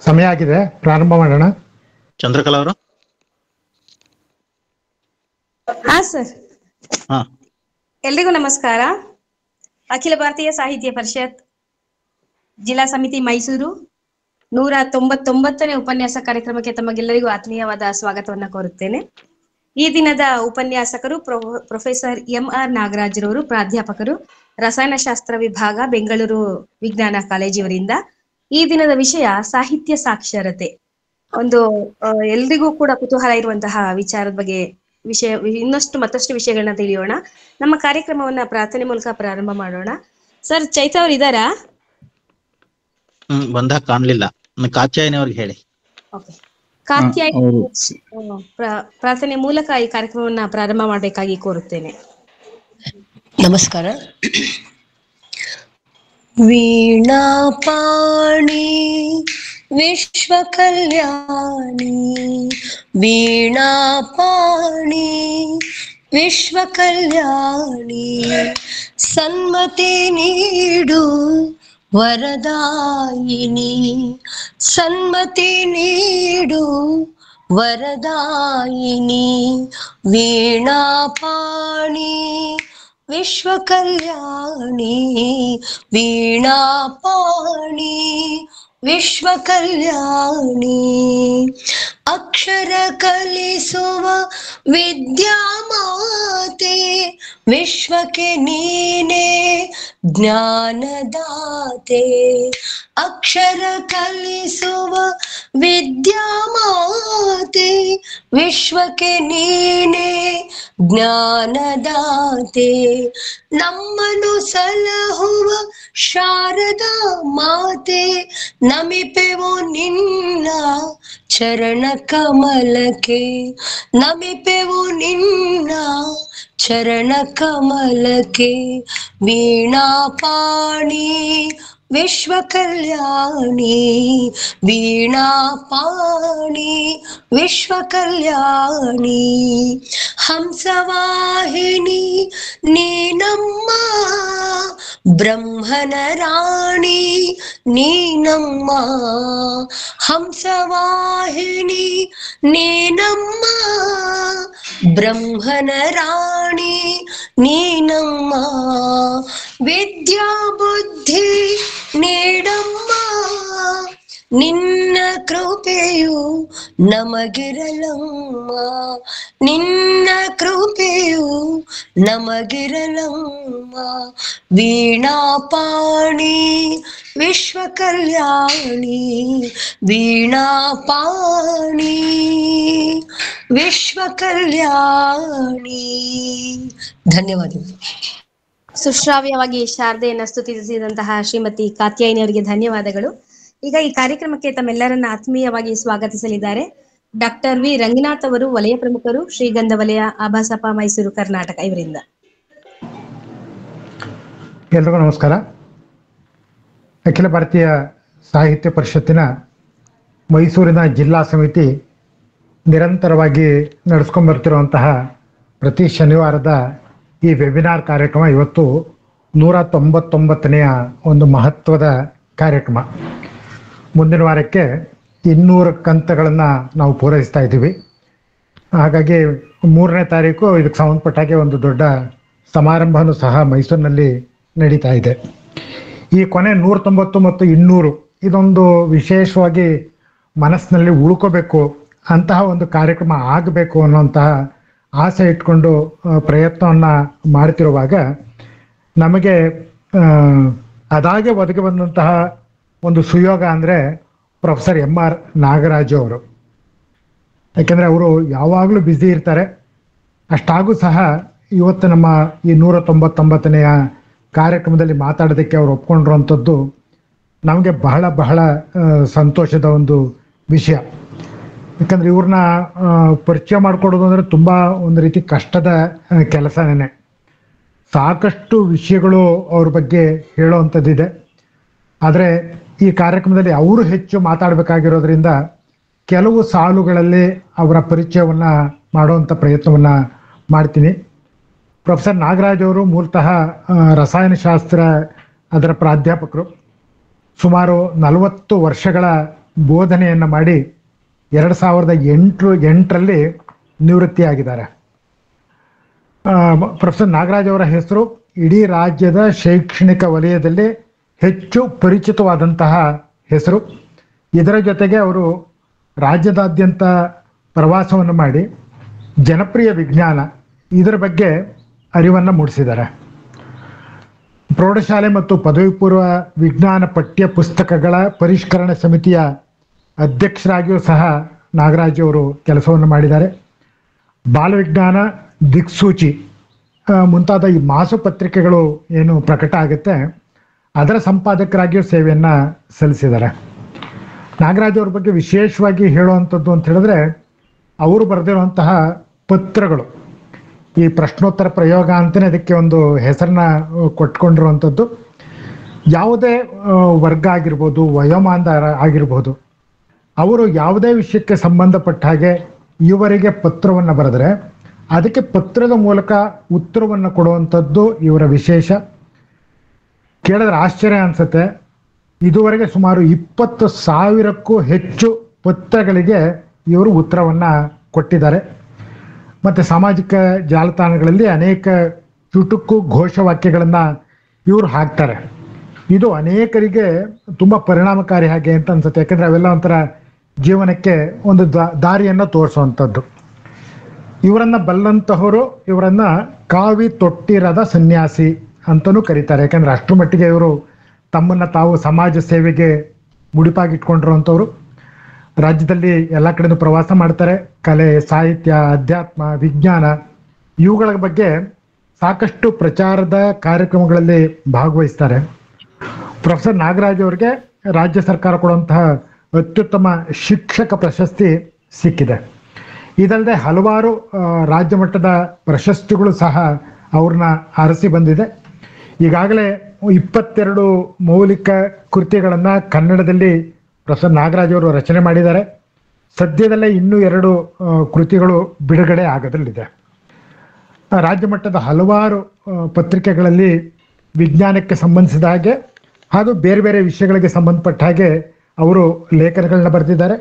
ಸಮಯ ಆಗಿದೆ, ಪ್ರಾರಂಭ ಮಾಡೋಣ. ಚಂದ್ರಕಲಾ ಅವರು. ಹಾ ಸರ್. ಎಲ್ರಿಗೂ ನಮಸ್ಕಾರ. ಅಖಿಲ ಭಾರತೀಯ ಸಾಹಿತ್ಯ ಪರಿಷತ್ ಜಿಲ್ಲಾ ಸಮಿತಿ ಮೈಸೂರು 199ನೇ ಉಪನ್ಯಾಸ ಕಾರ್ಯಕ್ರಮಕ್ಕೆ ತಮಗೆಲ್ಲರಿಗೂ ಆತ್ಮೀಯವಾದ ಸ್ವಾಗತವನ್ನ ಕೋರುತ್ತೇನೆ. ಈ ದಿನದ ಉಪನ್ಯಾಸಕರು ಪ್ರೊಫೆಸರ್ MR ನಾಗರಾಜ್ರವರು, ಪ್ರಾಧ್ಯಾಪಕರು, ರಸಾಯನಶಾಸ್ತ್ರ ವಿಭಾಗ, ಬೆಂಗಳೂರು ವಿಜ್ಞಾನ ಕಾಲೇಜಿವರಿಂದ. ಈ ದಿನದ ವಿಷಯ ಸಾಹಿತ್ಯ ಸಾಕ್ಷರತೆ. ಒಂದು ಎಲ್ರಿಗೂ ಕೂಡ ಕುತೂಹಲ ಇರುವಂತಹ ವಿಚಾರದ ಬಗ್ಗೆ ಮತ್ತಷ್ಟು ವಿಷಯಗಳನ್ನ ತಿಳಿಯೋಣ. ನಮ್ಮ ಕಾರ್ಯಕ್ರಮವನ್ನ ಪ್ರಾರ್ಥನೆ ಮೂಲಕ ಪ್ರಾರಂಭ ಮಾಡೋಣ. ಸರ್, ಚೈತ್ರ ಅವ್ರು ಇದ್ದಾರಾ? ಬಂದಾಗ ಕಾಣ್ಲಿಲ್ಲ. ಕಾತ್ಯಾಯನಿ ಅವ್ರಿಗೆ ಹೇಳಿ. ಕಾತ್ಯಾಯನಿ ಪ್ರಾರ್ಥನೆ ಮೂಲಕ ಈ ಕಾರ್ಯಕ್ರಮವನ್ನ ಪ್ರಾರಂಭ ಮಾಡಬೇಕಾಗಿ ಕೋರುತ್ತೇನೆ. ನಮಸ್ಕಾರ. ವೀಣಾಪಾಣಿ ವಿಶ್ವ ಕಲ್ಯಾಣಿ, ವೀಣಾಪಾಣಿ ವಿಶ್ವ ಕಲ್ಯಾಣಿ, ಸನ್ಮತಿ ನೀಡು ವರದಾಯಿನಿ, ಸನ್ಮತಿ ನೀಡು ವರದಾಯಿನಿ, ವೀಣಾಪಾಣಿ ವಿಶ್ವ ಕಲ್ಯಾಣಿ, ವೀಣಾಪಾಣಿ ವಿಶ್ವ ಕಲ್ಯಾಣಿ, ಅಕ್ಷರ ಕಲಿಸುವ ವಿದ್ಯಾಮಾತೆ, ವಿಶ್ವಕ್ಕೆ ನೀನೇ ಜ್ಞಾನದಾತೆ, ಅಕ್ಷರ ಕಲಿಸುವ ವಿದ್ಯಾಮಾತೆ, ವಿಶ್ವಕ್ಕೆ ನೀನೇ ಜ್ಞಾನದಾತೆ, ನಮ್ಮನ್ನು ಸಲಹುವ ಶಾರದಾ ಮಾತೆ, ನಮಿಪೆವು ನಿನ್ನ ಚರಣ ಕಮಲಕ್ಕೆ, ನಮಿಪೆವು ನಿನ್ನ ಚರಣ ಕಮಲಕ್ಕೆ, ವೀಣಾಪಾಣಿ ವಿಶ್ವ ಕಲ್ಯಾಣಿ, ವೀಣಾಪಾಣಿ ವಿಶ್ವ ಕಲ್ಯಾಣಿ, ಹಂಸವಾಹಿನಿ ನೀನಮ್ಮ, ಬ್ರಹ್ಮನ ರಾಣಿ ನೀನಮ್ಮ, ಹಂಸವಾಹಿನಿ ನೀನಮ್ಮ, ಬ್ರಹ್ಮನ ರಾಣಿ ನೀನಮ್ಮ, ವಿದ್ಯಾ ಬುದ್ಧಿ ನೀಡಮ್ಮ, ನಿನ್ನ ಕೃಪೆಯು ನಮಗಿರಲಮ್ಮ, ನಿನ್ನ ಕೃಪೆಯು ನಮಗಿರಲಮ್ಮ, ವೀಣಾಪಾಣಿ ವಿಶ್ವ ಕಲ್ಯಾಣಿ, ವೀಣಾಪಾಣಿ ವಿಶ್ವ ಕಲ್ಯಾಣಿ. ಧನ್ಯವಾದಗಳು. ಸುಶ್ರಾವ್ಯವಾಗಿ ಶಾರದೆಯನ್ನ ಸ್ತುತಿಸಿದಂತಹ ಶ್ರೀಮತಿ ಕಾತ್ಯಾಯಿನಿ ಅವರಿಗೆ ಧನ್ಯವಾದಗಳು. ಈಗ ಈ ಕಾರ್ಯಕ್ರಮಕ್ಕೆ ತಮ್ಮೆಲ್ಲರನ್ನ ಆತ್ಮೀಯವಾಗಿ ಸ್ವಾಗತಿಸಲಿದ್ದಾರೆ ಡಾಕ್ಟರ್ ವಿ ರಂಗನಾಥ್ ಅವರು, ವಲಯ ಪ್ರಮುಖರು, ಶ್ರೀಗಂಧ ವಲಯ, ಆಭಾಸಪ, ಮೈಸೂರು, ಕರ್ನಾಟಕ ಇವರಿಂದ. ಎಲ್ರಿಗೂ ನಮಸ್ಕಾರ. ಅಖಿಲ ಭಾರತೀಯ ಸಾಹಿತ್ಯ ಪರಿಷತ್ತಿನ ಮೈಸೂರಿನ ಜಿಲ್ಲಾ ಸಮಿತಿ ನಿರಂತರವಾಗಿ ನಡೆಸ್ಕೊಂಡ್ಬರ್ತಿರುವಂತಹ ಪ್ರತಿ ಶನಿವಾರದ ಈ ವೆಬಿನಾರ್ ಕಾರ್ಯಕ್ರಮ ಇವತ್ತು 199ನೆಯ ಒಂದು ಮಹತ್ವದ ಕಾರ್ಯಕ್ರಮ. ಮುಂದಿನ ವಾರಕ್ಕೆ 200 ಕಂತುಗಳನ್ನು ನಾವು ಪೂರೈಸ್ತಾ ಇದ್ದೀವಿ. ಹಾಗಾಗಿ 3ನೇ ತಾರೀಕು ಇದಕ್ಕೆ ಸಂಬಂಧಪಟ್ಟಾಗೆ ಒಂದು ದೊಡ್ಡ ಸಮಾರಂಭನೂ ಸಹ ಮೈಸೂರಿನಲ್ಲಿ ನಡೀತಾ ಇದೆ. ಈ ಕೊನೆ 190 ಮತ್ತು 200 ಇದೊಂದು ವಿಶೇಷವಾಗಿ ಮನಸ್ಸಿನಲ್ಲಿ ಉಳ್ಕೋಬೇಕು ಅಂತಹ ಒಂದು ಕಾರ್ಯಕ್ರಮ ಆಗಬೇಕು ಅನ್ನೋಂತಹ ಆಸೆ ಇಟ್ಕೊಂಡು ಪ್ರಯತ್ನವನ್ನು ಮಾಡ್ತಿರುವಾಗ ನಮಗೆ ಅದಾಗೆ ಒದಗಿ ಬಂದಂತಹ ಒಂದು ಸುಯೋಗ ಅಂದರೆ ಪ್ರೊಫೆಸರ್ MR ನಾಗರಾಜು ಅವರು. ಯಾಕೆಂದರೆ ಅವರು ಯಾವಾಗಲೂ ಬ್ಯುಸಿ ಇರ್ತಾರೆ. ಅಷ್ಟಾಗೂ ಸಹ ಇವತ್ತು ನಮ್ಮ ಈ 199ನೆಯ ಕಾರ್ಯಕ್ರಮದಲ್ಲಿ ಮಾತಾಡೋದಕ್ಕೆ ಅವರು ಒಪ್ಕೊಂಡಿರುವಂಥದ್ದು ನಮಗೆ ಬಹಳ ಬಹಳ ಸಂತೋಷದ ಒಂದು ವಿಷಯ. ಯಾಕಂದರೆ ಇವ್ರನ್ನ ಪರಿಚಯ ಮಾಡಿಕೊಡೋದು ಅಂದರೆ ತುಂಬ ಒಂದು ರೀತಿ ಕಷ್ಟದ ಕೆಲಸನೇ. ಸಾಕಷ್ಟು ವಿಷಯಗಳು ಅವ್ರ ಬಗ್ಗೆ ಹೇಳೋವಂಥದ್ದಿದೆ. ಆದರೆ ಈ ಕಾರ್ಯಕ್ರಮದಲ್ಲಿ ಅವರು ಹೆಚ್ಚು ಮಾತಾಡಬೇಕಾಗಿರೋದ್ರಿಂದ ಕೆಲವು ಸಾಲುಗಳಲ್ಲಿ ಅವರ ಪರಿಚಯವನ್ನು ಮಾಡುವಂಥ ಪ್ರಯತ್ನವನ್ನು ಮಾಡ್ತೀನಿ. ಪ್ರೊಫೆಸರ್ ನಾಗರಾಜ್ ಅವರು ಮೂಲತಃ ರಸಾಯನಶಾಸ್ತ್ರ ಅದರ ಪ್ರಾಧ್ಯಾಪಕರು. ಸುಮಾರು 40 ವರ್ಷಗಳ ಬೋಧನೆಯನ್ನು ಮಾಡಿ 2008ರಲ್ಲಿ ನಿವೃತ್ತಿಯಾಗಿದ್ದಾರೆ. ಪ್ರೊಫೆಸರ್ ನಾಗರಾಜ್ ಅವರ ಹೆಸರು ಇಡೀ ರಾಜ್ಯದ ಶೈಕ್ಷಣಿಕ ವಲಯದಲ್ಲಿ ಹೆಚ್ಚು ಪರಿಚಿತವಾದಂತಹ ಹೆಸರು. ಇದರ ಜೊತೆಗೆ ಅವರು ರಾಜ್ಯದಾದ್ಯಂತ ಪ್ರವಾಸವನ್ನು ಮಾಡಿ ಜನಪ್ರಿಯ ವಿಜ್ಞಾನ ಇದರ ಬಗ್ಗೆ ಅರಿವನ್ನು ಮೂಡಿಸಿದ್ದಾರೆ. ಪ್ರೌಢಶಾಲೆ ಮತ್ತು ಪದವಿ ಪೂರ್ವ ವಿಜ್ಞಾನ ಪಠ್ಯ ಪುಸ್ತಕಗಳ ಪರಿಷ್ಕರಣೆ ಸಮಿತಿಯ ಅಧ್ಯಕ್ಷರಾಗಿಯೂ ಸಹ ನಾಗರಾಜ್ ಅವರು ಕೆಲಸವನ್ನು ಮಾಡಿದ್ದಾರೆ. ಬಾಲವಿಜ್ಞಾನ, ದಿಕ್ಸೂಚಿ ಮುಂತಾದ ಈ ಮಾಸಪತ್ರಿಕೆಗಳು ಏನು ಪ್ರಕಟ ಆಗುತ್ತೆ ಅದರ ಸಂಪಾದಕರಾಗಿಯೂ ಸೇವೆಯನ್ನು ಸಲ್ಲಿಸಿದ್ದಾರೆ. ನಾಗರಾಜ್ ಅವ್ರ ಬಗ್ಗೆ ವಿಶೇಷವಾಗಿ ಹೇಳುವಂಥದ್ದು ಅಂತ ಹೇಳಿದ್ರೆ, ಅವರು ಬರೆದಿರುವಂತಹ ಪತ್ರಗಳು, ಈ ಪ್ರಶ್ನೋತ್ತರ ಪ್ರಯೋಗ ಅಂತಲೇ ಅದಕ್ಕೆ ಒಂದು ಹೆಸರನ್ನ ಕೊಟ್ಕೊಂಡಿರುವಂಥದ್ದು, ಯಾವುದೇ ವರ್ಗ ಆಗಿರ್ಬೋದು, ವಯೋಮಾನ ಆಗಿರ್ಬೋದು, ಅವರು ಯಾವುದೇ ವಿಷಯಕ್ಕೆ ಸಂಬಂಧಪಟ್ಟ ಹಾಗೆ ಇವರಿಗೆ ಪತ್ರವನ್ನು ಬರೆದರೆ ಅದಕ್ಕೆ ಪತ್ರದ ಮೂಲಕ ಉತ್ತರವನ್ನು ಕೊಡುವಂಥದ್ದು ಇವರ ವಿಶೇಷ. ಕೇಳಿದ್ರೆ ಆಶ್ಚರ್ಯ ಅನಿಸುತ್ತೆ. ಇದುವರೆಗೆ ಸುಮಾರು 20,000ಕ್ಕೂ ಹೆಚ್ಚು ಪತ್ರಗಳಿಗೆ ಇವರು ಉತ್ತರವನ್ನು ಕೊಟ್ಟಿದ್ದಾರೆ. ಮತ್ತು ಸಾಮಾಜಿಕ ಜಾಲತಾಣಗಳಲ್ಲಿ ಅನೇಕ ಚುಟುಕು ಘೋಷವಾಕ್ಯಗಳನ್ನು ಇವರು ಹಾಕ್ತಾರೆ. ಇದು ಅನೇಕರಿಗೆ ತುಂಬ ಪರಿಣಾಮಕಾರಿ ಹಾಗೆ ಅಂತ ಅನ್ಸುತ್ತೆ. ಯಾಕಂದರೆ ಅವೆಲ್ಲ ಒಂಥರ ಜೀವನಕ್ಕೆ ಒಂದು ದಾರಿಯನ್ನು ತೋರಿಸುವಂಥದ್ದು. ಇವರನ್ನು ಬಲ್ಲಂತಹವರು ಇವರನ್ನು ಕಾವಿ ತೊಟ್ಟಿರದ ಸನ್ಯಾಸಿ ಅಂತಲೂ ಕರೀತಾರೆ. ಯಾಕಂದರೆ ಅಷ್ಟರ ಮಟ್ಟಿಗೆ ಇವರು ತಮ್ಮನ್ನು ತಾವು ಸಮಾಜ ಸೇವೆಗೆ ಮುಡಿಪಾಗಿಟ್ಕೊಂಡಿರುವಂಥವ್ರು. ರಾಜ್ಯದಲ್ಲಿ ಎಲ್ಲ ಕಡೆನೂ ಪ್ರವಾಸ ಮಾಡ್ತಾರೆ. ಕಲೆ, ಸಾಹಿತ್ಯ, ಅಧ್ಯಾತ್ಮ, ವಿಜ್ಞಾನ ಇವುಗಳ ಬಗ್ಗೆ ಸಾಕಷ್ಟು ಪ್ರಚಾರದ ಕಾರ್ಯಕ್ರಮಗಳಲ್ಲಿ ಭಾಗವಹಿಸ್ತಾರೆ. ಪ್ರೊಫೆಸರ್ ನಾಗರಾಜ್ ಅವರಿಗೆ ರಾಜ್ಯ ಸರ್ಕಾರ ಕೊಡುವಂತಹ ಅತ್ಯುತ್ತಮ ಶಿಕ್ಷಕ ಪ್ರಶಸ್ತಿ ಸಿಕ್ಕಿದೆ. ಇದಲ್ಲದೆ ಹಲವಾರು ರಾಜ್ಯ ಮಟ್ಟದ ಪ್ರಶಸ್ತಿಗಳು ಸಹ ಅವ್ರನ್ನ ಅರಸಿ ಬಂದಿದೆ. ಈಗಾಗಲೇ 22 ಮೌಲಿಕ ಕೃತಿಗಳನ್ನು ಕನ್ನಡದಲ್ಲಿ ಪ್ರೊಫೆಸರ್ ನಾಗರಾಜ್ ಅವರು ರಚನೆ ಮಾಡಿದ್ದಾರೆ. ಸದ್ಯದಲ್ಲೇ ಇನ್ನೂ 2 ಕೃತಿಗಳು ಬಿಡುಗಡೆ ಆಗೋದ್ರಲ್ಲಿದೆ. ರಾಜ್ಯ ಮಟ್ಟದ ಹಲವಾರು ಪತ್ರಿಕೆಗಳಲ್ಲಿ ವಿಜ್ಞಾನಕ್ಕೆ ಸಂಬಂಧಿಸಿದ ಹಾಗೆ ಹಾಗೂ ಬೇರೆ ಬೇರೆ ವಿಷಯಗಳಿಗೆ ಸಂಬಂಧಪಟ್ಟ ಹಾಗೆ ಅವರು ಲೇಖನಗಳನ್ನ ಬರೆದಿದ್ದಾರೆ.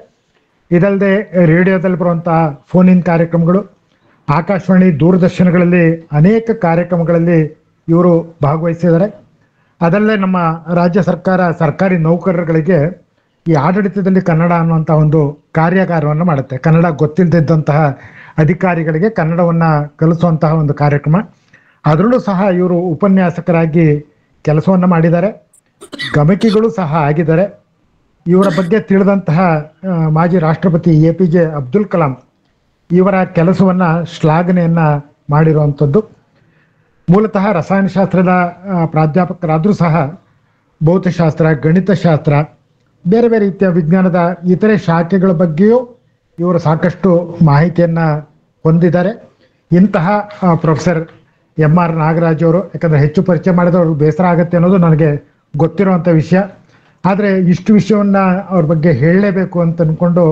ಇದಲ್ಲದೆ ರೇಡಿಯೋದಲ್ಲಿ ಬರುವಂತಹ ಫೋನ್ ಇನ್ ಕಾರ್ಯಕ್ರಮಗಳು, ಆಕಾಶವಾಣಿ, ದೂರದರ್ಶನಗಳಲ್ಲಿ ಅನೇಕ ಕಾರ್ಯಕ್ರಮಗಳಲ್ಲಿ ಇವರು ಭಾಗವಹಿಸಿದ್ದಾರೆ. ಅದಲ್ಲದೆ ನಮ್ಮ ರಾಜ್ಯ ಸರ್ಕಾರ ಸರ್ಕಾರಿ ನೌಕರರುಗಳಿಗೆ ಈ ಆಡಳಿತದಲ್ಲಿ ಕನ್ನಡ ಅನ್ನುವಂಥ ಒಂದು ಕಾರ್ಯಾಗಾರವನ್ನು ಮಾಡುತ್ತೆ. ಕನ್ನಡ ಗೊತ್ತಿಲ್ಲದಿದ್ದಂತಹ ಅಧಿಕಾರಿಗಳಿಗೆ ಕನ್ನಡವನ್ನು ಕಲಿಸುವಂತಹ ಒಂದು ಕಾರ್ಯಕ್ರಮ. ಅದರಲ್ಲೂ ಸಹ ಇವರು ಉಪನ್ಯಾಸಕರಾಗಿ ಕೆಲಸವನ್ನು ಮಾಡಿದ್ದಾರೆ. ಗಮಕಿಗಳು ಸಹ ಆಗಿದ್ದಾರೆ. ಇವರ ಬಗ್ಗೆ ತಿಳಿದಂತಹ ಮಾಜಿ ರಾಷ್ಟ್ರಪತಿ APJ ಅಬ್ದುಲ್ ಕಲಾಂ ಇವರ ಕೆಲಸವನ್ನು ಶ್ಲಾಘನೆಯನ್ನು ಮಾಡಿರುವಂಥದ್ದು. ಮೂಲತಃ ರಸಾಯನಶಾಸ್ತ್ರದ ಪ್ರಾಧ್ಯಾಪಕರಾದರೂ ಸಹ ಭೌತಶಾಸ್ತ್ರ, ಗಣಿತಶಾಸ್ತ್ರ, ಬೇರೆ ಬೇರೆ ರೀತಿಯ ವಿಜ್ಞಾನದ ಇತರೆ ಶಾಖೆಗಳ ಬಗ್ಗೆಯೂ ಇವರು ಸಾಕಷ್ಟು ಮಾಹಿತಿಯನ್ನು ಹೊಂದಿದ್ದಾರೆ. ಇಂತಹ ಪ್ರೊಫೆಸರ್ MR ನಾಗರಾಜ್ ಅವರು, ಯಾಕಂದರೆ ಹೆಚ್ಚು ಪರಿಚಯ ಮಾಡಿದವರು ಬೇಸರ ಆಗುತ್ತೆ ಅನ್ನೋದು ನನಗೆ ಗೊತ್ತಿರುವಂಥ ವಿಷಯ. ಆದರೆ ಇಷ್ಟು ವಿಷಯವನ್ನು ಅವ್ರ ಬಗ್ಗೆ ಹೇಳಲೇಬೇಕು ಅಂತ ಅಂದ್ಕೊಂಡು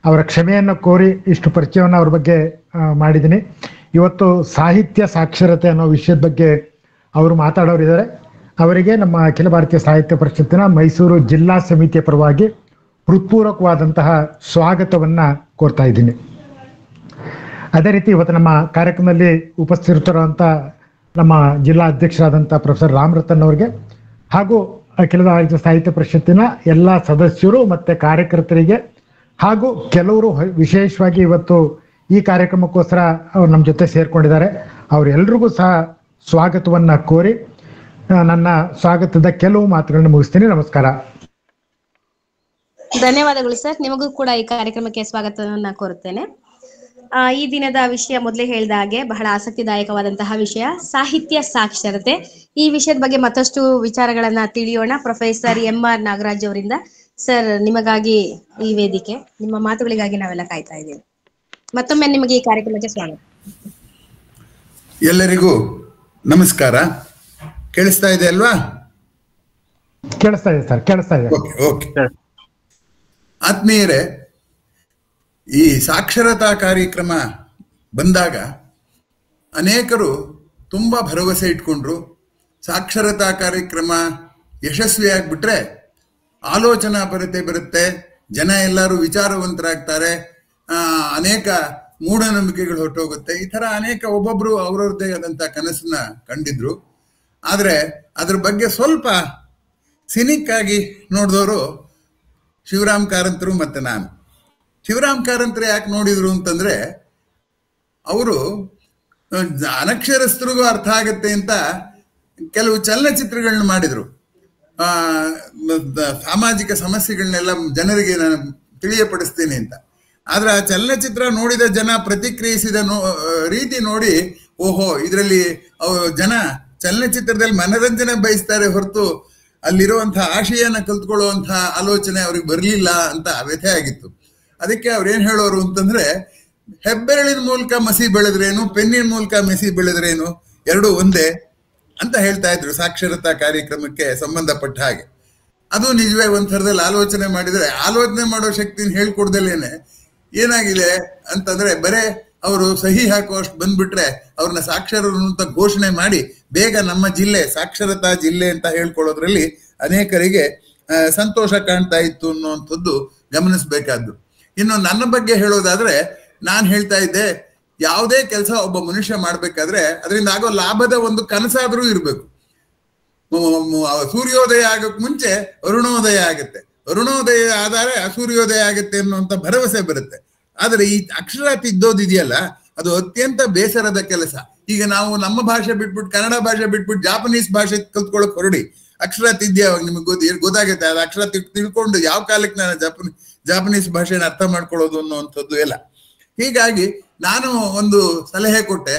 ಅವರ ಕ್ಷಮೆಯನ್ನು ಕೋರಿ ಇಷ್ಟು ಪರಿಚಯವನ್ನು ಅವ್ರ ಬಗ್ಗೆ ಮಾಡಿದ್ದೀನಿ. ಇವತ್ತು ಸಾಹಿತ್ಯ ಸಾಕ್ಷರತೆ ಅನ್ನೋ ವಿಷಯದ ಬಗ್ಗೆ ಅವರು ಮಾತಾಡೋರಿದ್ದಾರೆ. ಅವರಿಗೆ ನಮ್ಮ ಅಖಿಲ ಭಾರತೀಯ ಸಾಹಿತ್ಯ ಪರಿಷತ್ತಿನ ಮೈಸೂರು ಜಿಲ್ಲಾ ಸಮಿತಿಯ ಪರವಾಗಿ ಹೃತ್ಪೂರ್ವಕವಾದಂತಹ ಸ್ವಾಗತವನ್ನು ಕೋರ್ತಾ ಇದ್ದೀನಿ. ಅದೇ ರೀತಿ ಇವತ್ತು ನಮ್ಮ ಕಾರ್ಯಕ್ರಮದಲ್ಲಿ ಉಪಸ್ಥಿತರಿರುವಂಥ ನಮ್ಮ ಜಿಲ್ಲಾ ಅಧ್ಯಕ್ಷರಾದಂಥ ಪ್ರೊಫೆಸರ್ ರಾಮರತನ್ ಅವರಿಗೆ ಹಾಗೂ ಅಖಿಲ ಭಾರತೀಯ ಸಾಹಿತ್ಯ ಪರಿಷತ್ತಿನ ಎಲ್ಲ ಸದಸ್ಯರು ಮತ್ತು ಕಾರ್ಯಕರ್ತರಿಗೆ ಹಾಗೂ ಕೆಲವರು ವಿಶೇಷವಾಗಿ ಇವತ್ತು ಈ ಕಾರ್ಯಕ್ರಮಕ್ಕೋಸ್ಕರ ಅವ್ರು ನಮ್ಮ ಜೊತೆ ಸೇರ್ಕೊಂಡಿದ್ದಾರೆ. ಅವರೆಲ್ಲರಿಗೂ ಸಹ ಸ್ವಾಗತವನ್ನು ಕೋರಿ ನನ್ನ ಸ್ವಾಗತದ ಕೆಲವು ಮಾತುಗಳನ್ನು ಮುಗಿಸ್ತೀನಿ. ನಮಸ್ಕಾರ. ಧನ್ಯವಾದಗಳು ಸರ್. ನಿಮಗೂ ಕೂಡ ಈ ಕಾರ್ಯಕ್ರಮಕ್ಕೆ ಸ್ವಾಗತವನ್ನ ಕೋರುತ್ತೇನೆ. ಈ ದಿನದ ವಿಷಯ ಮೊದಲೇ ಹೇಳಿದ ಹಾಗೆ ಬಹಳ ಆಸಕ್ತಿದಾಯಕವಾದಂತಹ ವಿಷಯ ಸಾಹಿತ್ಯ ಸಾಕ್ಷರತೆ. ಈ ವಿಷಯದ ಬಗ್ಗೆ ಮತ್ತಷ್ಟು ವಿಚಾರಗಳನ್ನ ತಿಳಿಯೋಣ ಪ್ರೊಫೆಸರ್ MR ನಾಗರಾಜ್ ಅವರಿಂದ. ಸರ್, ನಿಮಗಾಗಿ ಈ ವೇದಿಕೆ, ನಿಮ್ಮ ಮಾತುಗಳಿಗಾಗಿ ನಾವೆಲ್ಲ ಕಾಯ್ತಾ ಇದ್ದೀವಿ. ಮತ್ತೊಮ್ಮೆ ನಿಮಗೆ ಈ ಕಾರ್ಯಕ್ರಮಕ್ಕೆ ಸ್ವಾಗತ. ಎಲ್ಲರಿಗೂ ನಮಸ್ಕಾರ. ಕೇಳಿಸ್ತಾ ಇದೆ ಅಲ್ವಾ? ಕೇಳಿಸ್ತಾ ಇದೆ ಸರ್, ಕೇಳಿಸ್ತಾ ಇದೆ. ಓಕೆ. ಆತ್ಮೀಯರೇ, ಈ ಸಾಕ್ಷರತಾ ಕಾರ್ಯಕ್ರಮ ಬಂದಾಗ ಅನೇಕರು ತುಂಬ ಭರವಸೆ ಇಟ್ಕೊಂಡ್ರು. ಸಾಕ್ಷರತಾ ಕಾರ್ಯಕ್ರಮ ಯಶಸ್ವಿಯಾಗ್ಬಿಟ್ರೆ ಆಲೋಚನಾ ಬರುತ್ತೆ, ಜನ ಎಲ್ಲರೂ ವಿಚಾರವಂತರಾಗ್ತಾರೆ, ಅನೇಕ ಮೂಢನಂಬಿಕೆಗಳು ಹೊರಟೋಗುತ್ತೆ. ಈ ತರ ಅನೇಕ ಒಬ್ಬೊಬ್ರು ಅವ್ರವ್ರದ್ದೇ ಆದಂತ ಕನಸನ್ನ ಕಂಡಿದ್ರು. ಆದ್ರೆ ಅದ್ರ ಬಗ್ಗೆ ಸ್ವಲ್ಪ ಸಿನಿಕ್ ಆಗಿ ನೋಡಿದವರು ಶಿವರಾಮ್ ಕಾರಂತರು ಮತ್ತೆ ನಾನು. ಶಿವರಾಮ್ ಕಾರಂತರು ಯಾಕೆ ನೋಡಿದ್ರು ಅಂತಂದ್ರೆ, ಅವರು ಅನಕ್ಷರಸ್ಥರಿಗೂ ಅರ್ಥ ಆಗತ್ತೆ ಅಂತ ಕೆಲವು ಚಲನಚಿತ್ರಗಳನ್ನ ಮಾಡಿದ್ರು. ಸಾಮಾಜಿಕ ಸಮಸ್ಯೆಗಳನ್ನೆಲ್ಲ ಜನರಿಗೆ ನಾನು ತಿಳಿಯಪಡಿಸ್ತೀನಿ ಅಂತ. ಆದ್ರೆ ಆ ಚಲನಚಿತ್ರ ನೋಡಿದ ಜನ ಪ್ರತಿಕ್ರಿಯಿಸಿದ ರೀತಿ ನೋಡಿ, ಓಹೋ, ಇದರಲ್ಲಿ ಜನ ಚಲನಚಿತ್ರದಲ್ಲಿ ಮನರಂಜನೆ ಬಯಸ್ತಾರೆ ಹೊರತು ಅಲ್ಲಿರುವಂತಹ ಆಶಯನ ಕಲ್ತ್ಕೊಳ್ಳುವಂತಹ ಆಲೋಚನೆ ಅವ್ರಿಗೆ ಬರಲಿಲ್ಲ ಅಂತ ವ್ಯಥೆ ಆಗಿತ್ತು. ಅದಕ್ಕೆ ಅವ್ರೇನ್ ಹೇಳೋರು ಅಂತಂದ್ರೆ, ಹೆಬ್ಬೆರಳಿನ ಮೂಲಕ ಮಸಿ ಬೆಳೆದ್ರೇನು, ಪೆನ್ನಿನ ಮೂಲಕ ಮಸಿ ಬೆಳೆದ್ರೇನು, ಎರಡೂ ಒಂದೇ ಅಂತ ಹೇಳ್ತಾ ಇದ್ರು ಸಾಕ್ಷರತಾ ಕಾರ್ಯಕ್ರಮಕ್ಕೆ ಸಂಬಂಧಪಟ್ಟ ಹಾಗೆ. ಅದು ನಿಜವೇ ಒಂದ್ ಥರದಲ್ಲಿ ಆಲೋಚನೆ ಮಾಡಿದ್ರೆ, ಆಲೋಚನೆ ಮಾಡೋ ಶಕ್ತಿನ ಹೇಳ್ಕೊಡ್ದಲೇನೆ ಏನಾಗಿದೆ ಅಂತಂದ್ರೆ, ಬರೇ ಅವರು ಸಹಿ ಹಾಕುವಷ್ಟು ಬಂದ್ಬಿಟ್ರೆ ಅವ್ರನ್ನ ಸಾಕ್ಷರರು ಅಂತ ಘೋಷಣೆ ಮಾಡಿ ಬೇಗ ನಮ್ಮ ಜಿಲ್ಲೆ ಸಾಕ್ಷರತಾ ಜಿಲ್ಲೆ ಅಂತ ಹೇಳ್ಕೊಳ್ಳೋದ್ರಲ್ಲಿ ಅನೇಕರಿಗೆ ಸಂತೋಷ ಕಾಣ್ತಾ ಇತ್ತು ಅನ್ನುವಂಥದ್ದು ಗಮನಿಸ್ಬೇಕಾದ್ದು. ಇನ್ನು ನನ್ನ ಬಗ್ಗೆ ಹೇಳೋದಾದ್ರೆ, ನಾನು ಹೇಳ್ತಾ ಇದ್ದೆ, ಯಾವುದೇ ಕೆಲಸ ಒಬ್ಬ ಮನುಷ್ಯ ಮಾಡ್ಬೇಕಾದ್ರೆ ಅದರಿಂದ ಆಗೋ ಲಾಭದ ಒಂದು ಕನಸಾದ್ರೂ ಇರ್ಬೇಕು. ಸೂರ್ಯೋದಯ ಆಗಕ್ ಮುಂಚೆ ಅರುಣೋದಯ ಆಗುತ್ತೆ, ಅರುಣೋದಯ ಆದರೆ ಸೂರ್ಯೋದಯ ಆಗುತ್ತೆ ಅನ್ನುವಂಥ ಭರವಸೆ ಬರುತ್ತೆ. ಆದ್ರೆ ಈ ಅಕ್ಷರ ತಿದ್ದೋದಿದೆಯಲ್ಲ, ಅದು ಅತ್ಯಂತ ಬೇಸರದ ಕೆಲಸ. ಈಗ ನಾವು ನಮ್ಮ ಭಾಷೆ ಬಿಟ್ಬಿಟ್ಟು, ಕನ್ನಡ ಭಾಷೆ ಬಿಟ್ಬಿಟ್ಟು ಜಾಪನೀಸ್ ಭಾಷೆ ಕಲ್ತ್ಕೊಳಕ್ ಹೊರಡಿ, ಅಕ್ಷರ ತಿದ್ದೆ ಅವಾಗ ನಿಮಗೆ ಗೊತ್ತಾಗುತ್ತೆ. ಅದು ಅಕ್ಷರ ತಿಳ್ಕೊಂಡು ಯಾವ ಕಾಲಕ್ಕೆ ನಾನು ಜಾಪನೀಸ್ ಭಾಷೆನ ಅರ್ಥ ಮಾಡ್ಕೊಳ್ಳೋದು ಅನ್ನುವಂಥದ್ದು ಎಲ್ಲ. ಹೀಗಾಗಿ ನಾನು ಒಂದು ಸಲಹೆ ಕೊಟ್ಟೆ,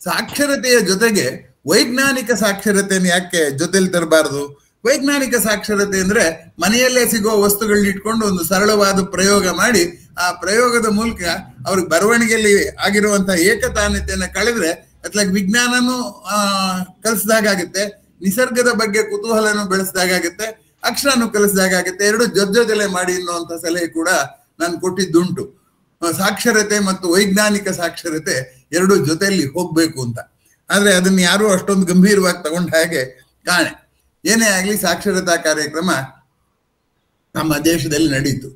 ಸಾಕ್ಷರತೆಯ ಜೊತೆಗೆ ವೈಜ್ಞಾನಿಕ ಸಾಕ್ಷರತೆಯನ್ನು ಯಾಕೆ ಜೊತೆಲಿ ತರಬಾರದು? ವೈಜ್ಞಾನಿಕ ಸಾಕ್ಷರತೆ ಅಂದ್ರೆ ಮನೆಯಲ್ಲೇ ಸಿಗೋ ವಸ್ತುಗಳನ್ನ ಇಟ್ಕೊಂಡು ಒಂದು ಸರಳವಾದ ಪ್ರಯೋಗ ಮಾಡಿ, ಆ ಪ್ರಯೋಗದ ಮೂಲಕ ಅವ್ರಿಗೆ ಬರವಣಿಗೆಯಲ್ಲಿ ಆಗಿರುವಂತಹ ಏಕತಾನತೆಯನ್ನ ಕಳೆದ್ರೆ ಅತ್ಲಾಗ ವಿಜ್ಞಾನನೂ ಕಲಿಸಿದಾಗುತ್ತೆ, ನಿಸರ್ಗದ ಬಗ್ಗೆ ಕುತೂಹಲನೂ ಬೆಳೆಸಿದಾಗುತ್ತೆ, ಅಕ್ಷರನೂ ಕಲಿಸಿದಾಗುತ್ತೆ. ಎರಡು ಜೊತೆಲೆ ಮಾಡಿ ಅನ್ನುವಂಥ ಸಲಹೆ ಕೂಡ ನಾನು ಕೊಟ್ಟಿದ್ದುಂಟು. ಸಾಕ್ಷರತೆ ಮತ್ತು ವೈಜ್ಞಾನಿಕ ಸಾಕ್ಷರತೆ ಎರಡು ಜೊತೆಯಲ್ಲಿ ಹೋಗ್ಬೇಕು ಅಂತ. ಆದ್ರೆ ಅದನ್ನ ಯಾರು ಅಷ್ಟೊಂದು ಗಂಭೀರವಾಗಿ ತಗೊಂಡ ಹಾಗೆ ಕಾಣೆ. ಏನೇ ಆಗ್ಲಿ ಸಾಕ್ಷರತಾ ಕಾರ್ಯಕ್ರಮ ನಮ್ಮ ದೇಶದಲ್ಲಿ ನಡೀತು.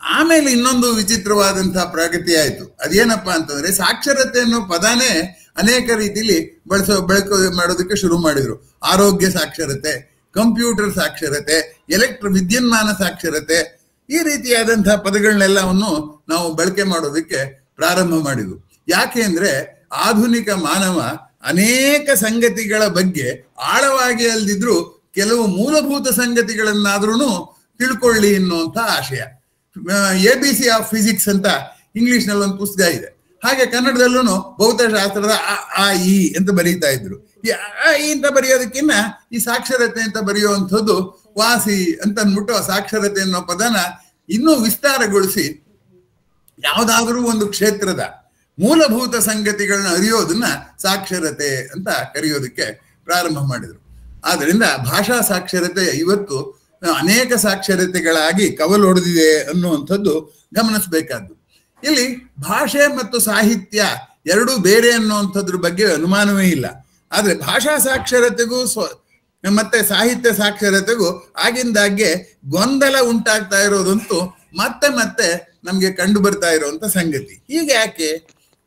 ಆಮೇಲೆ ಇನ್ನೊಂದು ವಿಚಿತ್ರವಾದಂತಹ ಪ್ರಗತಿ ಆಯ್ತು. ಅದೇನಪ್ಪಾ ಅಂತಂದ್ರೆ, ಸಾಕ್ಷರತೆ ಅನ್ನೋ ಪದಾನೇ ಅನೇಕ ರೀತಿಲಿ ಬಳಕೆ ಮಾಡೋದಕ್ಕೆ ಶುರು ಮಾಡಿದ್ರು. ಆರೋಗ್ಯ ಸಾಕ್ಷರತೆ, ಕಂಪ್ಯೂಟರ್ ಸಾಕ್ಷರತೆ, ವಿದ್ಯುನ್ಮಾನ ಸಾಕ್ಷರತೆ, ಈ ರೀತಿಯಾದಂತಹ ಪದಗಳನ್ನೆಲ್ಲವನ್ನು ನಾವು ಬಳಕೆ ಮಾಡೋದಕ್ಕೆ ಪ್ರಾರಂಭ ಮಾಡಿದ್ವು. ಯಾಕೆ ಅಂದ್ರೆ, ಆಧುನಿಕ ಮಾನವ ಅನೇಕ ಸಂಗತಿಗಳ ಬಗ್ಗೆ ಆಳವಾಗಿ ಅಲ್ದಿದ್ರು ಕೆಲವು ಮೂಲಭೂತ ಸಂಗತಿಗಳನ್ನಾದ್ರೂ ತಿಳ್ಕೊಳ್ಳಿ ಅನ್ನುವಂಥ ಆಶಯ. ABC ಆಫ್ ಫಿಸಿಕ್ಸ್ ಅಂತ ಇಂಗ್ಲಿಷ್ ನಲ್ಲಿ ಒಂದು ಪುಸ್ತಕ ಇದೆ. ಹಾಗೆ ಕನ್ನಡದಲ್ಲೂ ಭೌತಶಾಸ್ತ್ರದ ಆ ಇ ಅಂತ ಬರೀತಾ ಇದ್ರು. ಈ ಆ ಇ ಅಂತ ಬರೆಯೋದಕ್ಕಿಂತ ಈ ಸಾಕ್ಷರತೆ ಅಂತ ಬರೆಯುವಂಥದ್ದು ವಾಸಿ ಅಂತ ಅಂದ್ಬಿಟ್ಟು ಸಾಕ್ಷರತೆ ಅನ್ನೋ ಪದನ ಇನ್ನೂ ವಿಸ್ತಾರಗೊಳಿಸಿ ಯಾವುದಾದ್ರೂ ಒಂದು ಕ್ಷೇತ್ರದ ಮೂಲಭೂತ ಸಂಗತಿಗಳನ್ನ ಅರಿಯೋದನ್ನ ಸಾಕ್ಷರತೆ ಅಂತ ಕರೆಯೋದಕ್ಕೆ ಪ್ರಾರಂಭ ಮಾಡಿದ್ರು. ಆದ್ರಿಂದ ಭಾಷಾ ಸಾಕ್ಷರತೆ ಇವತ್ತು ಅನೇಕ ಸಾಕ್ಷರತೆಗಳಾಗಿ ಕವಲು ಹೊಡೆದಿದೆ ಅನ್ನುವಂಥದ್ದು ಗಮನಿಸಬೇಕಾದ್ದು. ಇಲ್ಲಿ ಭಾಷೆ ಮತ್ತು ಸಾಹಿತ್ಯ ಎರಡೂ ಬೇರೆ ಅನ್ನುವಂಥದ್ರ ಬಗ್ಗೆ ಅನುಮಾನವೇ ಇಲ್ಲ. ಆದ್ರೆ ಭಾಷಾ ಸಾಕ್ಷರತೆಗೂ ಮತ್ತೆ ಸಾಹಿತ್ಯ ಸಾಕ್ಷರತೆಗೂ ಆಗಿಂದಾಗ್ಗೆ ಗೊಂದಲ ಉಂಟಾಗ್ತಾ ಇರೋದಂತೂ ಮತ್ತೆ ಮತ್ತೆ ನಮ್ಗೆ ಕಂಡು ಬರ್ತಾ ಇರುವಂತ ಸಂಗತಿ. ಹೀಗೆ ಯಾಕೆ?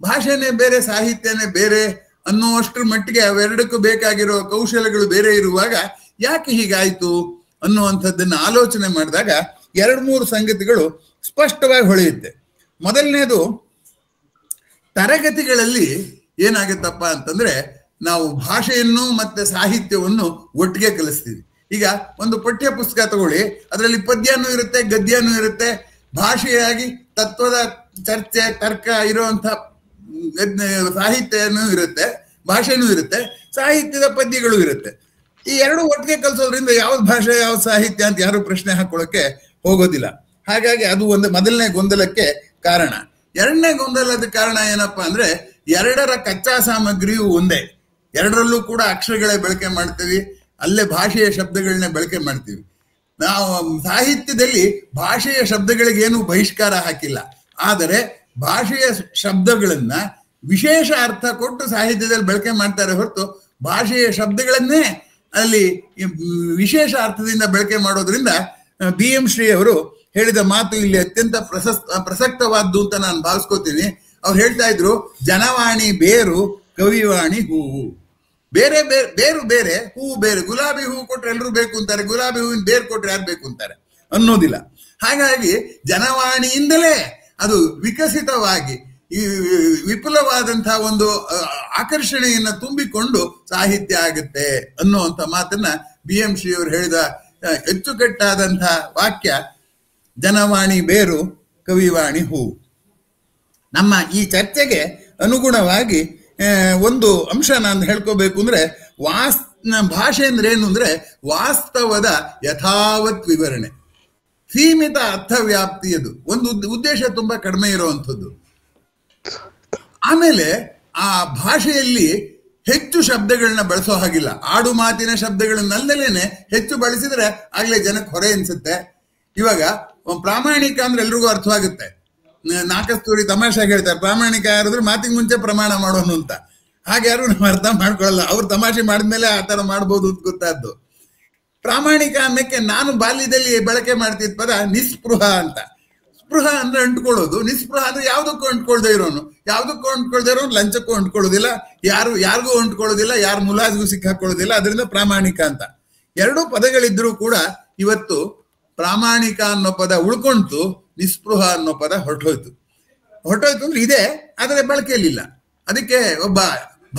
ಭಾಷೆನೇ ಬೇರೆ, ಸಾಹಿತ್ಯನೇ ಬೇರೆ ಅನ್ನುವಷ್ಟರ ಮಟ್ಟಿಗೆ ಅವೆರಡಕ್ಕೂ ಬೇಕಾಗಿರೋ ಕೌಶಲ್ಯಗಳು ಬೇರೆ ಇರುವಾಗ ಯಾಕೆ ಹೀಗಾಯ್ತು ಅನ್ನುವಂಥದ್ದನ್ನ ಆಲೋಚನೆ ಮಾಡಿದಾಗ 2-3 ಸಂಗತಿಗಳು ಸ್ಪಷ್ಟವಾಗಿ ಹೊಳೆಯುತ್ತೆ. ಮೊದಲನೇದು, ತರಗತಿಗಳಲ್ಲಿ ಏನಾಗುತ್ತಪ್ಪ ಅಂತಂದ್ರೆ, ನಾವು ಭಾಷೆಯನ್ನು ಮತ್ತೆ ಸಾಹಿತ್ಯವನ್ನು ಒಟ್ಟಿಗೆ ಕಲಿಸ್ತೀವಿ. ಈಗ ಒಂದು ಪಠ್ಯ ಪುಸ್ತಕ ತಗೊಳ್ಳಿ, ಅದರಲ್ಲಿ ಪದ್ಯನೂ ಇರುತ್ತೆ, ಗದ್ಯನೂ ಇರುತ್ತೆ, ಭಾಷೆಯಾಗಿ ತತ್ವದ ಚರ್ಚೆ ತರ್ಕ ಇರುವಂತ ಸಾಹಿತ್ಯನೂ ಇರುತ್ತೆ, ಭಾಷೆನೂ ಇರುತ್ತೆ, ಸಾಹಿತ್ಯದ ಪದ್ಯಗಳು ಇರುತ್ತೆ. ಈ ಎರಡು ಒಟ್ಟಿಗೆ ಕಲಿಸೋದ್ರಿಂದ ಯಾವ್ದು ಭಾಷೆ ಯಾವ್ದು ಸಾಹಿತ್ಯ ಅಂತ ಯಾರು ಪ್ರಶ್ನೆ ಹಾಕೊಳ್ಳೋಕೆ ಹೋಗೋದಿಲ್ಲ. ಹಾಗಾಗಿ ಅದು ಒಂದು ಮೊದಲನೇ ಗೊಂದಲಕ್ಕೆ ಕಾರಣ. ಎರಡನೇ ಗೊಂದಲದ ಕಾರಣ ಏನಪ್ಪಾ ಅಂದ್ರೆ, ಎರಡರ ಕಚ್ಚಾ ಸಾಮಗ್ರಿಯು ಒಂದೇ, ಎರಡರಲ್ಲೂ ಕೂಡ ಅಕ್ಷರಗಳೇ ಬಳಕೆ ಮಾಡ್ತೀವಿ, ಅಲ್ಲೇ ಭಾಷೆಯ ಶಬ್ದಗಳನ್ನೇ ಬಳಕೆ ಮಾಡ್ತೀವಿ. ನಾವು ಸಾಹಿತ್ಯದಲ್ಲಿ ಭಾಷೆಯ ಶಬ್ದಗಳಿಗೆ ಏನು ಬಹಿಷ್ಕಾರ ಹಾಕಿಲ್ಲ, ಆದರೆ ಭಾಷೆಯ ಶಬ್ದಗಳನ್ನ ವಿಶೇಷ ಅರ್ಥ ಕೊಟ್ಟು ಸಾಹಿತ್ಯದಲ್ಲಿ ಬಳಕೆ ಮಾಡ್ತಾರೆ ಹೊರತು ಭಾಷೆಯ ಶಬ್ದಗಳನ್ನೇ ಅಲ್ಲಿ ವಿಶೇಷ ಅರ್ಥದಿಂದ ಬಳಕೆ ಮಾಡೋದ್ರಿಂದ BM ಶ್ರೀ ಅವರು ಹೇಳಿದ ಮಾತು ಇಲ್ಲಿ ಅತ್ಯಂತ ಪ್ರಸಕ್ತವಾದ್ದು ಅಂತ ನಾನು ಭಾವಿಸ್ಕೋತೀನಿ. ಅವ್ರು ಹೇಳ್ತಾ ಇದ್ರು, ಜನವಾಣಿ ಬೇರು, ಕವಿವಾಣಿ ಹೂವು. ಬೇರೆ ಬೇರು ಬೇರೆ, ಹೂವು ಬೇರೆ. ಗುಲಾಬಿ ಹೂವು ಕೊಟ್ರೆ ಎಲ್ಲರೂ ಬೇಕು ಅಂತಾರೆ, ಗುಲಾಬಿ ಹೂವಿನ ಬೇರು ಕೊಟ್ರೆ ಯಾರು ಬೇಕು ಅಂತಾರೆ ಅನ್ನೋದಿಲ್ಲ. ಹಾಗಾಗಿ ಜನವಾಣಿಯಿಂದಲೇ ಅದು ವಿಕಸಿತವಾಗಿ ಈ ವಿಪುಲವಾದಂತಹ ಒಂದು ಆಕರ್ಷಣೆಯನ್ನ ತುಂಬಿಕೊಂಡು ಸಾಹಿತ್ಯ ಆಗುತ್ತೆ ಅನ್ನುವಂಥ ಮಾತನ್ನ BM ಶ್ರೀ ಅವರು ಹೇಳಿದ ಅಚ್ಚುಕಟ್ಟಾದಂತಹ ವಾಕ್ಯ ಜನವಾಣಿ ಬೇರು, ಕವಿವಾಣಿ ಹೂವು. ನಮ್ಮ ಈ ಚರ್ಚೆಗೆ ಅನುಗುಣವಾಗಿ ಒಂದು ಅಂಶ ನಾನು ಹೇಳ್ಕೋಬೇಕು ಅಂದ್ರೆ, ಭಾಷೆ ಅಂದ್ರೆ ಏನು ಅಂದ್ರೆ ವಾಸ್ತವದ ಯಥಾವತ್ ವಿವರಣೆ, ಸೀಮಿತ ಅರ್ಥವ್ಯಾಪ್ತಿಯದು, ಒಂದು ಉದ್ದೇಶ ತುಂಬಾ ಕಡಿಮೆ ಇರುವಂಥದ್ದು. ಆಮೇಲೆ ಆ ಭಾಷೆಯಲ್ಲಿ ಹೆಚ್ಚು ಶಬ್ದಗಳನ್ನ ಬಳಸೋ ಹಾಗಿಲ್ಲ. ಆಡು ಮಾತಿನ ಶಬ್ದಗಳನ್ನಲ್ದಲೇನೆ ಹೆಚ್ಚು ಬಳಸಿದ್ರೆ ಆಗ್ಲೇ ಜನಕ್ಕೆ ಹೊರೆ ಅನ್ಸುತ್ತೆ. ಇವಾಗ ಪ್ರಾಮಾಣಿಕ ಅಂದ್ರೆ ಎಲ್ರಿಗೂ ಅರ್ಥವಾಗುತ್ತೆ. ನಾಕಸ್ತೂರಿ ತಮಾಷೆಗೆ ಹೇಳ್ತಾರೆ, ಪ್ರಾಮಾಣಿಕ ಯಾರಾದ್ರೂ ಮಾತಿಗೆ ಮುಂಚೆ ಪ್ರಮಾಣ ಮಾಡೋನು ಅಂತ. ಹಾಗೆ ಯಾರು ನಾವು ಅರ್ಥ ಮಾಡ್ಕೊಳ್ಳಲ್ಲ. ಅವ್ರು ತಮಾಷೆ ಮಾಡಿದ್ಮೇಲೆ ಆ ತರ ಮಾಡ್ಬೋದು ಅಂತ ಗೊತ್ತಾದ್ದು. ಪ್ರಾಮಾಣಿಕ ಅನ್ನಕ್ಕೆ ನಾನು ಬಾಲ್ಯದಲ್ಲಿ ಬಳಕೆ ಮಾಡ್ತಿದ್ದ ಪದ ನಿಸ್ಪೃಹ ಅಂತ. ಸ್ಪೃಹ ಅಂದ್ರೆ ಅಂಟ್ಕೊಳ್ಳೋದು, ನಿಸ್ಪೃಹ ಅಂದ್ರೆ ಯಾವುದಕ್ಕೂ ಅಂಟ್ಕೊಳ್ದೇ ಇರೋನು. ಯಾವುದಕ್ಕೂ ಅಂಟ್ಕೊಳ್ದೇ ಇರೋನು ಲಂಚಕ್ಕೂ ಅಂಟ್ಕೊಳ್ಳೋದಿಲ್ಲ, ಯಾರಿಗೂ ಅಂಟ್ಕೊಳ್ಳೋದಿಲ್ಲ, ಯಾರು ಮುಲಾಜಿಗೂ ಸಿಕ್ಕಾಕೊಳ್ಳೋದಿಲ್ಲ. ಅದರಿಂದ ಪ್ರಾಮಾಣಿಕ ಅಂತ. ಎರಡೂ ಪದಗಳಿದ್ರೂ ಕೂಡ ಇವತ್ತು ಪ್ರಾಮಾಣಿಕ ಅನ್ನೋ ಪದ ಉಳ್ಕೊಂತು, ನಿಸ್ಪೃಹ ಅನ್ನೋ ಪದ ಹೊರಟೋಯ್ತು ಅಂದ್ರೆ ಇದೆ, ಆದರೆ ಬಳಕೆಯಲ್ಲಿಲ್ಲ. ಅದಕ್ಕೆ ಒಬ್ಬ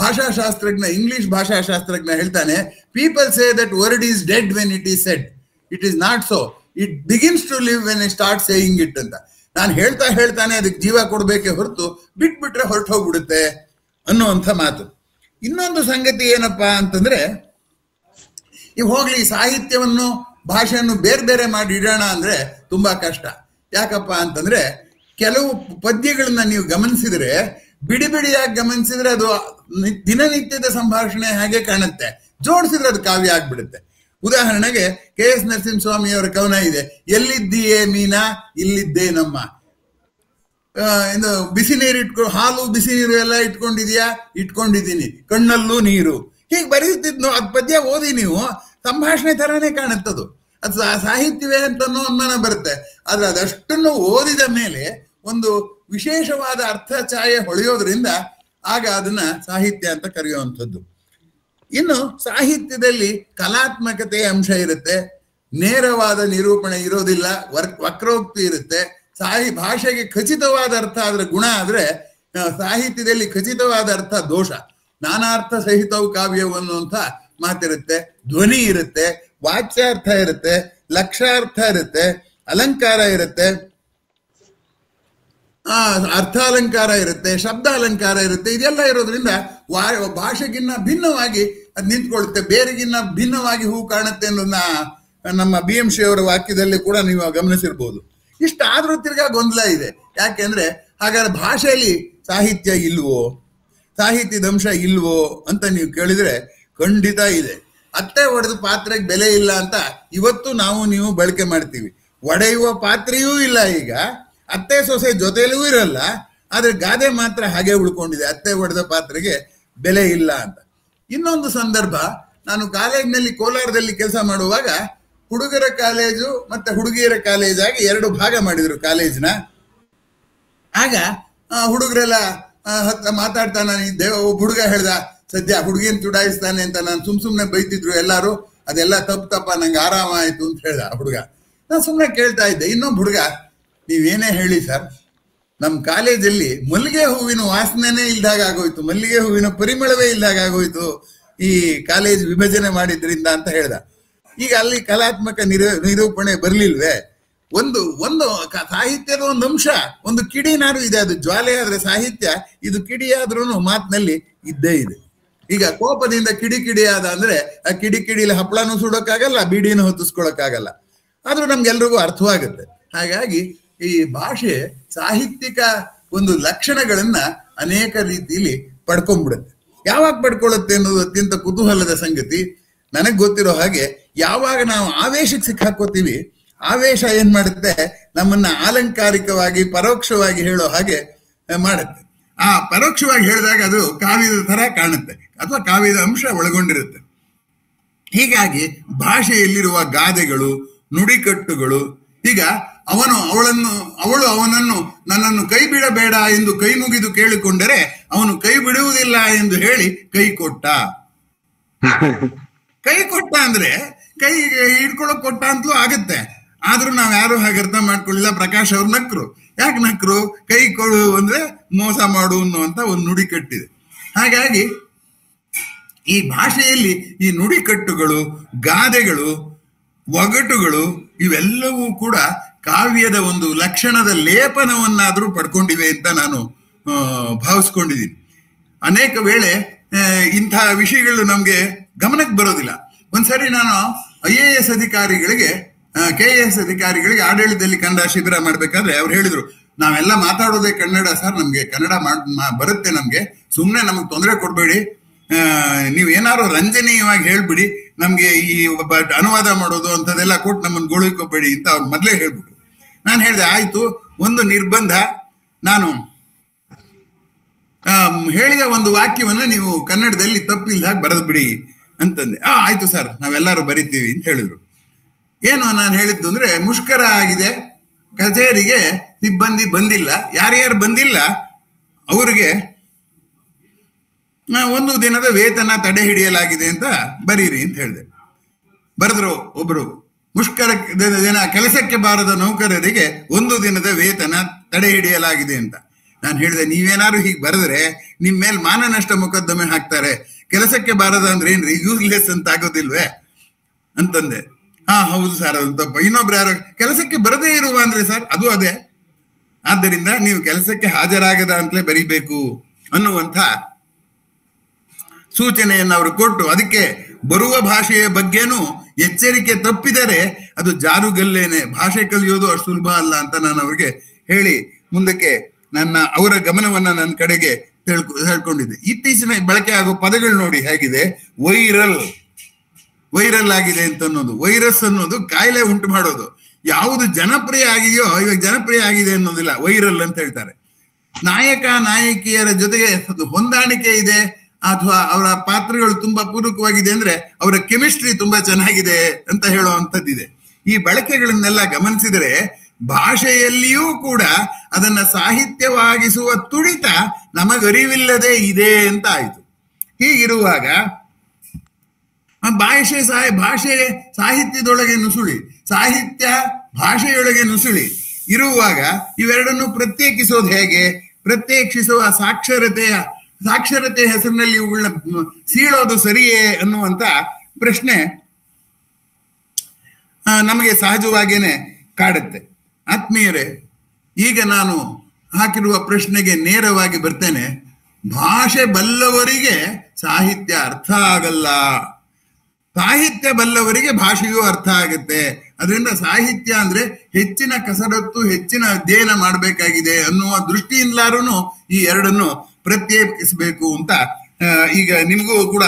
ಭಾಷಾಶಾಸ್ತ್ರಜ್ಞ, ಇಂಗ್ಲಿಷ್ ಭಾಷಾಶಾಸ್ತ್ರಜ್ಞ ಹೇಳ್ತಾನೆ, people say that word is dead when it is said, it is not so, it begins to live when I start saying it ಅಂತ. ನಾನು ಹೇಳ್ತಾನೆ ಅದಕ್ಕೆ ಜೀವ ಕೊಡ್ಬೇಕೆ ಹೊರತು ಬಿಟ್ಬಿಟ್ರೆ ಹೊರಟು ಹೋಗ್ಬಿಡುತ್ತೆ ಅನ್ನುವಂಥ ಮಾತು. ಇನ್ನೊಂದು ಸಂಗತಿ ಏನಪ್ಪಾ ಅಂತಂದ್ರೆ, ಇವು ಹೋಗ್ಲಿ ಸಾಹಿತ್ಯವನ್ನು ಭಾಷೆಯನ್ನು ಬೇರೆ ಬೇರೆ ಮಾಡಿ ಇಡೋಣ ಅಂದ್ರೆ ತುಂಬಾ ಕಷ್ಟ. ಯಾಕಪ್ಪ ಅಂತಂದ್ರೆ ಕೆಲವು ಪದ್ಯಗಳನ್ನ ನೀವು ಗಮನಿಸಿದ್ರೆ, ಬಿಡಿ ಬಿಡಿಯಾಗಿ ಗಮನಿಸಿದ್ರೆ ಅದು ದಿನನಿತ್ಯದ ಸಂಭಾಷಣೆ ಹಾಗೆ ಕಾಣುತ್ತೆ, ಜೋಡಿಸಿದ್ರೆ ಅದು ಕಾವ್ಯ ಆಗ್ಬಿಡುತ್ತೆ. ಉದಾಹರಣೆಗೆ KS ನರಸಿಂಹಸ್ವಾಮಿ ಅವರ ಕವನ ಇದೆ, ಎಲ್ಲಿದ್ದೀಯೇ ಮೀನಾ ಇಲ್ಲಿದ್ದೇ ನಮ್ಮ. ಬಿಸಿ ನೀರು ಹಾಲು ಬಿಸಿ ನೀರು ಎಲ್ಲ ಇಟ್ಕೊಂಡಿದ್ಯಾ? ಇಟ್ಕೊಂಡಿದ್ದೀನಿ, ಕಣ್ಣಲ್ಲೂ ನೀರು. ಹೀಗೆ ಬರೀತಿದ್ನು. ಅದ್ ಪದ್ಯ ಓದಿ ನೀವು, ಸಂಭಾಷಣೆ ತರಾನೇ ಕಾಣುತ್ತದು. ಅದು ಸಾಹಿತ್ಯವೇ ಅಂತ ಅನುಮಾನ ಬರುತ್ತೆ. ಆದ್ರೆ ಅದಷ್ಟನ್ನು ಓದಿದ ಮೇಲೆ ಒಂದು ವಿಶೇಷವಾದ ಅರ್ಥ ಛಾಯೆ ಹೊಳೆಯೋದ್ರಿಂದ ಆಗ ಅದನ್ನ ಸಾಹಿತ್ಯ ಅಂತ ಕರೆಯುವಂಥದ್ದು. ಇನ್ನು ಸಾಹಿತ್ಯದಲ್ಲಿ ಕಲಾತ್ಮಕತೆಯ ಅಂಶ ಇರುತ್ತೆ, ನೇರವಾದ ನಿರೂಪಣೆ ಇರೋದಿಲ್ಲ, ವಕ್ರೋಕ್ತಿ ಇರುತ್ತೆ. ಭಾಷೆಗೆ ಖಚಿತವಾದ ಅರ್ಥ ಆದ್ರೆ ಗುಣ ಆದ್ರೆ, ಸಾಹಿತ್ಯದಲ್ಲಿ ಖಚಿತವಾದ ಅರ್ಥ ದೋಷ. ನಾನಾರ್ಥ ಸಹಿತವು ಕಾವ್ಯವು ಅನ್ನುವಂಥ ಮಾತಿರುತ್ತೆ, ಧ್ವನಿ ಇರುತ್ತೆ, ವಾಚ್ಯಾರ್ಥ ಇರುತ್ತೆ, ಲಕ್ಷಾರ್ಥ ಇರುತ್ತೆ, ಅಲಂಕಾರ ಇರುತ್ತೆ, ಅರ್ಥಾಲಂಕಾರ ಇರುತ್ತೆ, ಶಬ್ದ ಅಲಂಕಾರ ಇರುತ್ತೆ. ಇದೆಲ್ಲ ಇರೋದ್ರಿಂದ ಭಾಷೆಗಿನ್ನ ಭಿನ್ನವಾಗಿ ಅದು ನಿಂತ್ಕೊಳ್ಳುತ್ತೆ, ಬೇರೆಗಿನ್ನ ಭಿನ್ನವಾಗಿ ಹೂ ಕಾಣುತ್ತೆ ಅನ್ನೋದನ್ನ ನಮ್ಮ BM ಶ್ರೀ ಅವರ ವಾಕ್ಯದಲ್ಲಿ ಕೂಡ ನೀವು ಗಮನಿಸಿರ್ಬೋದು. ಇಷ್ಟಾದ್ರೂ ತಿರ್ಗಾ ಗೊಂದಲ ಇದೆ. ಯಾಕೆಂದ್ರೆ ಹಾಗಾದ್ರೆ ಭಾಷೆಯಲ್ಲಿ ಸಾಹಿತ್ಯ ಇಲ್ವೋ, ಸಾಹಿತ್ಯದ ಅಂಶ ಇಲ್ವೋ ಅಂತ ನೀವು ಕೇಳಿದ್ರೆ ಖಂಡಿತ ಇದೆ. ಅತ್ತೆ ಒಡೆದ ಪಾತ್ರೆಗೆ ಬೆಲೆ ಇಲ್ಲ ಅಂತ ಇವತ್ತು ನೀವು ಬಳಕೆ ಮಾಡ್ತೀವಿ. ಒಡೆಯುವ ಪಾತ್ರೆಯೂ ಇಲ್ಲ ಈಗ, ಅತ್ತೆ ಸೊಸೆ ಜೊತೆಲೂ ಇರಲ್ಲ. ಆದ್ರೆ ಗಾದೆ ಮಾತ್ರ ಹಾಗೆ ಉಳ್ಕೊಂಡಿದೆ, ಅತ್ತೆ ಒಡೆದ ಪಾತ್ರೆಗೆ ಬೆಲೆ ಇಲ್ಲ ಅಂತ. ಇನ್ನೊಂದು ಸಂದರ್ಭ, ನಾನು ಕಾಲೇಜಿನಲ್ಲಿ ಕೋಲಾರದಲ್ಲಿ ಕೆಲಸ ಮಾಡುವಾಗ ಹುಡುಗರ ಕಾಲೇಜು ಮತ್ತೆ ಹುಡುಗಿಯರ ಕಾಲೇಜ್ ಆಗಿ ಎರಡು ಭಾಗ ಮಾಡಿದ್ರು ಕಾಲೇಜ್ನ. ಆಗ ಹುಡುಗರೆಲ್ಲ ಮಾತಾಡ್ತಾ ಒಬ್ಬ ಹುಡುಗ ಹೇಳ್ದ, ಸದ್ಯ ಹುಡುಗಿನ ಚುಡಾಯಿಸ್ತಾನೆ ಅಂತ ನಾನು ಸುಮ್ನೆ ಬೈತಿದ್ರು ಎಲ್ಲಾರು. ಅದೆಲ್ಲ ತಪ್ಪಪ್ಪ, ನಂಗೆ ಆರಾಮ ಆಯ್ತು ಅಂತ ಹೇಳ್ದ ಹುಡುಗ. ನಾನು ಸುಮ್ಮನೆ ಕೇಳ್ತಾ ಇದ್ದೆ. ಇನ್ನೊಬ್ಬ ಹುಡುಗ, ನೀವೇನೇ ಹೇಳಿ ಸರ್, ನಮ್ಮ ಕಾಲೇಜಲ್ಲಿ ಮಲ್ಲಿಗೆ ಹೂವಿನ ವಾಸನೆನೇ ಇಲ್ದಾಗ ಆಗೋಯ್ತು, ಮಲ್ಲಿಗೆ ಹೂವಿನ ಪರಿಮಳವೇ ಇಲ್ದಾಗ ಆಗೋಯ್ತು ಈ ಕಾಲೇಜ್ ವಿಭಜನೆ ಮಾಡಿದ್ರಿಂದ ಅಂತ ಹೇಳ್ದ. ಈಗ ಅಲ್ಲಿ ಕಲಾತ್ಮಕ ನಿರೂಪಣೆ ಬರ್ಲಿಲ್ವೇ? ಒಂದು ಸಾಹಿತ್ಯದ ಒಂದು ಅಂಶ, ಒಂದು ಕಿಡಿನಾರು ಇದೆ. ಅದು ಜ್ವಾಲೆ ಆದ್ರೆ ಸಾಹಿತ್ಯ, ಇದು ಕಿಡಿಯಾದ್ರೂ ಮಾತಿನಲ್ಲಿ ಇದ್ದೇ ಇದೆ. ಈಗ ಕೋಪದಿಂದ ಕಿಡಿಯಾದ ಅಂದ್ರೆ ಆ ಕಿಡಿಲಿ ಹಪ್ಪಳನೂ ಸುಡೋಕ್ಕಾಗಲ್ಲ, ಬೀಡಿನೂ ಹೊತ್ತಿಸ್ಕೊಳಕ್ಕಾಗಲ್ಲ. ಆದ್ರೂ ನಮ್ಗೆಲ್ರಿಗೂ ಅರ್ಥವಾಗುತ್ತೆ. ಹಾಗಾಗಿ ಈ ಭಾಷೆ ಸಾಹಿತ್ಯಿಕ ಒಂದು ಲಕ್ಷಣಗಳನ್ನ ಅನೇಕ ರೀತಿಯಲ್ಲಿ ಪಡ್ಕೊಂಡ್ಬಿಡುತ್ತೆ. ಯಾವಾಗ ಪಡ್ಕೊಳ್ಳುತ್ತೆ ಅನ್ನೋದು ಅತ್ಯಂತ ಕುತೂಹಲದ ಸಂಗತಿ. ನನಗ್ ಗೊತ್ತಿರೋ ಹಾಗೆ, ಯಾವಾಗ ನಾವು ಆವೇಶಕ್ಕೆ ಸಿಕ್ಕಾಕೋತೀವಿ, ಆವೇಶ ಏನ್ ಮಾಡುತ್ತೆ, ನಮ್ಮನ್ನ ಆಲಂಕಾರಿಕವಾಗಿ ಪರೋಕ್ಷವಾಗಿ ಹೇಳೋ ಹಾಗೆ ಮಾಡುತ್ತೆ. ಆ ಪರೋಕ್ಷವಾಗಿ ಹೇಳಿದಾಗ ಅದು ಕಾವ್ಯದ ತರ ಕಾಣುತ್ತೆ, ಅಥವಾ ಕಾವ್ಯದ ಅಂಶ ಒಳಗೊಂಡಿರುತ್ತೆ. ಹೀಗಾಗಿ ಭಾಷೆಯಲ್ಲಿರುವ ಗಾದೆಗಳು, ನುಡಿಕಟ್ಟುಗಳು, ಈಗ ಅವಳು ಅವನನ್ನು ನನ್ನನ್ನು ಕೈ ಬಿಡಬೇಡ ಎಂದು ಕೈ ಮುಗಿದು ಕೇಳಿಕೊಂಡರೆ ಅವನು ಕೈ ಬಿಡುವುದಿಲ್ಲ ಎಂದು ಹೇಳಿ ಕೈ ಕೊಟ್ಟ. ಕೈ ಕೊಟ್ಟ ಅಂದ್ರೆ ಕೈ ಹಿಡ್ಕೊಳಕ್ ಕೊಟ್ಟ ಅಂತಲೂ ಆಗತ್ತೆ. ಆದ್ರೂ ನಾವ್ ಯಾರು ಹಾಗೆ ಅರ್ಥ ಮಾಡ್ಕೊಳ್ಳಿಲ್ಲ. ಪ್ರಕಾಶ್ ಅವ್ರು ನಕ್ರು. ಯಾಕೆ ನಕ್ರು? ಕೈ ಕೊಡು ಅಂದ್ರೆ ಮೋಸ ಮಾಡು ಅನ್ನುವಂತ ಒಂದು ನುಡಿ ಕಟ್ಟಿದೆ. ಹಾಗಾಗಿ ಈ ಭಾಷೆಯಲ್ಲಿ ಈ ನುಡಿಕಟ್ಟುಗಳು, ಗಾದೆಗಳು, ಒಗಟುಗಳು ಇವೆಲ್ಲವೂ ಕೂಡ ಕಾವ್ಯದ ಒಂದು ಲಕ್ಷಣದ ಲೇಪನವನ್ನಾದರೂ ಪಡ್ಕೊಂಡಿವೆ ಅಂತ ನಾನು ಭಾವಿಸ್ಕೊಂಡಿದ್ದೀನಿ. ಅನೇಕ ವೇಳೆ ಇಂತಹ ವಿಷಯಗಳು ನಮ್ಗೆ ಗಮನಕ್ಕೆ ಬರೋದಿಲ್ಲ. ಒಂದ್ಸರಿ ನಾನು IAS ಅಧಿಕಾರಿಗಳಿಗೆ, KAS ಅಧಿಕಾರಿಗಳಿಗೆ ಆಡಳಿತದಲ್ಲಿ ಕನ್ನಡ ಶಿಬಿರ ಮಾಡ್ಬೇಕಾದ್ರೆ ಅವ್ರು ಹೇಳಿದ್ರು, ನಾವೆಲ್ಲ ಮಾತಾಡೋದೇ ಕನ್ನಡ ಸರ್, ನಮ್ಗೆ ಕನ್ನಡ ಬರುತ್ತೆ, ನಮ್ಗೆ ಸುಮ್ಮನೆ ನಮಗ್ ತೊಂದರೆ ಕೊಡ್ಬೇಡಿ, ನೀವು ಏನಾದ್ರು ರಂಜನೀಯವಾಗಿ ಹೇಳ್ಬಿಡಿ, ನಮ್ಗೆ ಈ ಅನುವಾದ ಮಾಡೋದು ಅಂತದೆಲ್ಲ ಕೊಟ್ಟು ನಮ್ಮನ್ನು ಗೋಳಿಕೋಬೇಡಿ ಅಂತ ಅವ್ರು ಮೊದಲೇ ಹೇಳ್ಬಿಟ್ರು. ನಾನು ಹೇಳಿದೆ, ಆಯ್ತು, ಒಂದು ನಿರ್ಬಂಧ, ನಾನು ಹೇಳಿದ ಒಂದು ವಾಕ್ಯವನ್ನ ನೀವು ಕನ್ನಡದಲ್ಲಿ ತಪ್ಪಿಲ್ದಾಗ ಬರೆದು ಬಿಡಿ ಅಂತಂದೆ. ಆಯ್ತು ಸರ್, ನಾವೆಲ್ಲರೂ ಬರಿತೀವಿ ಅಂತ ಹೇಳಿದ್ರು. ಏನು ನಾನು ಹೇಳಿದ್ದು ಅಂದ್ರೆ, ಮುಷ್ಕರ ಆಗಿದೆ, ಕಚೇರಿಗೆ ಸಿಬ್ಬಂದಿ ಬಂದಿಲ್ಲ, ಯಾರ್ಯಾರು ಬಂದಿಲ್ಲ ಅವ್ರಿಗೆ ಒಂದು ದಿನದ ವೇತನ ತಡೆ ಹಿಡಿಯಲಾಗಿದೆ ಅಂತ ಬರೀರಿ ಅಂತ ಹೇಳಿದೆ. ಬರೆದ್ರು ಒಬ್ರು, ಮುಷ್ಕರ ದಿನ ಕೆಲಸಕ್ಕೆ ಬಾರದ ನೌಕರರಿಗೆ ಒಂದು ದಿನದ ವೇತನ ತಡೆ ಹಿಡಿಯಲಾಗಿದೆ ಅಂತ. ನಾನು ಹೇಳಿದೆ, ನೀವೇನಾದ್ರು ಹೀಗೆ ಬರೆದ್ರೆ ನಿಮ್ ಮೇಲೆ ಮಾನನಷ್ಟ ಮೊಕದ್ದಮೆ ಹಾಕ್ತಾರೆ, ಕೆಲಸಕ್ಕೆ ಬಾರದ ಅಂದ್ರೆ ಏನ್ರಿ, ಯೂಸ್ಲೆಸ್ ಅಂತ ಆಗೋದಿಲ್ವೇ ಅಂತಂದೆ. ಹೌದು ಸರ್, ಅದು ತಪ್ಪ. ಇನ್ನೊಬ್ರು ಯಾರು ಕೆಲಸಕ್ಕೆ ಬರದೇ ಇರುವ ಅಂದ್ರೆ ಸರ್, ಅದು ಅದೇ. ಆದ್ದರಿಂದ ನೀವು ಕೆಲಸಕ್ಕೆ ಹಾಜರಾಗದ ಅಂತಲೇ ಬರೀಬೇಕು ಅನ್ನುವಂಥ ಸೂಚನೆಯನ್ನು ಅವರು ಕೊಟ್ಟು, ಅದಕ್ಕೆ ಬರುವ ಭಾಷೆಯ ಬಗ್ಗೆನೂ ಎಚ್ಚರಿಕೆ ತಪ್ಪಿದರೆ ಅದು ಜಾರುಗಲ್ಲೇನೆ, ಭಾಷೆ ಕಲಿಯೋದು ಅಷ್ಟು ಸುಲಭ ಅಲ್ಲ ಅಂತ ನಾನು ಅವ್ರಿಗೆ ಹೇಳಿ ಮುಂದಕ್ಕೆ ಅವರ ಗಮನವನ್ನ ನನ್ನ ಕಡೆಗೆ ಹೇಳ್ಕೊಂಡಿದ್ದೆ. ಇತ್ತೀಚಿನ ಬಳಕೆ ಆಗೋ ಪದಗಳು ನೋಡಿ ಹೇಗಿದೆ. ವೈರಲ್ ಆಗಿದೆ ಅಂತ ಅನ್ನೋದು, ವೈರಸ್ ಅನ್ನೋದು ಕಾಯಿಲೆ ಉಂಟು ಮಾಡೋದು. ಯಾವುದು ಜನಪ್ರಿಯ ಆಗಿದೆಯೋ ಇವಾಗ ಜನಪ್ರಿಯ ಆಗಿದೆ ಅನ್ನೋದಿಲ್ಲ, ವೈರಲ್ ಅಂತ ಹೇಳ್ತಾರೆ. ನಾಯಕ ನಾಯಕಿಯರ ಜೊತೆಗೆ ಹೊಂದಾಣಿಕೆ ಇದೆ ಅಥವಾ ಅವರ ಪಾತ್ರಗಳು ತುಂಬಾ ಪೂರಕವಾಗಿದೆ ಅಂದ್ರೆ ಅವರ ಕೆಮಿಸ್ಟ್ರಿ ತುಂಬಾ ಚೆನ್ನಾಗಿದೆ ಅಂತ ಹೇಳುವಂಥದ್ದಿದೆ. ಈ ಬಳಕೆಗಳನ್ನೆಲ್ಲ ಗಮನಿಸಿದರೆ ಭಾಷೆಯಲ್ಲಿಯೂ ಕೂಡ ಅದನ್ನ ಸಾಹಿತ್ಯವಾಗಿಸುವ ತುಡಿತ ನಮಗರಿವಿಲ್ಲದೆ ಇದೆ ಅಂತ ಆಯ್ತು. ಹೀಗಿರುವಾಗ ಭಾಷೆ ಸಾಹಿತ್ಯದೊಳಗೆ ನುಸುಳಿ, ಸಾಹಿತ್ಯ ಭಾಷೆಯೊಳಗೆ ನುಸುಳಿ ಇರುವಾಗ ಇವೆರಡನ್ನು ಪ್ರತ್ಯೇಕಿಸೋದು ಹೇಗೆ? ಪ್ರತ್ಯೇಕಿಸುವ ಸಾಕ್ಷರತೆ ಹೆಸರಿನಲ್ಲಿ ಇವುಗಳನ್ನ ಸೀಳೋದು ಸರಿಯೇ ಅನ್ನುವಂತ ಪ್ರಶ್ನೆ ನಮಗೆ ಸಹಜವಾಗೇನೆ ಕಾಡುತ್ತೆ. ಆತ್ಮೀಯರೇ, ಈಗ ನಾನು ಹಾಕಿರುವ ಪ್ರಶ್ನೆಗೆ ನೇರವಾಗಿ ಬರ್ತೇನೆ. ಭಾಷೆ ಬಲ್ಲವರಿಗೆ ಸಾಹಿತ್ಯ ಅರ್ಥ ಆಗಲ್ಲ, ಸಾಹಿತ್ಯ ಬಲ್ಲವರಿಗೆ ಭಾಷೆಯೂ ಅರ್ಥ ಆಗುತ್ತೆ. ಅದರಿಂದ ಸಾಹಿತ್ಯ ಅಂದ್ರೆ ಹೆಚ್ಚಿನ ಕಸರತ್ತು, ಹೆಚ್ಚಿನ ಅಧ್ಯಯನ ಮಾಡಬೇಕಾಗಿದೆ ಅನ್ನುವ ದೃಷ್ಟಿಯಿಂದಲಾರೂ ಈ ಎರಡನ್ನು ಪ್ರತ್ಯೇಕಿಸಬೇಕು ಅಂತ ಈಗ ನಿಮಗೂ ಕೂಡ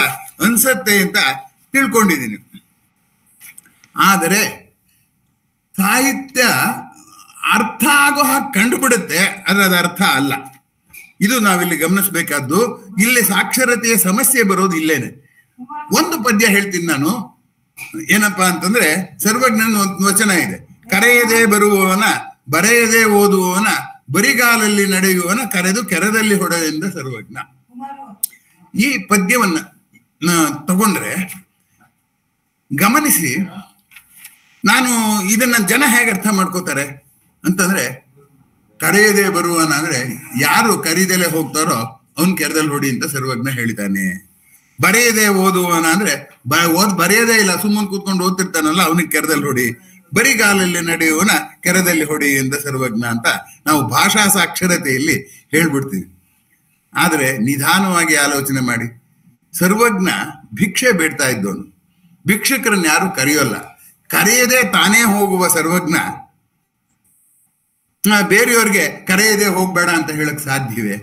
ಅನ್ಸತ್ತೆ ಅಂತ ತಿಳ್ಕೊಂಡಿದ್ದೀನಿ. ಆದರೆ ಸಾಹಿತ್ಯ ಅರ್ಥ ಆಗೋ ಹಾಗೆ ಕಂಡುಬಿಡುತ್ತೆ, ಅದರ ಅರ್ಥ ಅಲ್ಲ. ಇದು ನಾವಿಲ್ಲಿ ಗಮನಿಸ್ಬೇಕಾದ್ದು. ಇಲ್ಲಿ ಸಾಕ್ಷರತೆಯ ಸಮಸ್ಯೆ ಬರೋದು ಇಲ್ಲೇನೆ. ಒಂದು ಪದ್ಯ ಹೇಳ್ತೀನಿ ನಾನು, ಏನಪ್ಪಾ ಅಂತಂದ್ರೆ, ಸರ್ವಜ್ಞನ ಒಂದು ವಚನ ಇದೆ, ಕರೆಯದೆ ಬರುವವನ ಬರೆಯದೆ ಓದುವವನ ಬರಿಗಾಲಲ್ಲಿ ನಡೆಯುವವನ ಕರೆದು ಕೆರದಲ್ಲಿ ಹೊಡೆಯಿಂದ ಸರ್ವಜ್ಞ. ಈ ಪದ್ಯವನ್ನ ತಗೊಂಡ್ರೆ ಗಮನಿಸಿ, ನಾನು ಇದನ್ನ ಜನ ಹೇಗೆ ಅರ್ಥ ಮಾಡ್ಕೋತಾರೆ ಅಂತಂದ್ರೆ, ಕರೆಯದೆ ಬರುವವನ ಅಂದ್ರೆ ಯಾರು ಕರೀದಲೆ ಹೋಗ್ತಾರೋ ಅವನ್ ಕೆರದಲ್ಲಿ ಹೊಡಿ ಅಂತ ಸರ್ವಜ್ಞ ಹೇಳಿದ್ದಾನೆ. ಬರೆಯದೆ ಓದುವವನ ಅಂದ್ರೆ ಬರೆಯದೇ ಇಲ್ಲ, ಸುಮ್ಮನೆ ಕೂತ್ಕೊಂಡು ಓದ್ತಿರ್ತಾನಲ್ಲ, ಅವನಿಗೆ ಕೆರದಲ್ಲಿ ಹೊಡಿ. ಬರಿಗಾಲಲ್ಲಿ ನಡೆಯುವನ ಕೆರದಲ್ಲಿ ಹೊಡಿ ಎಂದ ಸರ್ವಜ್ಞ ಅಂತ ನಾವು ಭಾಷಾ ಸಾಕ್ಷರತೆಯಲ್ಲಿ ಹೇಳ್ಬಿಡ್ತೀವಿ. ಆದರೆ ನಿಧಾನವಾಗಿ ಆಲೋಚನೆ ಮಾಡಿ, ಸರ್ವಜ್ಞ ಭಿಕ್ಷೆ ಬೇಡ್ತಾ ಇದ್ದವನು, ಭಿಕ್ಷಕರನ್ನ ಯಾರು ಕರೆಯೋಲ್ಲ. ಕರೆಯದೆ ತಾನೇ ಹೋಗುವ ಸರ್ವಜ್ಞ ಬೇರೆಯವ್ರಿಗೆ ಕರೆಯದೆ ಹೋಗ್ಬೇಡ ಅಂತ ಹೇಳಕ್ ಸಾಧ್ಯವೇ?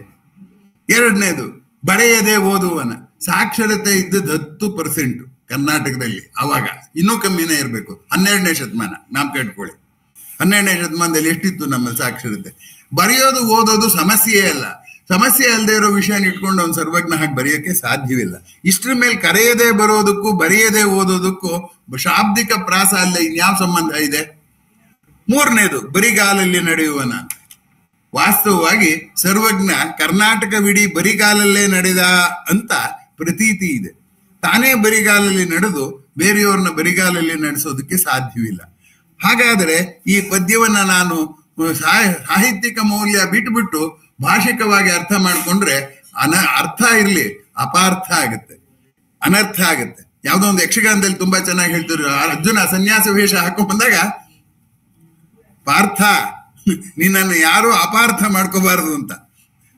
ಎರಡನೇದು, ಬರೆಯದೆ ಓದುವನ ಸಾಕ್ಷರತೆ ಇದ್ದದ್ದು 10% ಕರ್ನಾಟಕದಲ್ಲಿ. ಅವಾಗ ಇನ್ನೂ ಕಮ್ಮಿನೇ ಇರಬೇಕು. 12ನೇ ಶತಮಾನ ನಾಮ್ ಕೇಳ್ಕೊಳ್ಳಿ. 12ನೇ ಶತಮಾನದಲ್ಲಿ ಎಷ್ಟಿತ್ತು ನಮ್ಮ ಸಾಕ್ಷರತೆ? ಬರೆಯೋದು ಓದೋದು ಸಮಸ್ಯೆಯೇ ಅಲ್ಲ. ಸಮಸ್ಯೆ ಅಲ್ಲದೆ ಇರೋ ವಿಷಯನ ಇಟ್ಕೊಂಡು ಅವ್ನು ಸರ್ವಜ್ಞ ಹಾಗೆ ಬರೆಯೋಕೆ ಸಾಧ್ಯವಿಲ್ಲ. ಇಷ್ಟ್ರ ಮೇಲೆ ಕರೆಯದೆ ಬರೋದಕ್ಕೂ ಬರೆಯದೆ ಓದೋದಕ್ಕೂ ಶಾಬ್ದಿಕ ಪ್ರಾಸ ಅಲ್ಲ ಇನ್ಯಾವ ಸಂಬಂಧ ಇದೆ? ಮೂರನೇದು ಬರಿಗಾಲಲ್ಲಿ ನಡೆಯುವನ. ವಾಸ್ತವವಾಗಿ ಸರ್ವಜ್ಞ ಕರ್ನಾಟಕವಿಡೀ ಬರಿಗಾಲಲ್ಲೇ ನಡೆದ ಅಂತ ಪ್ರತೀತಿ ಇದೆ. ತಾನೇ ಬರಿಗಾಲಲ್ಲಿ ನಡೆದು ಬೇರೆಯವ್ರನ್ನ ಬರಿಗಾಲಲ್ಲಿ ನಡೆಸೋದಕ್ಕೆ ಸಾಧ್ಯವಿಲ್ಲ. ಹಾಗಾದರೆ ಈ ಪದ್ಯವನ್ನ ನಾನು ಸಾಹಿತ್ಯಿಕ ಮೌಲ್ಯ ಬಿಟ್ಬಿಟ್ಟು ಭಾಷಿಕವಾಗಿ ಅರ್ಥ ಮಾಡ್ಕೊಂಡ್ರೆ ಅರ್ಥ ಇರ್ಲಿ ಅಪಾರ್ಥ ಆಗುತ್ತೆ, ಅನರ್ಥ ಆಗುತ್ತೆ. ಯಾವ್ದೋ ಒಂದು ಯಕ್ಷಗಾನದಲ್ಲಿ ತುಂಬಾ ಚೆನ್ನಾಗಿ ಹೇಳ್ತಿದ್ರು, ಅರ್ಜುನ ಸನ್ಯಾಸ ವೇಷ ಹಾಕೊಂಡ್ ಬಂದಾಗ ಪಾರ್ಥ ನಿನ್ನನ್ನು ಯಾರು ಅಪಾರ್ಥ ಮಾಡ್ಕೋಬಾರದು ಅಂತ,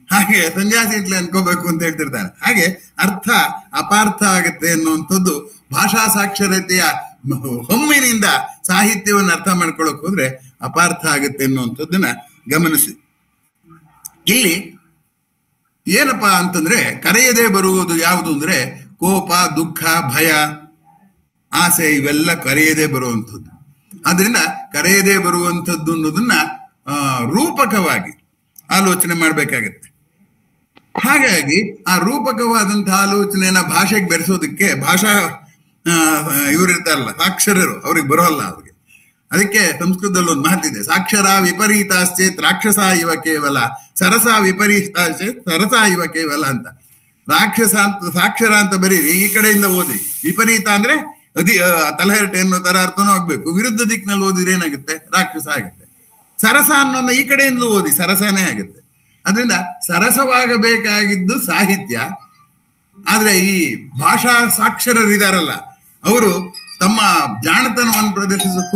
ಹಾಗೆ ಸನ್ಯಾಸಿ ಇಟ್ಲೆ ಅನ್ಕೋಬೇಕು ಅಂತ ಹೇಳ್ತಿರ್ತಾನೆ. ಹಾಗೆ ಅರ್ಥ ಅಪಾರ್ಥ ಆಗುತ್ತೆ ಅನ್ನುವಂಥದ್ದು ಭಾಷಾ ಸಾಕ್ಷರತೆಯ ಹೊಮ್ಮಿನಿಂದ ಸಾಹಿತ್ಯವನ್ನು ಅರ್ಥ ಮಾಡ್ಕೊಳಕ್ ಹೋದ್ರೆ ಅಪಾರ್ಥ ಆಗುತ್ತೆ ಅನ್ನುವಂಥದ್ದನ್ನ ಗಮನಿಸಿ. ಇಲ್ಲಿ ಏನಪ್ಪಾ ಅಂತಂದ್ರೆ ಕರೆಯದೆ ಬರುವುದು ಯಾವುದು ಅಂದ್ರೆ ಕೋಪ, ದುಃಖ, ಭಯ, ಆಸೆ ಇವೆಲ್ಲ ಕರೆಯದೆ ಬರುವಂಥದ್ದು. ಆದ್ರಿಂದ ಕರೆಯದೆ ಬರುವಂಥದ್ದು ಅನ್ನೋದನ್ನ ರೂಪಕವಾಗಿ ಆಲೋಚನೆ ಮಾಡ್ಬೇಕಾಗತ್ತೆ. ಹಾಗಾಗಿ ಆ ರೂಪಕವಾದಂತಹ ಆಲೋಚನೆಯನ್ನ ಭಾಷೆಗೆ ಬೆರೆಸೋದಕ್ಕೆ ಭಾಷಾ ಇವರಿರ್ತಾರಲ್ಲ ಸಾಕ್ಷರರು, ಅವ್ರಿಗೆ ಬರೋಲ್ಲ ಅವ್ರಿಗೆ. ಅದಕ್ಕೆ ಸಂಸ್ಕೃತದಲ್ಲಿ ಒಂದು ಮಾತಿದೆ, ಸಾಕ್ಷರ ವಿಪರೀತಾಶ್ಚೇತ್ ರಾಕ್ಷಸ ಇವ ಕೇವಲ, ಸರಸ ವಿಪರೀತಾಶ್ಚೇತ್ ಸರಸ ಇವ ಕೇವಲ ಅಂತ. ರಾಕ್ಷಸ ಅಂತ ಸಾಕ್ಷರ ಅಂತ ಬರೀರಿ, ಈ ಕಡೆಯಿಂದ ಓದಿ. ವಿಪರೀತ ಅಂದ್ರೆ ತಲಹರಟೆ ಅನ್ನೋ ತರ ಅರ್ಥನೂ ಆಗ್ಬೇಕು. ವಿರುದ್ಧ ದಿಕ್ಕಿನಲ್ಲಿ ಓದಿದ್ರೆ ಏನಾಗುತ್ತೆ? ರಾಕ್ಷಸ ಆಗುತ್ತೆ. ಸರಸ ಅನ್ನೋನ್ನ ಈ ಕಡೆಯಿಂದ ಓದಿ, ಸರಸನೇ ಆಗುತ್ತೆ. ಅದರಿಂದ ಸರಸವಾಗಬೇಕಾಗಿದ್ದು ಸಾಹಿತ್ಯ. ಆದ್ರೆ ಈ ಭಾಷಾ ಸಾಕ್ಷರರಿದಾರಲ್ಲ, ಅವರು ತಮ್ಮ ಜಾಣತನವನ್ನು ಪ್ರದರ್ಶಿಸೋದಕ್ಕೆ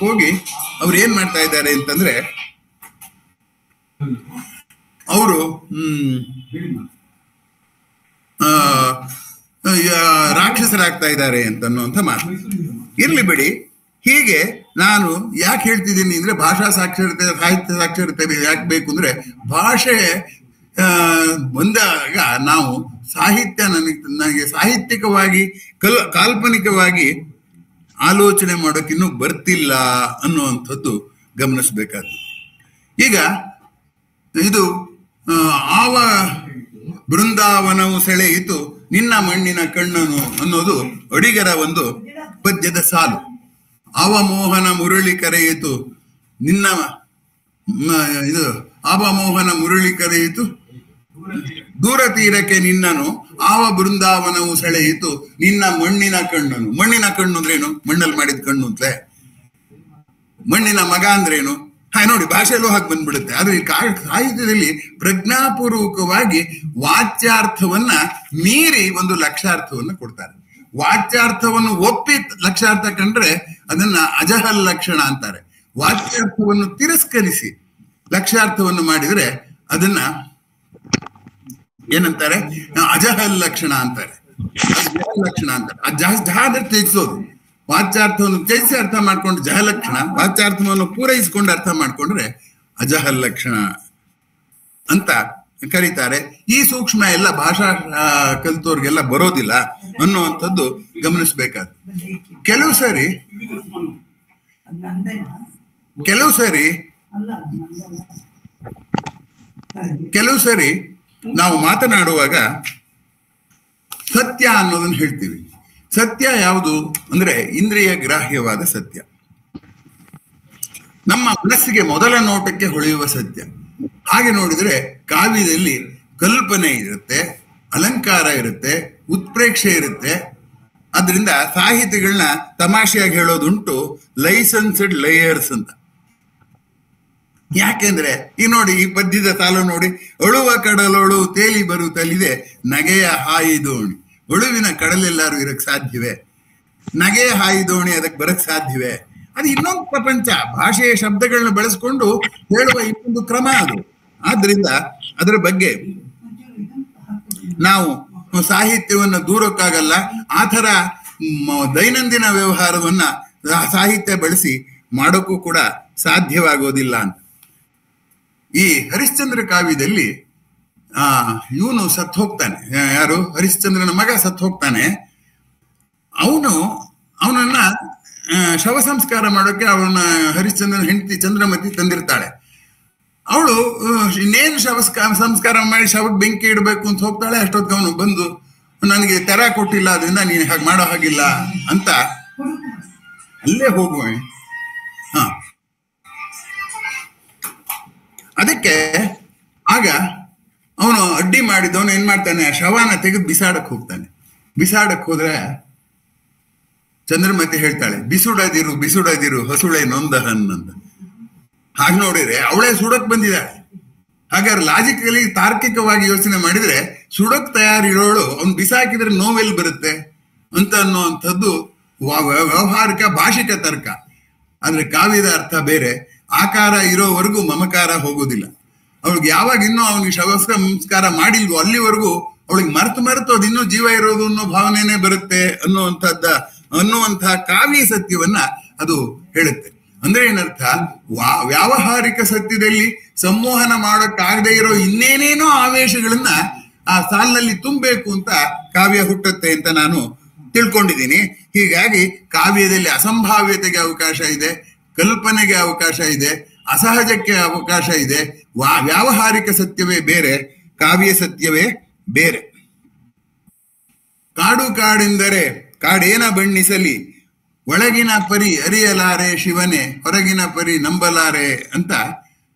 ಹೋಗಿ ಅವ್ರು ಏನ್ ಮಾಡ್ತಾ ಇದ್ದಾರೆ ಅಂತಂದ್ರೆ, ಅವರು ರಾಕ್ಷಸರಾಗ್ತಾ ಇದ್ದಾರೆ ಅಂತನ್ನುವಂಥ ಮಾತು. ಇರ್ಲಿ ಬಿಡಿ. ಹೀಗೆ ನಾನು ಯಾಕೆ ಹೇಳ್ತಿದ್ದೀನಿ ಅಂದ್ರೆ, ಭಾಷಾ ಸಾಕ್ಷರತೆ, ಸಾಹಿತ್ಯ ಸಾಕ್ಷರತೆ ಯಾಕೆ ಬೇಕು ಅಂದ್ರೆ, ಭಾಷೆ ಬಂದಾಗ ನಾವು ಸಾಹಿತ್ಯ ನನಗೆ ಸಾಹಿತ್ಯಿಕವಾಗಿ ಕಾಲ್ಪನಿಕವಾಗಿ ಆಲೋಚನೆ ಮಾಡೋಕ್ಕಿನ್ನೂ ಬರ್ತಿಲ್ಲ ಅನ್ನುವಂಥದ್ದು ಗಮನಿಸಬೇಕಾದ್ದು. ಈಗ ಇದು ಆವ ಬೃಂದಾವನವು ಸೆಳೆಯಿತು ನಿನ್ನ ಮಣ್ಣಿನ ಕಣ್ಣನು ಅನ್ನೋದು ಅಡಿಗರ ಒಂದು ಪದ್ಯದ ಸಾಲು. ಅವಮೋಹನ ಮುರಳಿ ಕರೆಯಿತು ನಿನ್ನ ಇದು ಅವಮೋಹನ ಮುರಳಿ ಕರೆಯಿತು ದೂರ ತೀರಕ್ಕೆ ನಿನ್ನನು, ಆವ ಬೃಂದಾವನವು ಸೆಳೆಯಿತು ನಿನ್ನ ಮಣ್ಣಿನ ಕಣ್ಣನು. ಮಣ್ಣಿನ ಕಣ್ಣು ಅಂದ್ರೇನು? ಮಣ್ಣಲ್ಲಿ ಮಾಡಿದ ಕಣ್ಣು ಅಂತಲೇ. ಮಣ್ಣಿನ ಮಗ ಅಂದ್ರೇನು? ನೋಡಿ, ಭಾಷೆಯಲ್ಲೂ ಹಾಗೆ ಬಂದ್ಬಿಡುತ್ತೆ. ಆದ್ರೆ ಈ ಸಾಹಿತ್ಯದಲ್ಲಿ ಪ್ರಜ್ಞಾಪೂರ್ವಕವಾಗಿ ವಾಚ್ಯಾರ್ಥವನ್ನ ಮೀರಿ ಒಂದು ಲಕ್ಷಾರ್ಥವನ್ನ ಕೊಡ್ತಾರೆ. ವಾಚ್ಯಾರ್ಥವನ್ನು ಒಪ್ಪಿ ಲಕ್ಷಾರ್ಥ ಕಂಡ್ರೆ ಅದನ್ನ ಅಜಹಲ್ ಲಕ್ಷಣ ಅಂತಾರೆ. ವಾಚ್ಯಾರ್ಥವನ್ನು ತಿರಸ್ಕರಿಸಿ ಲಕ್ಷಾರ್ಥವನ್ನು ಮಾಡಿದ್ರೆ ಅದನ್ನ ಏನಂತಾರೆ? ಅಜಹಲ್ ಲಕ್ಷಣ ಅಂತಾರೆ. ಲಕ್ಷಣ ಅಂತಾರೆ. ಜಹಾದ್ರೆ ತ್ಯಜಿಸೋದು. ವಾಚ್ಯಾರ್ಥವನ್ನು ತ್ಯಜಿಸಿ ಅರ್ಥ ಮಾಡ್ಕೊಂಡು ಜಹಲಕ್ಷಣ, ವಾಚ್ಯಾರ್ಥವನ್ನು ಪೂರೈಸಿಕೊಂಡು ಅರ್ಥ ಮಾಡ್ಕೊಂಡ್ರೆ ಅಜಹಲ್ ಲಕ್ಷಣ ಅಂತ ಕರೀತಾರೆ. ಈ ಸೂಕ್ಷ್ಮ ಎಲ್ಲ ಭಾಷಾ ಕಲಿತವ್ರಿಗೆಲ್ಲ ಬರೋದಿಲ್ಲ ಅನ್ನುವಂಥದ್ದು ಗಮನಿಸ್ಬೇಕಾದ. ಕೆಲವು ಸರಿ ನಾವು ಮಾತನಾಡುವಾಗ ಸತ್ಯ ಅನ್ನೋದನ್ನ ಹೇಳ್ತೀವಿ. ಸತ್ಯ ಯಾವುದು ಅಂದ್ರೆ ಇಂದ್ರಿಯ ಗ್ರಾಹ್ಯವಾದ ಸತ್ಯ, ನಮ್ಮ ಮನಸ್ಸಿಗೆ ಮೊದಲ ನೋಟಕ್ಕೆ ಹೊಳೆಯುವ ಸತ್ಯ. ಹಾಗೆ ನೋಡಿದ್ರೆ ಕಾವ್ಯದಲ್ಲಿ ಕಲ್ಪನೆ ಇರುತ್ತೆ, ಅಲಂಕಾರ ಇರುತ್ತೆ, ಉತ್ಪ್ರೇಕ್ಷೆ ಇರುತ್ತೆ. ಅದರಿಂದ ಸಾಹಿತಿಗಳನ್ನ ತಮಾಷೆಯಾಗಿ ಹೇಳೋದುಂಟು ಲೈಸೆನ್ಸ್ಡ್ ಲೇಯರ್ಸ್ ಅಂತ. ಯಾಕೆಂದ್ರೆ ಈ ನೋಡಿ, ಈ ಪದ್ಯದ ಸಾಲು ನೋಡಿ, ಅಳುವ ಕಡಲೊಳು ತೇಲಿ ಬರುತ್ತಲಿದೆ ನಗೆಯ ಹಾಯಿ ದೋಣಿ. ಒಳುವಿನ ಕಡಲೆಲ್ಲಾರು ಇರಕ್ ಸಾಧ್ಯವೇ? ನಗೆಯ ಹಾಯಿ ದೋಣಿ ಅದಕ್ಕೆ ಬರಕ್ ಸಾಧ್ಯವೇ? ಅದು ಇನ್ನೊಂದು ಪ್ರಪಂಚ. ಭಾಷೆಯ ಶಬ್ದಗಳನ್ನ ಬಳಸ್ಕೊಂಡು ಹೇಳುವ ಇನ್ನೊಂದು ಕ್ರಮ ಅದು. ಆದ್ರಿಂದ ಅದರ ಬಗ್ಗೆ ನಾವು ಸಾಹಿತ್ಯವನ್ನ ದೂರಕ್ಕಾಗಲ್ಲ. ಆ ಥರ ದೈನಂದಿನ ವ್ಯವಹಾರವನ್ನ ಸಾಹಿತ್ಯ ಬಳಸಿ ಮಾಡೋಕ್ಕೂ ಕೂಡ ಸಾಧ್ಯವಾಗೋದಿಲ್ಲ ಅಂತ. ಈ ಹರಿಶ್ಚಂದ್ರ ಕಾವ್ಯದಲ್ಲಿ ಇವನು ಸತ್ತು ಹೋಗ್ತಾನೆ. ಯಾರು? ಹರಿಶ್ಚಂದ್ರನ ಮಗ ಸತ್ತು ಹೋಗ್ತಾನೆ. ಅವನನ್ನ ಶವ ಸಂಸ್ಕಾರ ಮಾಡೋಕೆ ಅವನ ಹರಿಶ್ಚಂದ್ರನ ಹೆಂಡತಿ ಚಂದ್ರಮತಿ ತಂದಿರ್ತಾಳೆ. ಅವಳು ಇನ್ನೇನು ಸಂಸ್ಕಾರ ಮಾಡಿ ಶವಕ್ಕೆ ಬೆಂಕಿ ಇಡಬೇಕು ಅಂತ ಹೋಗ್ತಾಳೆ. ಅಷ್ಟೊತ್ತಿಗೆ ಅವನು ಬಂದು ನನಗೆ ತೆರ ಕೊಟ್ಟಿಲ್ಲ, ಅದರಿಂದ ನೀನು ಹಾಗೆ ಮಾಡೋ ಹಾಗಿಲ್ಲ ಅಂತ. ಅಲ್ಲೇ ಹೋಗುವ. ಹ, ಅದಕ್ಕೆ ಆಗ ಅವನು ಅಡ್ಡಿ ಮಾಡಿದವನು ಏನ್ ಮಾಡ್ತಾನೆ, ಆ ಶವನ ತೆಗೆದು ಬಿಸಾಡಕ್ ಹೋಗ್ತಾನೆ. ಬಿಸಾಡಕ್ ಹೋದ್ರೆ ಚಂದ್ರಮತಿ ಹೇಳ್ತಾಳೆ, ಬಿಸುಡದಿರು ಬಿಸುಡದಿರು ಹಸುಳೆ ನೊಂದ ಹನ್ನಂತ. ಹಾಗೆ ನೋಡಿದ್ರೆ ಅವಳೇ ಸುಡಕ್ ಬಂದಿದ್ದಾಳೆ. ಹಾಗಾದ್ರೆ ಲಾಜಿಕಲಿ ತಾರ್ಕಿಕವಾಗಿ ಯೋಚನೆ ಮಾಡಿದ್ರೆ ಸುಡಕ್ ತಯಾರಿರೋಳು ಅವ್ನು ಬಿಸಾಕಿದ್ರೆ ನೋವೆಲ್ಲಿ ಬರುತ್ತೆ ಅಂತ ಅನ್ನುವಂಥದ್ದು ವ್ಯವಹಾರಿಕ ಭಾಷಿಕ ತರ್ಕ. ಆದ್ರೆ ಕಾವ್ಯದ ಅರ್ಥ ಬೇರೆ. ಆಕಾರ ಇರೋವರೆಗೂ ಮಮಕಾರ ಹೋಗೋದಿಲ್ಲ. ಅವಳಿಗೆ ಯಾವಾಗ ಇನ್ನೂ ಅವನಿಗೆ ಶವಸಂಸ್ಕಾರ ಮಾಡಿಲ್ವೋ ಅಲ್ಲಿವರೆಗೂ ಅವಳಿಗೆ ಮರೆತು ಅದು ಇನ್ನೂ ಜೀವ ಇರೋದು ಅನ್ನೋ ಭಾವನೆನೇ ಬರುತ್ತೆ ಅನ್ನುವಂತಹ ಕಾವ್ಯ ಸತ್ಯವನ್ನ ಅದು ಹೇಳುತ್ತೆ. ಅಂದ್ರೆ ಏನರ್ಥ, ವ್ಯಾವಹಾರಿಕ ಸತ್ಯದಲ್ಲಿ ಸಂಮೋಹನ ಮಾಡೋಕ್ಕಾಗದೆ ಇರೋ ಇನ್ನೇನೇನೋ ಆವೇಶಗಳನ್ನ ಆ ಸಾಲಿನಲ್ಲಿ ತುಂಬಬೇಕು ಅಂತ ಕಾವ್ಯ ಹುಟ್ಟುತ್ತೆ ಅಂತ ನಾನು ತಿಳ್ಕೊಂಡಿದ್ದೀನಿ. ಹೀಗಾಗಿ ಕಾವ್ಯದಲ್ಲಿ ಅಸಂಭಾವ್ಯತೆಗೆ ಅವಕಾಶ ಇದೆ, ಕಲ್ಪನೆಗೆ ಅವಕಾಶ ಇದೆ, ಅಸಹಜಕ್ಕೆ ಅವಕಾಶ ಇದೆ. ವ್ಯಾವಹಾರಿಕ ಸತ್ಯವೇ ಬೇರೆ, ಕಾವ್ಯ ಸತ್ಯವೇ ಬೇರೆ. ಕಾಡು ಕಾಡೆಂದರೆ ಕಾಡೇನ ಬಣ್ಣಿಸಲಿ, ಒಳಗಿನ ಪರಿ ಅರಿಯಲಾರೆ ಶಿವನೇ, ಹೊರಗಿನ ಪರಿ ನಂಬಲಾರೆ ಅಂತ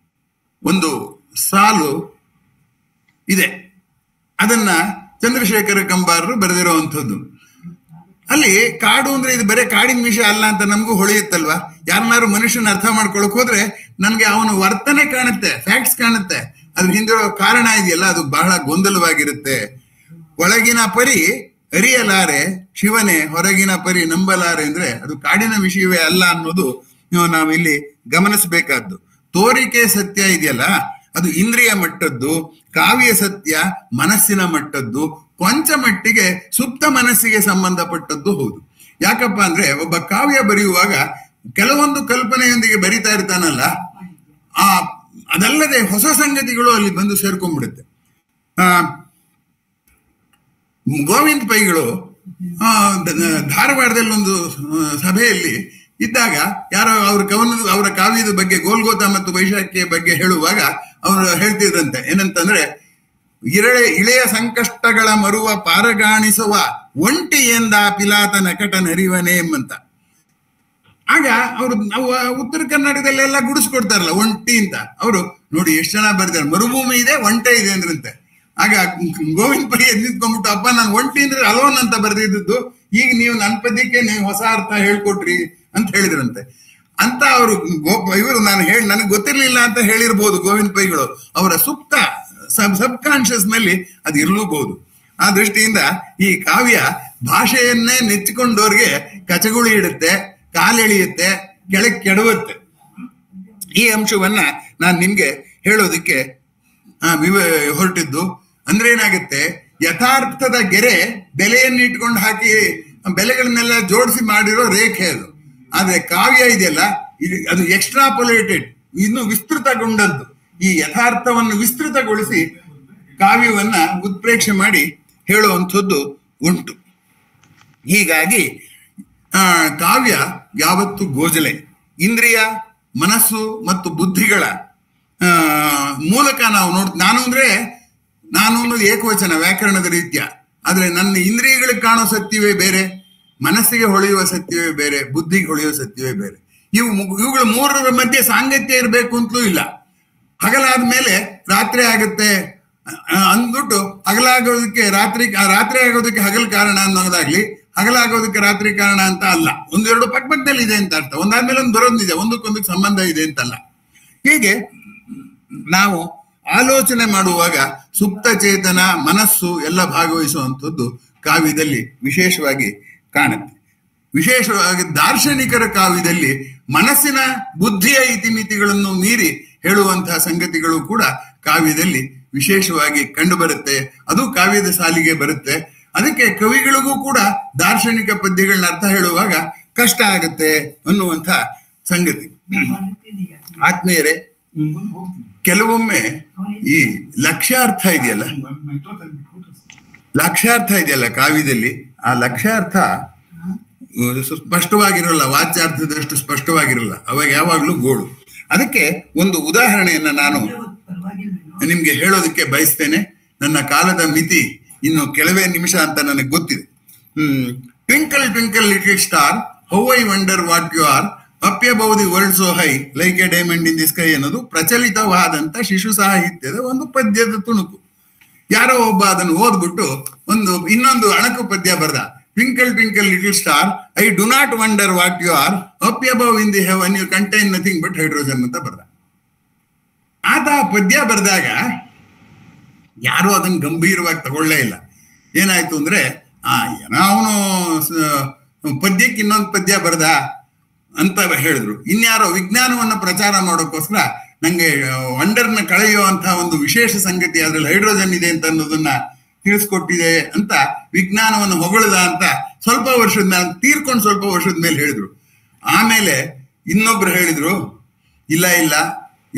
ಒಂದು ಸಾಲು ಇದೆ. ಅದನ್ನ ಚಂದ್ರಶೇಖರ ಕಂಬಾರರು ಬರೆದಿರುವಂಥದ್ದು. ಅಲ್ಲಿ ಕಾಡು ಅಂದ್ರೆ ಇದು ಬರೀ ಕಾಡಿನ ವಿಷಯ ಅಲ್ಲ ಅಂತ ನಮಗೂ ಹೊಳೆಯುತ್ತಲ್ವಾ. ಯಾರನ್ನಾರು ಮನುಷ್ಯನ ಅರ್ಥ ಮಾಡ್ಕೊಳಕ್ ಹೋದ್ರೆ ನನ್ಗೆ ಅವನ ವರ್ತನೆ ಕಾಣುತ್ತೆ, ಫ್ಯಾಕ್ಟ್ಸ್ ಕಾಣುತ್ತೆ. ಅದ್ರ ಹಿಂದಿರೋ ಕಾರಣ ಇದೆಯಲ್ಲ, ಅದು ಬಹಳ ಗೊಂದಲವಾಗಿರುತ್ತೆ. ಒಳಗಿನ ಪರಿ ಅರಿಯಲಾರೆ ಶಿವನೇ, ಹೊರಗಿನ ಪರಿ ನಂಬಲಾರೆ ಅಂದ್ರೆ ಅದು ಕಾಡಿನ ವಿಷಯವೇ ಅಲ್ಲ ಅನ್ನೋದು ನಾವಿಲ್ಲಿ ಗಮನಿಸಬೇಕಾದ್ದು. ತೋರಿಕೆ ಸತ್ಯ ಇದೆಯಲ್ಲ, ಅದು ಇಂದ್ರಿಯ ಮಟ್ಟದ್ದು, ಕಾವ್ಯ ಸತ್ಯ ಮನಸ್ಸಿನ ಮಟ್ಟದ್ದು, ಕೊಂಚ ಮಟ್ಟಿಗೆ ಸುಪ್ತ ಮನಸ್ಸಿಗೆ ಸಂಬಂಧಪಟ್ಟದ್ದು ಹೌದು. ಯಾಕಪ್ಪ ಅಂದ್ರೆ ಒಬ್ಬ ಕಾವ್ಯ ಬರೆಯುವಾಗ ಕೆಲವೊಂದು ಕಲ್ಪನೆಯೊಂದಿಗೆ ಬರಿತಾ ಇರ್ತಾನಲ್ಲ, ಅದಲ್ಲದೆ ಹೊಸ ಸಂಗತಿಗಳು ಅಲ್ಲಿ ಬಂದು ಸೇರ್ಕೊಂಡ್ಬಿಡುತ್ತೆ. ಗೋವಿಂದ ಪೈಗಳು ಧಾರವಾಡದಲ್ಲಿ ಒಂದು ಸಭೆಯಲ್ಲಿ ಇದ್ದಾಗ ಯಾರೋ ಅವರ ಕಾವ್ಯದ ಬಗ್ಗೆ, ಗೋಲ್ಗೋತ ಮತ್ತು ವೈಶಾಖಿಯ ಬಗ್ಗೆ ಹೇಳುವಾಗ ಅವರು ಹೇಳ್ತಿದ್ರಂತೆ, ಏನಂತಂದ್ರೆ, ಇಳೆಯ ಸಂಕಷ್ಟಗಳ ಮರುವ ಪಾರಗಾಣಿಸುವ ಒಂಟಿ ಎಂದ ಪಿಲಾತ ನಕಟ ನರಿವನೇ ಎಂಬಂತ. ಆಗ ಅವರು ಉತ್ತರ ಕರ್ನಾಟಕದಲ್ಲೆಲ್ಲ ಗುಡಿಸ್ಕೊಡ್ತಾರಲ್ಲ ಒಂಟಿ ಅಂತ. ಅವರು ನೋಡಿ ಎಷ್ಟು ಜನ ಬರ್ತಾರೆ, ಮರುಭೂಮಿ ಇದೆ ಒಂಟೆ ಇದೆ ಅಂದ್ರಂತೆ. ಆಗ ಗೋವಿಂದ ಪೈ ನಿಂತ್ಕೊಂಡ್ಬಿಟ್ಟು, ಅಪ್ಪ ನಾನು ಒಂಟಿ ಅಂದ್ರೆ ಅಲೋನ್ ಅಂತ ಬರ್ದಿದ್ದು, ಈಗ ನೀವು ನನ್ನ ಪದ್ಯಕ್ಕೆ ನೀವು ಹೊಸ ಅರ್ಥ ಹೇಳ್ಕೊಟ್ರಿ ಅಂತ ಹೇಳಿದ್ರಂತೆ. ಅಂತ ಅವರು ಇವರು ನನಗೆ ಗೊತ್ತಿರ್ಲಿಲ್ಲ ಅಂತ ಹೇಳಿರ್ಬೋದು ಗೋವಿಂದ ಪೈಗಳು. ಅವರ ಸುಪ್ತ ಸಬ್ ಕಾನ್ಶಿಯಸ್ ನಲ್ಲಿ ಅದು ಇರಲೂಬಹುದು. ಆ ದೃಷ್ಟಿಯಿಂದ ಈ ಕಾವ್ಯ ಭಾಷೆಯನ್ನೇ ನೆಚ್ಚಿಕೊಂಡವ್ರಿಗೆ ಕಚಗುಳಿ ಇಡುತ್ತೆ, ಕಾಲೆಳೆಯುತ್ತೆ, ಕೆಳಗೆ ಕೆಡವುತ್ತೆ. ಈ ಅಂಶವನ್ನ ನಾನು ನಿಮ್ಗೆ ಹೇಳೋದಕ್ಕೆ ಹೊರಟಿದ್ದು. ಅಂದ್ರೆ ಏನಾಗುತ್ತೆ, ಯಥಾರ್ಥದ ಗೆರೆ ಬೆಲೆಯನ್ನು ಇಟ್ಕೊಂಡು ಹಾಕಿ ಬೆಲೆಗಳನ್ನೆಲ್ಲ ಜೋಡಿಸಿ ಮಾಡಿರೋ ರೇಖೆ ಅದು. ಆದ್ರೆ ಕಾವ್ಯ ಇದೆಯಲ್ಲ, ಅದು ಎಕ್ಸ್ಟ್ರಾಪೊಲೇಟೆಡ್, ಇನ್ನು ವಿಸ್ತೃತಗೊಂಡದ್ದು. ಈ ಯಥಾರ್ಥವನ್ನು ವಿಸ್ತೃತಗೊಳಿಸಿ ಕಾವ್ಯವನ್ನ ಉತ್ಪ್ರೇಕ್ಷೆ ಮಾಡಿ ಹೇಳುವಂಥದ್ದು ಉಂಟು. ಹೀಗಾಗಿ ಕಾವ್ಯ ಯಾವತ್ತು ಗೋಜಲೆ, ಇಂದ್ರಿಯ, ಮನಸ್ಸು ಮತ್ತು ಬುದ್ಧಿಗಳ ಮೂಲಕ ನಾವು ನಾನು ಅನ್ನೋದು ಏಕವಚನ ವ್ಯಾಕರಣದ ರೀತ್ಯ. ಆದ್ರೆ ನನ್ನ ಇಂದ್ರಿಯಗಳಿಗೆ ಕಾಣೋ ಸತ್ಯವೇ ಬೇರೆ, ಮನಸ್ಸಿಗೆ ಹೊಳೆಯುವ ಸತ್ಯವೇ ಬೇರೆ, ಬುದ್ಧಿಗೆ ಹೊಳೆಯುವ ಸತ್ಯವೇ ಬೇರೆ. ಇವುಗಳ ಮೂರರ ಮಧ್ಯೆ ಸಾಂಗತ್ಯ ಇರಬೇಕು ಅಂತಲೂ ಇಲ್ಲ. ಹಗಲಾದ್ಮೇಲೆ ರಾತ್ರಿ ಆಗುತ್ತೆ ಅಂದ್ಬಿಟ್ಟು ಹಗಲಾಗೋದಕ್ಕೆ ರಾತ್ರಿ ಆಗೋದಕ್ಕೆ ಹಗಲು ಕಾರಣ ಅನ್ನೋದಾಗ್ಲಿ, ಹಗಲಾಗೋದಕ್ಕೆ ರಾತ್ರಿ ಕಾರಣ ಅಂತ ಅಲ್ಲ. ಒಂದೆರಡು ಪಕ್ಕದಲ್ಲಿ ಇದೆ ಅಂತ ಅರ್ಥ. ಒಂದಾದ್ಮೇಲೆ ಒಂದು ಬರೋದಿದೆ, ಒಂದಕ್ಕೊಂದಕ್ಕೆ ಸಂಬಂಧ ಇದೆ ಅಂತಲ್ಲ. ಹೀಗೆ ನಾವು ಆಲೋಚನೆ ಮಾಡುವಾಗ ಸುಪ್ತ ಚೇತನ, ಮನಸ್ಸು ಎಲ್ಲ ಭಾಗವಹಿಸುವಂಥದ್ದು ಕಾವ್ಯದಲ್ಲಿ ವಿಶೇಷವಾಗಿ ಕಾಣುತ್ತೆ. ವಿಶೇಷವಾಗಿ ದಾರ್ಶನಿಕರ ಕಾವ್ಯದಲ್ಲಿ ಮನಸ್ಸಿನ ಬುದ್ಧಿಯ ಇತಿಮಿತಿಗಳನ್ನು ಮೀರಿ ಹೇಳುವಂತಹ ಸಂಗತಿಗಳು ಕೂಡ ಕಾವ್ಯದಲ್ಲಿ ವಿಶೇಷವಾಗಿ ಕಂಡು ಬರುತ್ತೆ. ಅದು ಕಾವ್ಯದ ಸಾಲಿಗೆ ಬರುತ್ತೆ. ಅದಕ್ಕೆ ಕವಿಗಳಿಗೂ ಕೂಡ ದಾರ್ಶನಿಕ ಪದ್ಯಗಳನ್ನ ಅರ್ಥ ಹೇಳುವಾಗ ಕಷ್ಟ ಆಗುತ್ತೆ ಅನ್ನುವಂಥ ಸಂಗತಿ. ಆತ್ಮೀಯರೇ, ಕೆಲವೊಮ್ಮೆ ಈ ಲಕ್ಷ್ಯಾರ್ಥ ಇದೆಯಲ್ಲ ಕಾವ್ಯದಲ್ಲಿ, ಆ ಲಕ್ಷ್ಯಾರ್ಥ ಸ್ಪಷ್ಟವಾಗಿರಲ್ಲ, ವಾಚ್ಯಾರ್ಥದಷ್ಟು ಸ್ಪಷ್ಟವಾಗಿರಲ್ಲ. ಅವಾಗ ಯಾವಾಗ್ಲೂ ಗೋಳು. ಅದಕ್ಕೆ ಒಂದು ಉದಾಹರಣೆಯನ್ನ ನಾನು ನಿಮ್ಗೆ ಹೇಳೋದಕ್ಕೆ ಬಯಸ್ತೇನೆ. ನನ್ನ ಕಾಲದ ಮಿತಿ ಇನ್ನು ಕೆಲವೇ ನಿಮಿಷ ಅಂತ ನನಗೆ ಗೊತ್ತಿದೆ. Twinkle twinkle little star, how I wonder what you are up above the world so high like a diamond in the sky ಅನ್ನೋದು ಪ್ರಚಲಿತವಾದಂತ ಶಿಶು ಸಾಹಿತ್ಯದ ಒಂದು ಪದ್ಯದ ತುಣುಕು. ಯಾರೋ ಒಬ್ಬ ಅದನ್ನು ಓದ್ಬಿಟ್ಟು ಇನ್ನೊಂದು ಅಣಕು ಪದ್ಯ ಬರ್ದ. Twinkle twinkle little star I do not wonder what you are up above in the heaven you contain nothing but hydrogen ಅಂತ ಬರ್ದ. ಆತ ಪದ್ಯ ಬರ್ದಾಗ ಯಾರು ಅದನ್ನ ಗಂಭೀರವಾಗಿ ತಗೊಳ್ಳೇ ಇಲ್ಲ. ಏನಾಯ್ತು ಅಂದ್ರೆ ಏನೋ ಅವನು ಪದ್ಯಕ್ಕೆ ಇನ್ನೊಂದು ಪದ್ಯ ಬರ್ದ ಅಂತ ಹೇಳಿದ್ರು. ಇನ್ಯಾರೋ ವಿಜ್ಞಾನವನ್ನ ಪ್ರಚಾರ ಮಾಡೋಕ್ಕೋಸ್ಕರ ನಂಗೆ ವಂಡರ್ನ ಕಳೆಯುವಂತಹ ಒಂದು ವಿಶೇಷ ಸಂಗತಿ ಅದ್ರಲ್ಲಿ ಹೈಡ್ರೋಜನ್ ಇದೆ ಅಂತ ಅನ್ನೋದನ್ನ ತಿಳಿಸ್ಕೊಟ್ಟಿದೆ ಅಂತ ವಿಜ್ಞಾನವನ್ನು ಹೊಗಳದ ಅಂತ ಸ್ವಲ್ಪ ವರ್ಷದ ಮೇಲೆ ಹೇಳಿದ್ರು. ಆಮೇಲೆ ಇನ್ನೊಬ್ರು ಹೇಳಿದ್ರು, ಇಲ್ಲ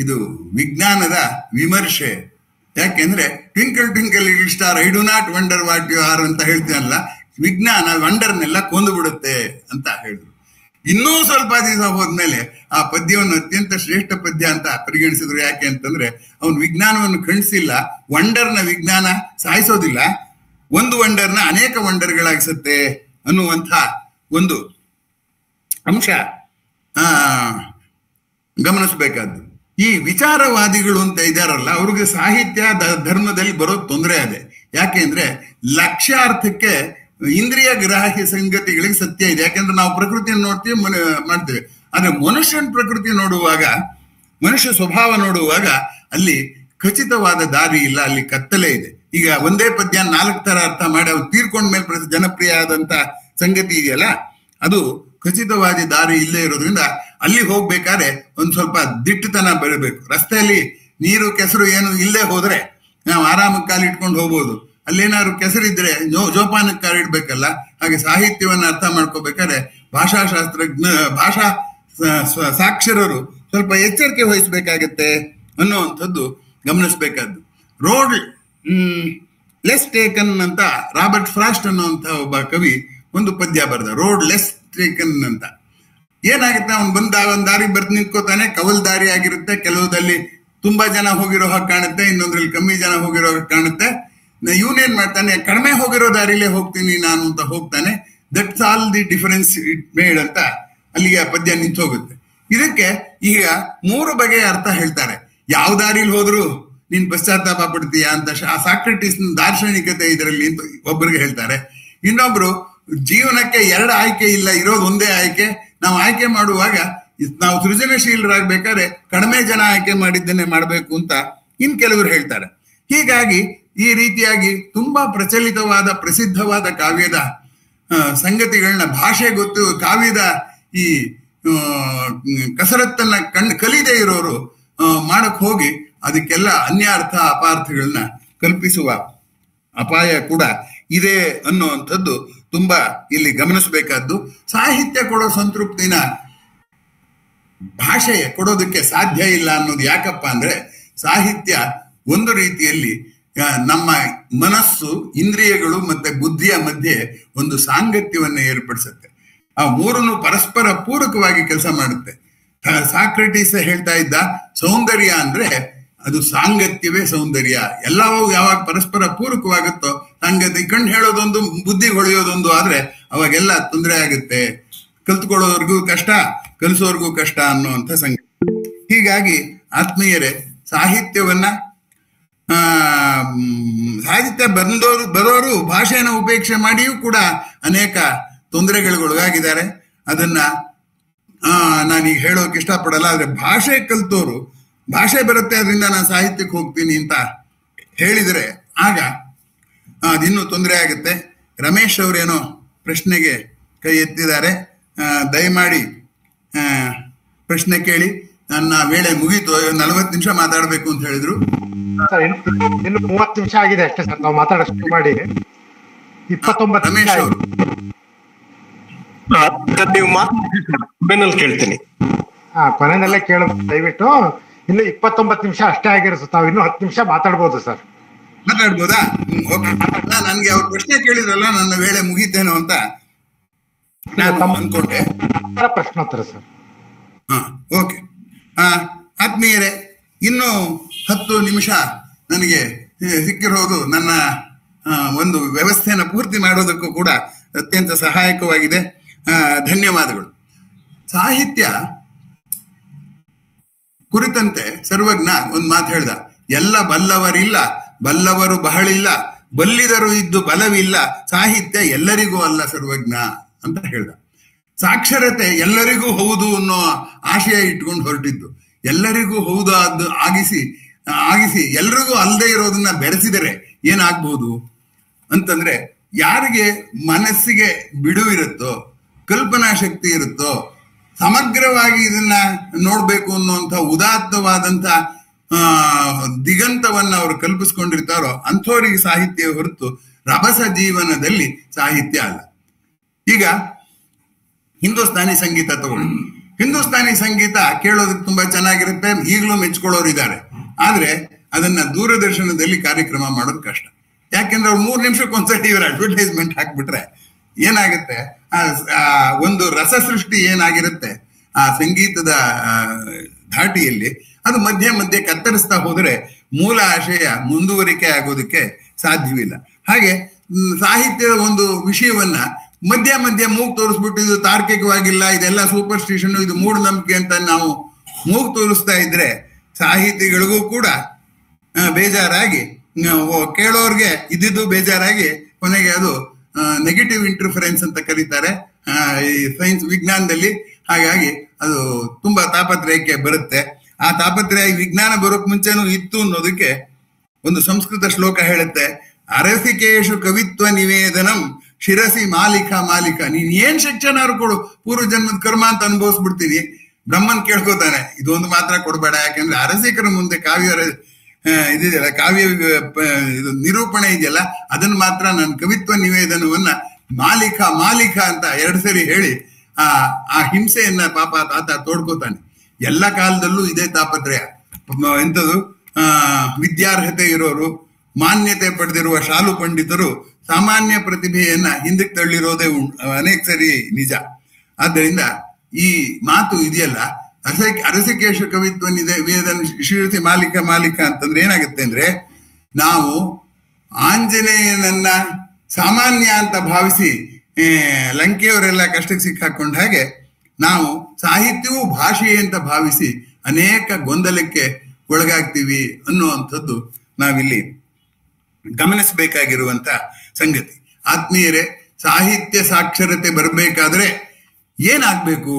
ಇದು ವಿಜ್ಞಾನದ ವಿಮರ್ಶೆ. ಯಾಕೆಂದ್ರೆ twinkle twinkle little star I do not wonder what you are ಅಂತ ಹೇಳ್ತೀನಲ್ಲ, ವಿಜ್ಞಾನ ವಂಡರ್ನೆಲ್ಲ ಕೊಂದು ಬಿಡುತ್ತೆ ಅಂತ ಹೇಳಿದ್ರು. ಇನ್ನೂ ಸ್ವಲ್ಪ ದಿವಸ ಹೋದ್ಮೇಲೆ ಆ ಪದ್ಯವನ್ನು ಅತ್ಯಂತ ಶ್ರೇಷ್ಠ ಪದ್ಯ ಅಂತ ಪರಿಗಣಿಸಿದ್ರು. ಯಾಕೆ ಅಂತಂದ್ರೆ ಅವನು ವಿಜ್ಞಾನವನ್ನು ಖಂಡಿಸಿಲ್ಲ, ವಂಡರ್ನ ವಿಜ್ಞಾನ ಸಾಯಿಸೋದಿಲ್ಲ, ಒಂದು ವಂಡರ್ನ ಅನೇಕ ವಂಡರ್ಗಳಾಗಿಸುತ್ತೆ ಅನ್ನುವಂಥ ಒಂದು ಅಂಶ ಗಮನಿಸಬೇಕಾದ್ದು. ಈ ವಿಚಾರವಾದಿಗಳು ಅಂತ ಇದಾರಲ್ಲ, ಅವ್ರಿಗೆ ಸಾಹಿತ್ಯ ಧರ್ಮದಲ್ಲಿ ಬರೋದು ತೊಂದರೆ ಅದೇ. ಯಾಕೆಂದ್ರೆ ಲಕ್ಷ್ಯಾರ್ಥಕ್ಕೆ ಇಂದ್ರಿಯ ಗ್ರಾಹ್ಯ ಸಂಗತಿಗಳಿಗೆ ಸತ್ಯ ಇದೆ. ಯಾಕೆಂದ್ರೆ ನಾವು ಪ್ರಕೃತಿಯನ್ನು ನೋಡ್ತೀವಿ, ಮಾಡ್ತೀವಿ. ಆದ್ರೆ ಮನುಷ್ಯನ ಪ್ರಕೃತಿ ನೋಡುವಾಗ, ಮನುಷ್ಯ ಸ್ವಭಾವ ನೋಡುವಾಗ ಅಲ್ಲಿ ಖಚಿತವಾದ ದಾರಿ ಇಲ್ಲ, ಅಲ್ಲಿ ಕತ್ತಲೆ ಇದೆ. ಈಗ ಒಂದೇ ಪದ್ಯ 4 ತರ ಅರ್ಥ ಮಾಡಿ ಅವ್ರು ತೀರ್ಕೊಂಡ ಮೇಲೆ ಜನಪ್ರಿಯ ಆದಂತ ಸಂಗತಿ ಇದೆಯಲ್ಲ, ಅದು ಖಚಿತವಾದ ದಾರಿ ಇಲ್ಲೇ ಇರೋದ್ರಿಂದ ಅಲ್ಲಿ ಹೋಗ್ಬೇಕಾದ್ರೆ ಒಂದ್ ಸ್ವಲ್ಪ ದಿಟ್ಟತನ ಬರಬೇಕು. ರಸ್ತೆಯಲ್ಲಿ ನೀರು ಕೆಸರು ಏನು ಇಲ್ಲದೆ ಹೋದ್ರೆ ನಾವು ಆರಾಮಕ್ಕೆ ಕಾಲಿಟ್ಕೊಂಡು ಹೋಗ್ಬೋದು. ಅಲ್ಲೇನಾದ್ರು ಕೆಸರಿದ್ರೆ ಜೋಪಾನಕ್ಕೆ ಕಾಲಿಡ್ಬೇಕಲ್ಲ. ಹಾಗೆ ಸಾಹಿತ್ಯವನ್ನ ಅರ್ಥ ಮಾಡ್ಕೋಬೇಕಾದ್ರೆ ಭಾಷಾ ಸಾಕ್ಷರರು ಸ್ವಲ್ಪ ಎಚ್ಚರಿಕೆ ವಹಿಸ್ಬೇಕಾಗತ್ತೆ ಅನ್ನುವಂಥದ್ದು ಗಮನಿಸ್ಬೇಕಾದ್ದು. ರೋಡ್ ಲೆಸ್ ಟೇಕನ್ ಅಂತ ರಾಬರ್ಟ್ ಫ್ರಾಸ್ಟ್ ಅನ್ನುವಂಥ ಒಬ್ಬ ಕವಿ ಒಂದು ಪದ್ಯ ಬರ್ದ, ರೋಡ್ ಲೆಸ್ ಟೇಕನ್ ಅಂತ. ಏನಾಗುತ್ತೆ, ಅವ್ನು ಒಂದ್ ದಾರಿ ಬರ್ದು ನಿಂತ್ಕೋತಾನೆ, ಕವಲ್ ದಾರಿ ಆಗಿರುತ್ತೆ. ಕೆಲವುದಲ್ಲಿ ತುಂಬಾ ಜನ ಹೋಗಿರೋ ಹಾಗೆ ಕಾಣುತ್ತೆ, ಇನ್ನೊಂದ್ರಲ್ಲಿ ಕಮ್ಮಿ ಜನ ಹೋಗಿರೋ ಹಾಗೆ ಕಾಣುತ್ತೆ. ಇವನೇನ್ ಮಾಡ್ತಾನೆ, ಕಡಿಮೆ ಹೋಗಿರೋ ದಾರಿಲೇ ಹೋಗ್ತೀನಿ ನಾನು ಅಂತ ಹೋಗ್ತಾನೆ. That's all the difference it made ಅಂತ ಅಲ್ಲಿಗೆ ಆ ಪದ್ಯ ನಿಂತು ಹೋಗುತ್ತೆ. ಇದಕ್ಕೆ ಈಗ 3 ಬಗೆಯ ಅರ್ಥ ಹೇಳ್ತಾರೆ. ಯಾವ ದಾರಿಲಿ ಹೋದ್ರು ನೀನ್ ಪಶ್ಚಾತ್ತಾಪ ಪಡ್ತೀಯಾ ಅಂತ ಸಾಕ್ರೆಟಿಸ್ ದಾರ್ಶನಿಕತೆ ಇದರಲ್ಲಿ ಅಂತ ಒಬ್ಬರಿಗೆ ಹೇಳ್ತಾರೆ. ಇನ್ನೊಬ್ರು ಜೀವನಕ್ಕೆ 2 ಆಯ್ಕೆ ಇಲ್ಲ, ಇರೋದು ಒಂದೇ ಆಯ್ಕೆ. ನಾವು ಆಯ್ಕೆ ಮಾಡುವಾಗ ನಾವು ಸೃಜನಶೀಲರಾಗಬೇಕಾದ್ರೆ ಕಡಿಮೆ ಜನ ಆಯ್ಕೆ ಮಾಡಿದ್ದನ್ನೇ ಮಾಡಬೇಕು ಅಂತ ಕೆಲವರು ಹೇಳ್ತಾರೆ. ಹೀಗಾಗಿ ಈ ರೀತಿಯಾಗಿ ತುಂಬಾ ಪ್ರಚಲಿತವಾದ ಪ್ರಸಿದ್ಧವಾದ ಕಾವ್ಯದ ಸಂಗತಿಗಳನ್ನ ಭಾಷೆ ಗೊತ್ತು, ಕಾವ್ಯದ ಈ ಕಸರತ್ತನ್ನ ಕಲಿದೇ ಇರೋರು ಮಾಡಕ್ ಹೋಗಿ ಅದಕ್ಕೆಲ್ಲ ಅನ್ಯಾರ್ಥ ಅಪಾರ್ಥಗಳನ್ನ ಕಲ್ಪಿಸುವ ಅಪಾಯ ಕೂಡ ಇದೆ ಅನ್ನುವಂಥದ್ದು ತುಂಬಾ ಇಲ್ಲಿ ಗಮನಿಸಬೇಕಾದ್ದು. ಸಾಹಿತ್ಯ ಕೊಡೋ ಸಂತೃಪ್ತಿನ ಭಾಷೆ ಕೊಡೋದಕ್ಕೆ ಸಾಧ್ಯ ಇಲ್ಲ ಅನ್ನೋದು ಯಾಕಪ್ಪ ಅಂದ್ರೆ, ಸಾಹಿತ್ಯ ಒಂದು ರೀತಿಯಲ್ಲಿ ನಮ್ಮ ಮನಸ್ಸು, ಇಂದ್ರಿಯಗಳು ಮತ್ತೆ ಬುದ್ಧಿಯ ಮಧ್ಯೆ ಒಂದು ಸಾಂಗತ್ಯವನ್ನ ಏರ್ಪಡಿಸುತ್ತೆ. ಆ 3 ಪರಸ್ಪರ ಪೂರಕವಾಗಿ ಕೆಲಸ ಮಾಡುತ್ತೆ. ಸಾಕ್ರೆಟಿಸ್ ಹೇಳ್ತಾ ಇದ್ದ, ಸೌಂದರ್ಯ ಅಂದ್ರೆ ಅದು ಸಾಂಗತ್ಯವೇ ಸೌಂದರ್ಯ. ಎಲ್ಲವೂ ಯಾವಾಗ ಪರಸ್ಪರ ಪೂರಕವಾಗುತ್ತೋ ಸಂಗತಿ. ಕಣ್ಣು ಹೇಳೋದೊಂದು, ಬುದ್ಧಿ ಹೊಳೆಯೋದೊಂದು ಆದ್ರೆ ಅವಾಗೆಲ್ಲ ತೊಂದರೆ ಆಗುತ್ತೆ. ಕಲ್ತ್ಕೊಳ್ಳೋರ್ಗೂ ಕಷ್ಟ, ಕಲಿಸೋರ್ಗೂ ಕಷ್ಟ ಅನ್ನುವಂಥ ಸಂಗತಿ. ಹೀಗಾಗಿ ಆತ್ಮೀಯರೇ, ಸಾಹಿತ್ಯವನ್ನ ಸಾಹಿತ್ಯ ಬರೋರು ಭಾಷೆಯನ್ನು ಉಪೇಕ್ಷೆ ಮಾಡಿಯೂ ಕೂಡ ಅನೇಕ ತೊಂದರೆಗಳಿಗೊಳಗಾಗಿದ್ದಾರೆ. ಅದನ್ನ ನಾನೀಗ ಹೇಳೋಕೆ ಇಷ್ಟಪಡಲ್ಲ. ಆದ್ರೆ ಭಾಷೆ ಕಲ್ತೋರು, ಭಾಷೆ ಬರುತ್ತೆ ಅದರಿಂದ ನಾನು ಸಾಹಿತ್ಯಕ್ಕೆ ಹೋಗ್ತೀನಿ ಅಂತ ಹೇಳಿದರೆ ಆಗ ಅದಿನ್ನೂ ತೊಂದರೆ ಆಗುತ್ತೆ. ರಮೇಶ್ ಅವರೇನೋ ಪ್ರಶ್ನೆಗೆ ಕೈ ಎತ್ತಿದ್ದಾರೆ. ದಯಮಾಡಿ ಪ್ರಶ್ನೆ ಕೇಳಿ. ನನ್ನ ವೇಳೆ ಮುಗೀತು, 40 ನಿಮಿಷ ಮಾತಾಡ್ಬೇಕು ಅಂತ ಹೇಳಿದ್ರು. ಇನ್ನು 30 ನಿಮಿಷ ಆಗಿದೆ ಅಷ್ಟೇ ಸರ್, ನಾವು ಮಾತಾಡೋದು ಶುರು ಮಾಡಿ. 29 ರಮೇಶ್ ಅವರು ನೀವು ಕೇಳ್ತೀನಿ. ಕೊನೆಯಲ್ಲೇ ಕೇಳಬಹುದು ದಯವಿಟ್ಟು. ಇನ್ನು 29 ನಿಮಿಷ ಅಷ್ಟೇ ಆಗಿರುತ್ತೆ. ತಾವು ಇನ್ನು 10 ನಿಮಿಷ ಮಾತಾಡ್ಬೋದು ಸರ್. ಮಾತಾಡ್ಬೋದಾ? ನನ್ಗೆ ಅವ್ರು ಪ್ರಶ್ನೆ ಕೇಳಿದ್ರಲ್ಲ, ನನ್ನ ವೇಳೆ ಮುಗೀತೇನೋ ಅಂತ ಅನ್ಕೊಂಡೆ. ಪ್ರಶ್ನೋತ್ತರ ಸರ್. ಓಕೆ. ಆತ್ಮೀಯರೇ, ಇನ್ನು 10 ನಿಮಿಷ ನನಗೆ ಸಿಕ್ಕಿರೋದು ನನ್ನ ಒಂದು ವ್ಯವಸ್ಥೆಯನ್ನು ಪೂರ್ತಿ ಮಾಡೋದಕ್ಕೂ ಕೂಡ ಅತ್ಯಂತ ಸಹಾಯಕವಾಗಿದೆ. ಧನ್ಯವಾದಗಳು. ಸಾಹಿತ್ಯ ಕುರಿತಂತೆ ಸರ್ವಜ್ಞ ಒಂದು ಮಾತು ಹೇಳ್ದ, ಎಲ್ಲ ಬಲ್ಲವರಿಲ್ಲ, ಬಲ್ಲವರು ಬಹಳಿಲ್ಲ, ಬಲ್ಲಿದರು ಇದ್ದು ಬಲವಿಲ್ಲ, ಸಾಹಿತ್ಯ ಎಲ್ಲರಿಗೂ ಅಲ್ಲ ಸರ್ವಜ್ಞ ಅಂತ ಹೇಳ್ದ. ಸಾಕ್ಷರತೆ ಎಲ್ಲರಿಗೂ ಹೌದು ಅನ್ನೋ ಆಶಯ ಇಟ್ಕೊಂಡು ಹೊರಟಿದ್ದು, ಎಲ್ಲರಿಗೂ ಹೌದು ಅದು ಆಗಿಸಿ ಎಲ್ರಿಗೂ ಅಲ್ಲದೆ ಇರೋದನ್ನ ಬೆರೆಸಿದರೆ ಏನಾಗ್ಬಹುದು ಅಂತಂದ್ರೆ, ಯಾರಿಗೆ ಮನಸ್ಸಿಗೆ ಬಿಡುವಿರುತ್ತೋ, ಕಲ್ಪನಾ ಶಕ್ತಿ ಇರುತ್ತೋ, ಸಮಗ್ರವಾಗಿ ಇದನ್ನ ನೋಡ್ಬೇಕು ಅನ್ನುವಂಥ ಉದಾತ್ತವಾದಂಥ ದಿಗಂತವನ್ನ ಅವರು ಕಲ್ಪಿಸ್ಕೊಂಡಿರ್ತಾರೋ ಅಂಥವರಿಗೆ ಸಾಹಿತ್ಯ ಹೊರತು ರಭಸ ಜೀವನದಲ್ಲಿ ಸಾಹಿತ್ಯ ಅಲ್ಲ. ಈಗ ಹಿಂದೂಸ್ತಾನಿ ಸಂಗೀತ ತಗೊಳ್ಳಿ. ಹಿಂದೂಸ್ತಾನಿ ಸಂಗೀತ ಕೇಳೋದಕ್ಕೆ ತುಂಬಾ ಚೆನ್ನಾಗಿರುತ್ತೆ, ಈಗಲೂ ಮೆಚ್ಕೊಳ್ಳೋರು ಇದ್ದಾರೆ. ಆದ್ರೆ ಅದನ್ನ ದೂರದರ್ಶನದಲ್ಲಿ ಕಾರ್ಯಕ್ರಮ ಮಾಡೋದು ಕಷ್ಟ. ಯಾಕೆಂದ್ರೆ ಅವ್ರು 3 ನಿಮಿಷಕ್ಕೊಂದ್ಸತಿ ಇವ್ರ ಅಡ್ವರ್ಟೈಸ್ಮೆಂಟ್ ಹಾಕ್ಬಿಟ್ರೆ ಏನಾಗುತ್ತೆ, ಒಂದು ರಸ ಸೃಷ್ಟಿ ಏನಾಗಿರುತ್ತೆ ಆ ಸಂಗೀತದ ಧಾಟಿಯಲ್ಲಿ, ಅದು ಮಧ್ಯೆ ಮಧ್ಯೆ ಕತ್ತರಿಸ್ತಾ ಹೋದ್ರೆ ಮೂಲ ಆಶಯ ಮುಂದುವರಿಕೆ ಆಗೋದಕ್ಕೆ ಸಾಧ್ಯವಿಲ್ಲ. ಹಾಗೆ ಸಾಹಿತ್ಯದ ಒಂದು ವಿಷಯವನ್ನ ಮಧ್ಯ ಮಧ್ಯೆ ಮೂಗು ತೋರಿಸ್ಬಿಟ್ಟು ಇದು ತಾರ್ಕಿಕವಾಗಿಲ್ಲ, ಇದೆಲ್ಲ ಸೂಪರ್ಸ್ಟಿಷನ್, ಇದು ಮೂಢನಂಬಿಕೆ ಅಂತ ನಾವು ಮೂಗು ತೋರಿಸ್ತಾ ಇದ್ರೆ ಸಾಹಿತಿಗಳಿಗೂ ಕೂಡ ಬೇಜಾರಾಗಿ, ಕೇಳೋರ್ಗೆ ಇದ್ದಿದ್ದು ಬೇಜಾರಾಗಿ, ಕೊನೆಗೆ ಅದು ನೆಗೆಟಿವ್ ಇಂಟರ್ಫರೆನ್ಸ್ ಅಂತ ಕರೀತಾರೆ ಈ ಸೈನ್ಸ್ ವಿಜ್ಞಾನದಲ್ಲಿ. ಹಾಗಾಗಿ ಅದು ತುಂಬಾ ತಾಪತ್ರಯಕ್ಕೆ ಬರುತ್ತೆ. ಆ ತಾಪತ್ರಯ ವಿಜ್ಞಾನ ಬರೋಕ್ ಮುಂಚೆನೂ ಇತ್ತು ಅನ್ನೋದಕ್ಕೆ ಒಂದು ಸಂಸ್ಕೃತ ಶ್ಲೋಕ ಹೇಳುತ್ತೆ, ಅರಸಿಕೇಶು ಕವಿತ್ವ ನಿವೇದನಂ ಶಿರಸಿ ಮಾಲಿಕ ಮಾಲಿಕ. ನೀನ್ ಏನ್ ಶಿಕ್ಷಣ ಕೊಡು, ಪೂರ್ವ ಜನ್ಮದ ಕರ್ಮ ಅಂತ ಅನುಭವಿಸ್ಬಿಡ್ತೀನಿ. ಬ್ರಹ್ಮನ್ ಕೇಳ್ಕೊತಾನೆ, ಇದೊಂದು ಮಾತ್ರ ಕೊಡಬೇಡ, ಯಾಕೆಂದ್ರೆ ಅರಸಿಕರ ಮುಂದೆ ಕಾವ್ಯ ಇದೆಯಲ್ಲ, ಕಾವ್ಯ ಇದು ನಿರೂಪಣೆ ಇದೆಯಲ್ಲ, ಅದನ್ನ ಮಾತ್ರ ನನ್ನ ಕವಿತ್ವ ನಿವೇದನವನ್ನ ಮಾಲಿಕ ಮಾಲಿಕ ಅಂತ 2 ಸರಿ ಹೇಳಿ ಆ ಹಿಂಸೆಯನ್ನ ಪಾಪ ತಾತ ತೋಡ್ಕೋತಾನೆ. ಎಲ್ಲ ಕಾಲದಲ್ಲೂ ಇದೇ ತಾಪತ್ರಯ. ಎಂಥದ್ದು, ವಿದ್ಯಾರ್ಹತೆ ಇರೋರು, ಮಾನ್ಯತೆ ಪಡೆದಿರುವ ಶಾಲು ಪಂಡಿತರು ಸಾಮಾನ್ಯ ಪ್ರತಿಭೆಯನ್ನ ಹಿಂದಕ್ಕೆ ತಳ್ಳಿರೋದೇ ಅನೇಕ ಸರಿ ನಿಜ. ಆದ್ದರಿಂದ ಈ ಮಾತು ಇದೆಯಲ್ಲ, ಅರಸಿಕೇಶ ಕವಿತ್ವ ವೇದನ ಶಿರಸಿ ಮಾಲಿಕ ಮಾಲಿಕ ಅಂತಂದ್ರೆ ಏನಾಗುತ್ತೆ ಅಂದ್ರೆ, ನಾವು ಆಂಜನೇಯನನ್ನ ಸಾಮಾನ್ಯ ಅಂತ ಭಾವಿಸಿ ಲಂಕೆಯವರೆಲ್ಲ ಕಷ್ಟಕ್ಕೆ ಸಿಕ್ಕಾಕೊಂಡ ಹಾಗೆ ನಾವು ಸಾಹಿತ್ಯವೂ ಭಾಷೆ ಅಂತ ಭಾವಿಸಿ ಅನೇಕ ಗೊಂದಲಕ್ಕೆ ಒಳಗಾಗ್ತೀವಿ ಅನ್ನುವಂಥದ್ದು ನಾವಿಲ್ಲಿ ಗಮನಿಸಬೇಕಾಗಿರುವಂತ ಸಂಗತಿ. ಆತ್ಮೀಯರೇ, ಸಾಹಿತ್ಯ ಸಾಕ್ಷರತೆ ಬರಬೇಕಾದ್ರೆ ಏನಾಗ್ಬೇಕು?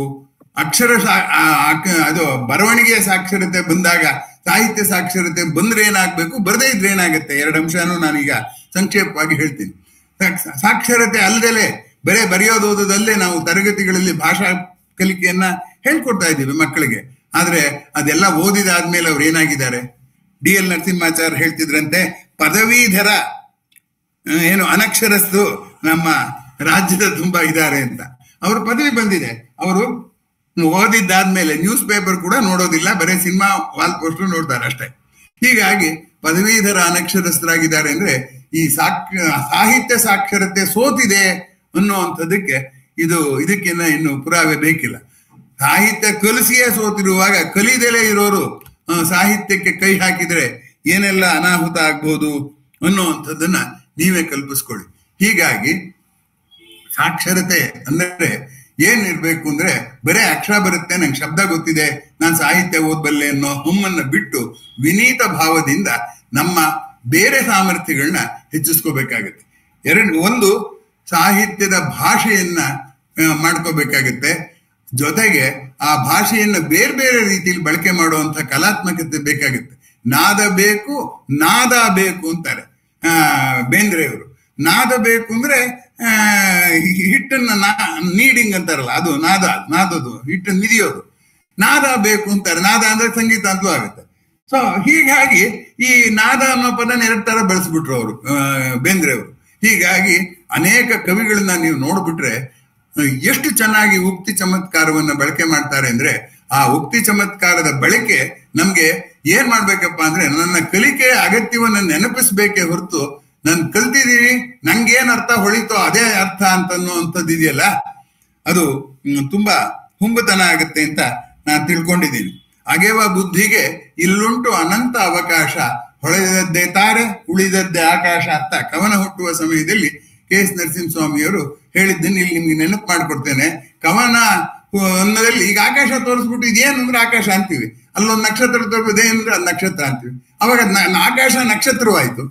ಅದು ಬರವಣಿಗೆಯ ಸಾಕ್ಷರತೆ ಬಂದಾಗ ಸಾಹಿತ್ಯ ಸಾಕ್ಷರತೆ ಬಂದ್ರೆ ಏನಾಗ್ಬೇಕು, ಬರದೇ ಇದ್ರೆ ಏನಾಗುತ್ತೆ? 2 ಅಂಶನೂ ನಾನೀಗ ಸಂಕ್ಷೇಪವಾಗಿ ಹೇಳ್ತೀನಿ. ಸಾಕ್ಷರತೆ ಅಲ್ಲದೆ ಬರೇ ಬರೆಯೋದು ಓದೋದಲ್ಲೇ ನಾವು ತರಗತಿಗಳಲ್ಲಿ ಭಾಷಾ ಕಲಿಕೆಯನ್ನ ಹೇಳ್ಕೊಡ್ತಾ ಇದ್ದೀವಿ ಮಕ್ಕಳಿಗೆ. ಆದ್ರೆ ಅದೆಲ್ಲ ಓದಿದಾದ್ಮೇಲೆ ಅವ್ರು ಏನಾಗಿದ್ದಾರೆ? DL ನರಸಿಂಹಾಚಾರ್ಯ ಹೇಳ್ತಿದ್ರಂತೆ, ಪದವೀಧರ ಏನು ಅನಕ್ಷರಸ್ತು ನಮ್ಮ ರಾಜ್ಯದ ತುಂಬಾ ಇದ್ದಾರೆ ಅಂತ. ಅವ್ರ ಪದವಿ ಬಂದಿದೆ, ಅವರು ಓದಿದ್ದಾದ್ಮೇಲೆ ನ್ಯೂಸ್ ಪೇಪರ್ ಕೂಡ ನೋಡೋದಿಲ್ಲ, ಬರೀ ಸಿನಿಮಾ ವಾಲ್ ಪೋಸ್ಟರ್ ನೋಡ್ತಾರೆ ಅಷ್ಟೇ. ಹೀಗಾಗಿ ಪದವೀಧರ ಅನಕ್ಷರಸ್ಥರಾಗಿದ್ದಾರೆ ಅಂದ್ರೆ ಈ ಸಾಹಿತ್ಯ ಸಾಕ್ಷರತೆ ಸೋತಿದೆ ಅನ್ನುವಂಥದ್ದಕ್ಕೆ ಇದಕ್ಕಿನ್ನ ಇನ್ನು ಪುರಾವೆ ಬೇಕಿಲ್ಲ. ಸಾಹಿತ್ಯ ಕಲಿಸಿಯೇ ಸೋತಿರುವಾಗ ಕಲಿದಲೇ ಇರೋರು ಸಾಹಿತ್ಯಕ್ಕೆ ಕೈ ಹಾಕಿದ್ರೆ ಏನೆಲ್ಲ ಅನಾಹುತ ಆಗ್ಬೋದು ಅನ್ನುವಂಥದ್ದನ್ನ ನೀವೇ ಕಲ್ಪಿಸ್ಕೊಳ್ಳಿ. ಹೀಗಾಗಿ ಸಾಕ್ಷರತೆ ಅಂದ್ರೆ ಏನಿರ್ಬೇಕು ಅಂದ್ರೆ, ಬರೇ ಅಕ್ಷರ ಬರುತ್ತೆ, ನಂಗೆ ಶಬ್ದ ಗೊತ್ತಿದೆ, ನಾನು ಸಾಹಿತ್ಯ ಓದ್ಬಲ್ಲೆ ಅನ್ನೋ ಹುಮ್ಮನ್ನ ಬಿಟ್ಟು ವಿನೀತ ಭಾವದಿಂದ ನಮ್ಮ ಬೇರೆ ಸಾಮರ್ಥ್ಯಗಳನ್ನ ಹೆಚ್ಚಿಸ್ಕೋಬೇಕಾಗತ್ತೆ. ಒಂದು ಸಾಹಿತ್ಯದ ಭಾಷೆಯನ್ನ ಮಾಡ್ಕೋಬೇಕಾಗತ್ತೆ. ಜೊತೆಗೆ ಆ ಭಾಷೆಯನ್ನ ಬೇರೆ ಬೇರೆ ರೀತಿಯಲ್ಲಿ ಬಳಕೆ ಮಾಡುವಂತ ಕಲಾತ್ಮಕತೆ ಬೇಕಾಗುತ್ತೆ. ನಾದ ಬೇಕು, ನಾದ ಬೇಕು ಅಂತಾರೆ ಬೇಂದ್ರೆಯವರು. ನಾದ ಬೇಕು ಅಂದ್ರೆ ಹಿಟ್ಟನ್ನ ನೀಡಿಂಗ್ ಅಂತಾರಲ್ಲ, ಅದು ನಾದದು ಹಿಟ್ಟನ್ನು ಮಿದಿಯೋದು. ನಾದ ಬೇಕು ಅಂತಾರೆ. ನಾದ ಅಂದ್ರೆ ಸಂಗೀತ ಅಂತಲೂ ಆಗುತ್ತೆ. ಸೊ ಹೀಗಾಗಿ ಈ ನಾದ ಅನ್ನೋ ಪದನ 2 ತರ ಬಳಸ್ಬಿಟ್ರು ಅವರು ಬೇಂದ್ರೆಯವರು. ಹೀಗಾಗಿ ಅನೇಕ ಕವಿಗಳನ್ನ ನೀವು ನೋಡ್ಬಿಟ್ರೆ ಎಷ್ಟು ಚೆನ್ನಾಗಿ ಉಕ್ತಿ ಚಮತ್ಕಾರವನ್ನ ಬಳಕೆ ಮಾಡ್ತಾರೆ ಅಂದ್ರೆ, ಆ ಉಕ್ತಿ ಚಮತ್ಕಾರದ ಬಳಕೆ ನಮ್ಗೆ ಏನ್ ಮಾಡ್ಬೇಕಪ್ಪ ಅಂದ್ರೆ, ನನ್ನ ಕಲಿಕೆಯ ಅಗತ್ಯವನ್ನ ನೆನಪಿಸ್ಬೇಕೇ ಹೊರತು ನಾನು ಕಲ್ತಿದ್ದೀನಿ ನಂಗೇನ್ ಅರ್ಥ ಹೊಳಿತೋ ಅದೇ ಅರ್ಥ ಅಂತನ್ನುವಂಥದ್ದು ಇದೆಯಲ್ಲ, ಅದು ತುಂಬಾ ಹುಂಬತನ ಆಗುತ್ತೆ ಅಂತ ನಾನು ತಿಳ್ಕೊಂಡಿದ್ದೀನಿ. ಅಗೆವ ಬುದ್ಧಿಗೆ ಇಲ್ಲುಂಟು ಅನಂತ ಅವಕಾಶ, ಹೊಳೆದದ್ದೇ ತಾರೆ ಉಳಿದದ್ದೇ ಆಕಾಶ ಅಂತ ಕವನ ಹುಟ್ಟುವ ಸಮಯದಲ್ಲಿ KS ನರಸಿಂಹಸ್ವಾಮಿಯವರು ಹೇಳಿದ್ದನ್ನು ಇಲ್ಲಿ ನಿಮ್ಗೆ ನೆನಪು ಮಾಡಿಕೊಡ್ತೇನೆ. ಕವನ ಒಂದರಲ್ಲಿ ಈಗ ಆಕಾಶ ತೋರಿಸ್ಬಿಟ್ಟು ಇದೇನು ಅಂದ್ರೆ ಆಕಾಶ ಅಂತೀವಿ, ಅಲ್ಲೊಂದು ನಕ್ಷತ್ರ ತೋರಿಸ್ಬೋದು ಏನಂದ್ರೆ ಅದು ನಕ್ಷತ್ರ ಅಂತೀವಿ. ಅವಾಗ ಆಕಾಶ ನಕ್ಷತ್ರವಾಯ್ತು,